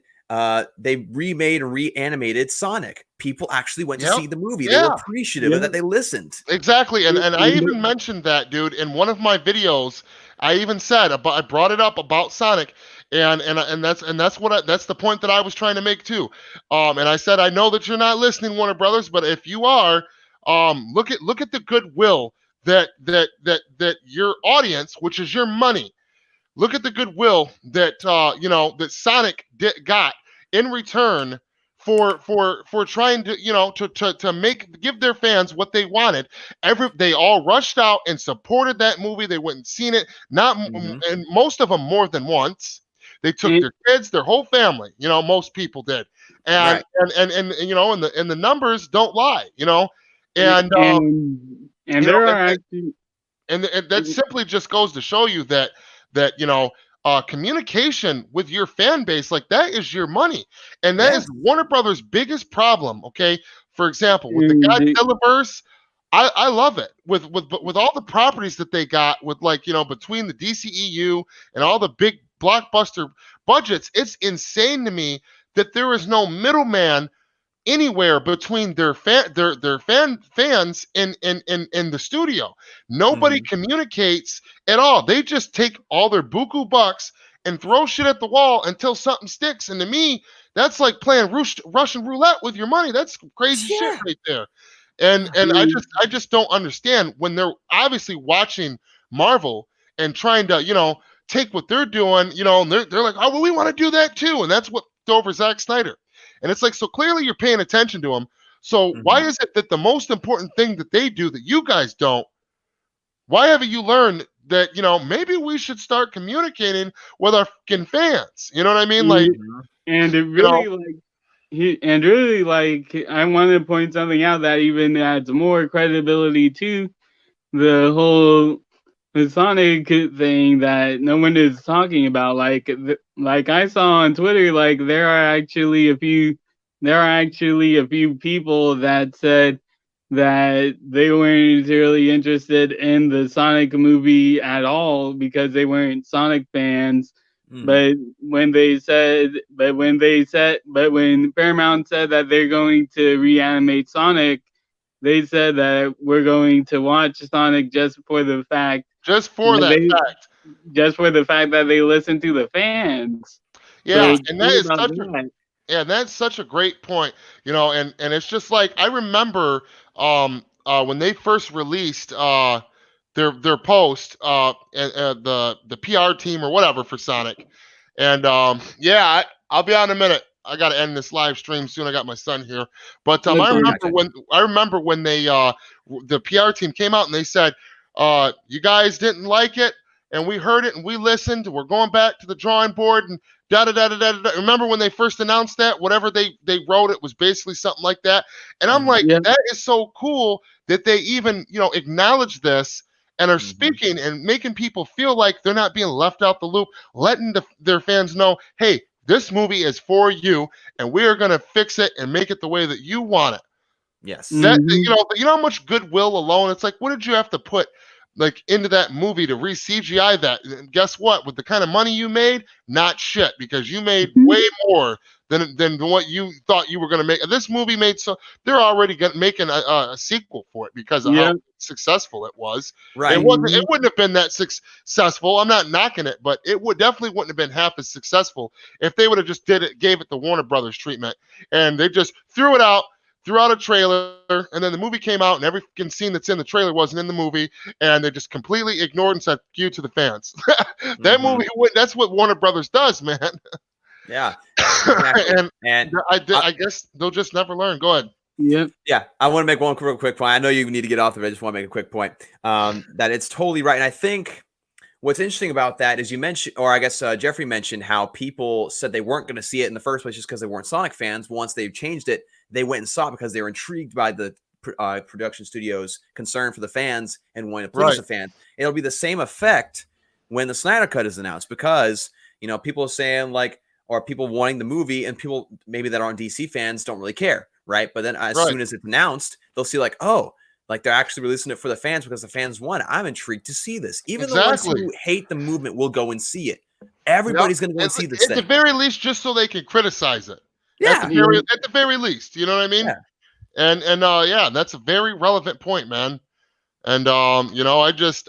they remade and reanimated Sonic. People actually went to Yep. see the movie. They Yeah. were appreciative Yeah. of that they listened. Exactly, and I even mentioned that, dude, in one of my videos. I even said I brought it up about Sonic, and that's the point that I was trying to make too. And I said, I know that you're not listening, Warner Brothers, but if you are, look at the goodwill that your audience, which is your money, look at the goodwill that that Sonic got in return for trying to to give their fans what they wanted. They all rushed out and supported that movie. They went and seen it, Mhm. and most of them more than once. They took Mm. their kids, their whole family. Most people did, and Right. and the numbers don't lie. And and you there know, are actually and that simply just goes to show you that communication with your fan base, like, that is your money, and that Yeah. is Warner Brothers' biggest problem. Okay, for example, with the Mm, Godzilla verse, I love it with all the properties that they got with, like, between the DCEU and all the big blockbuster budgets. It's insane to me that there is no middleman anywhere between their fans in the studio. Nobody communicates at all. They just take all their buku bucks and throw shit at the wall until something sticks. And to me, that's like playing Russian roulette with your money. That's crazy Yeah. shit right there. And I just don't understand when they're obviously watching Marvel and trying to take what they're doing, and they're like, oh well, we want to do that too, and that's what over Zack Snyder. And it's like, so clearly you're paying attention to them. So why is it that the most important thing that they do that you guys don't, why haven't you learned that, maybe we should start communicating with our fucking fans? You know what I mean? Like, and it really I want to point something out that even adds more credibility to the whole Sonic thing that no one is talking about. Like I saw on Twitter, like there are actually a few people that said that they weren't really interested in the Sonic movie at all because they weren't Sonic fans. But when Paramount said that they're going to reanimate Sonic, they said that we're going to watch Sonic just for the fact that they listen to the fans. yeah, So and that is about such that. that's such a great point. And it's just like, I remember when they first released their post, the PR team or whatever for Sonic. And I'll be on in a minute. I got to end this live stream soon. I got my son here. But I remember when they the PR team came out and they said, you guys didn't like it, and we heard it and we listened. We're going back to the drawing board and da da da da da da. Remember when they first announced that? Whatever they wrote, it was basically something like that. And I'm like, Yeah. that is so cool that they even, acknowledge this and are Mhm. speaking and making people feel like they're not being left out the loop, letting their fans know, hey, this movie is for you, and we are going to fix it and make it the way that you want it. Yes. That Mhm. how much goodwill alone. It's like, what did you have to put like into that movie to re-CGI that? And guess what? With the kind of money you made, not shit, because you made way more than what you thought you were going to make. This movie made so they're already making a sequel for it because of how Yep. successful it was. It Right. wasn't. It Mhm. wouldn't have been that successful. I'm not knocking it, but it would definitely wouldn't have been half as successful if they would have just gave it the Warner Brothers treatment, and they just threw it out. Threw out a trailer, and then the movie came out, and every fucking scene that's in the trailer wasn't in the movie, and they just completely ignored and said, "You to the fans." That Mhm. movie, that's what Warner Brothers does, man. Yeah. Exactly. And And I guess they'll just never learn. Go ahead. Yep. yeah, I want to make one real quick point. I know you need to get off there. I just want to make a quick point that it's totally right. And I think what's interesting about that is you mentioned, or I guess Jeffrey mentioned how people said they weren't going to see it in the first place just because they weren't Sonic fans. Once they've changed it, they went and saw it because they were intrigued by the production studio's concern for the fans and wanting to please Right. the fans. It'll be the same effect when the Snyder Cut is announced because, people are saying like, or people wanting the movie and people maybe that aren't DC fans don't really care. Right. But then as Right. soon as it's announced, they'll see like, oh, like they're actually releasing it for the fans because the fans want it. I'm intrigued to see this. Even the ones Exactly. who hate the movement will go and see it. Everybody's going to go and see this At the thing. very least, just so they can criticize it. Yeah. At the very least, you know what I mean? Yeah. And yeah, that's a very relevant point, man. And I don't know. I just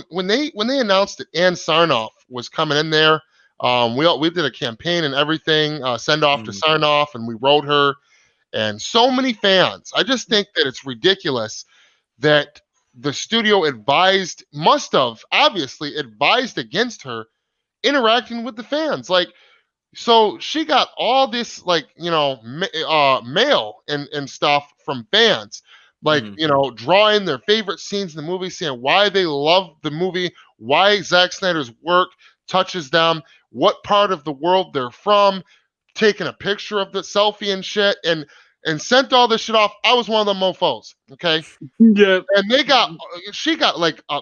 when they announced that Ann Sarnoff was coming in there, we did a campaign and everything, send off to Mhm. Sarnoff, and we wrote her, and so many fans. I just think that it's ridiculous that the studio must have obviously advised against her interacting with the fans. Like, so she got all this like mail and stuff from fans, like Mhm. drawing their favorite scenes in the movie, saying why they love the movie, why Zack Snyder's work touches them, what part of the world they're from, taking a picture of the selfie and shit, and sent all this shit off. I was one of them mofos, okay, Yep. and she got like a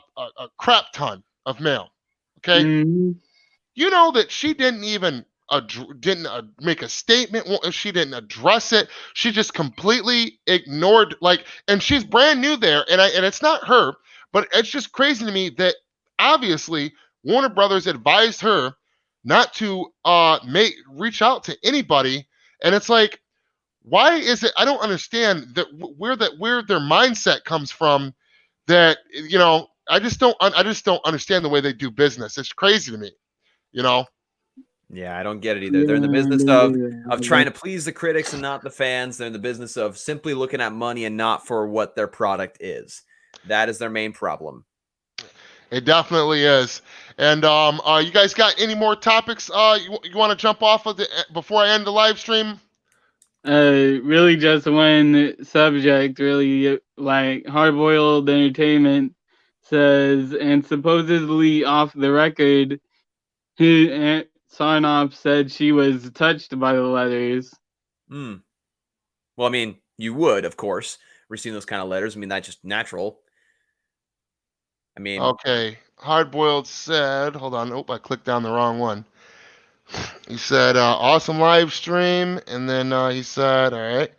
crap ton of mail, okay. Mhm. You know that she didn't even didn't make a statement. She didn't address it. She just completely ignored, like, and she's brand new there, and it's not her, but it's just crazy to me that obviously Warner Brothers advised her not to reach out to anybody, and it's like, why is it? I don't understand where their mindset comes from. That I just don't understand the way they do business. It's crazy to me, you know. Yeah, I don't get it either. They're in the Yeah. business of trying to please the critics and not the fans. They're in the business of simply looking at money and not for what their product is. That is their main problem. It definitely is. And you guys got any more topics? You want to jump off of before I end the live stream? Really just one subject, really, like Hardboiled Entertainment says, and supposedly off the record, Aunt Sarnoff said she was touched by the letters. Hmm. Well, I mean, you would, of course, receive those kind of letters. I mean, that's just natural. I mean, Okay. Hardboiled said, hold on. Oh, I clicked down the wrong one. He said, awesome live stream. And then he said, all right.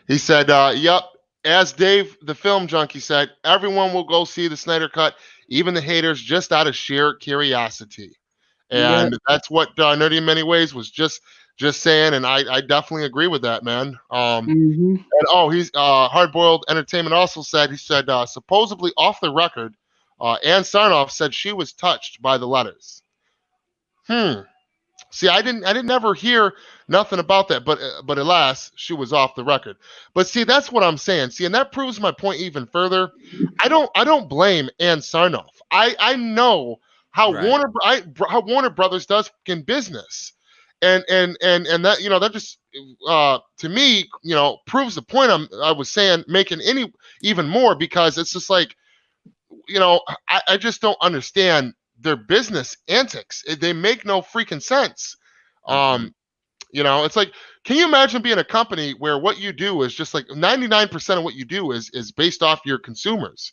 He said, yep. As Dave, the film junkie, said, everyone will go see the Snyder Cut, even the haters, just out of sheer curiosity. Yep. And that's what Nerdy in Many Ways was just saying, and I definitely agree with that, man. Mm-hmm. And he's Hardboiled Entertainment also said, supposedly off the record, Ann Sarnoff said she was touched by the letters. See, I didn't ever hear nothing about that, but alas, she was off the record. But see, that's what I'm saying. See, and that proves my point even further. I don't blame Ann Sarnoff. I know how right. how Warner Brothers does in business, and that that just to me proves the point I was saying, making even more, because it's just like I just don't understand their business antics. They make no freaking sense. Mhm. You know, it's like, can you imagine being a company where what you do is just like 99% of what you do is based off your consumers,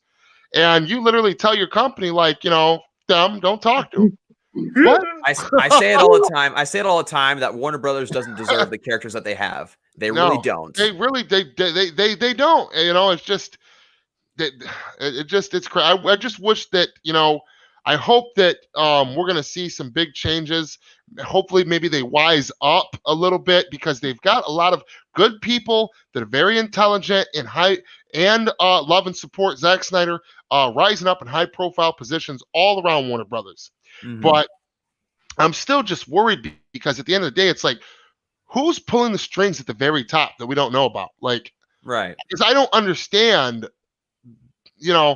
and you literally tell your company like, you know, them, don't talk to them. What? I say it all the time. I say it all the time that Warner Brothers doesn't deserve the characters that they have. They really No, don't. they really they don't. You know, it's just it's crazy. I just wish that, you know, I hope that we're gonna see some big changes. Hopefully, maybe they wise up a little bit, because they've got a lot of good people that are very intelligent and love and support Zack Snyder, rising up in high profile positions all around Warner Brothers. Mhm. But I'm still just worried, because at the end of the day, it's like, who's pulling the strings at the very top that we don't know about? Like, Right. because I don't understand, you know,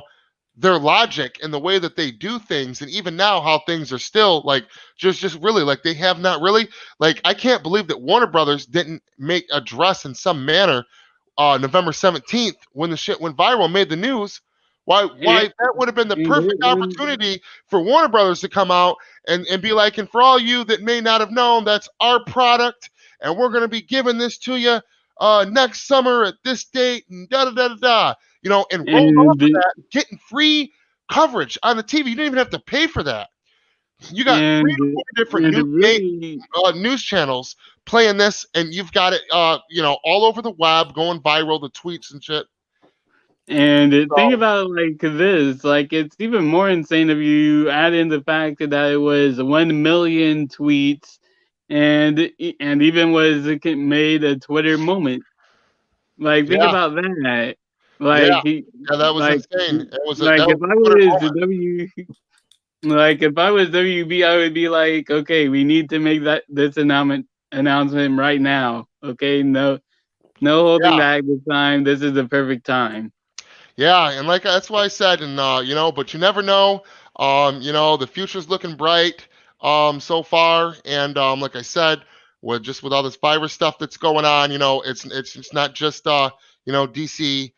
their logic and the way that they do things, and even now how things are still like just really like they have not really, like, I can't believe that Warner Brothers didn't make a dress in some manner November 17th when the shit went viral and made the news. Why that would have been the perfect opportunity for Warner Brothers to come out and be like, and for all you that may not have known, that's our product, and we're going to be giving this to you next summer at this date, and da da da da da. You know, and roll off of that, getting free coverage on the TV. You didn't even have to pay for that. You got 3 or 4 different news channels playing this, and you've got it, you know, all over the web, going viral, the tweets and shit. And think about like this, like it's even more insane if you add in the fact that it was 1 million tweets, and even was made a Twitter moment. Like think about that. Like that was insane. It was like if I was WB, I would be like, okay, we need to make this announcement right now. Okay, no holding back this time. This is the perfect time. Yeah, and like that's why I said, and you know, but you never know. You know, the future's looking bright so far, and like I said, with all this virus stuff that's going on, you know, it's not just you know, DC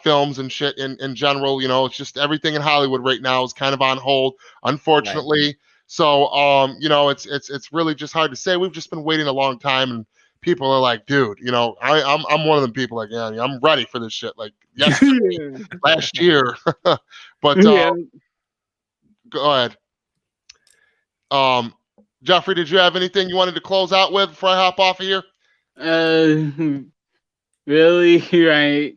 films and shit in general. You know, it's just everything in Hollywood right now is kind of on hold, unfortunately. Right. So you know, it's really just hard to say. We've just been waiting a long time, and people are like, dude, you know, I'm one of them people like, yeah, I'm ready for this shit. Like yesterday, last year. But go ahead. Jeffrey, did you have anything you wanted to close out with before I hop off of here? Really, right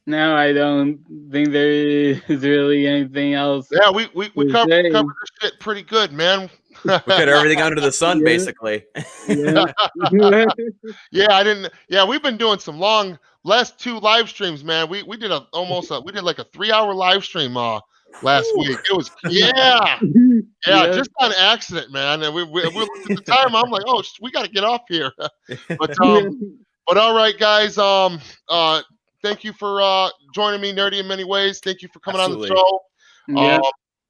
now, I don't think there is really anything else. Yeah, we covered this shit pretty good, man. We got everything under the sun, basically. Yeah. I didn't. Yeah, we've been doing some long last 2 live streams, man. We did we did like a 3-hour live stream last week. It was just on accident, man. And we looked at the time. I'm like, oh, we got to get off here. But all right, guys. Thank you for joining me, Nerdy in Many Ways. Thank you for coming on the show. Yeah.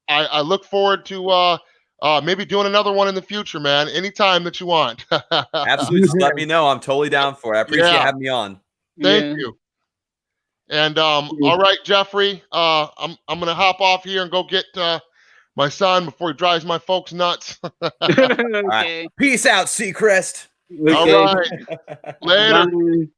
I look forward to maybe doing another one in the future, man. Anytime that you want. Absolutely. Just let me know. I'm totally down for it. I appreciate having me on. Thank you. And all right, Jeffrey. I'm gonna hop off here and go get my son before he drives my folks nuts. Okay. Right. Peace out, Seacrest. Okay. All right. Later. Bye.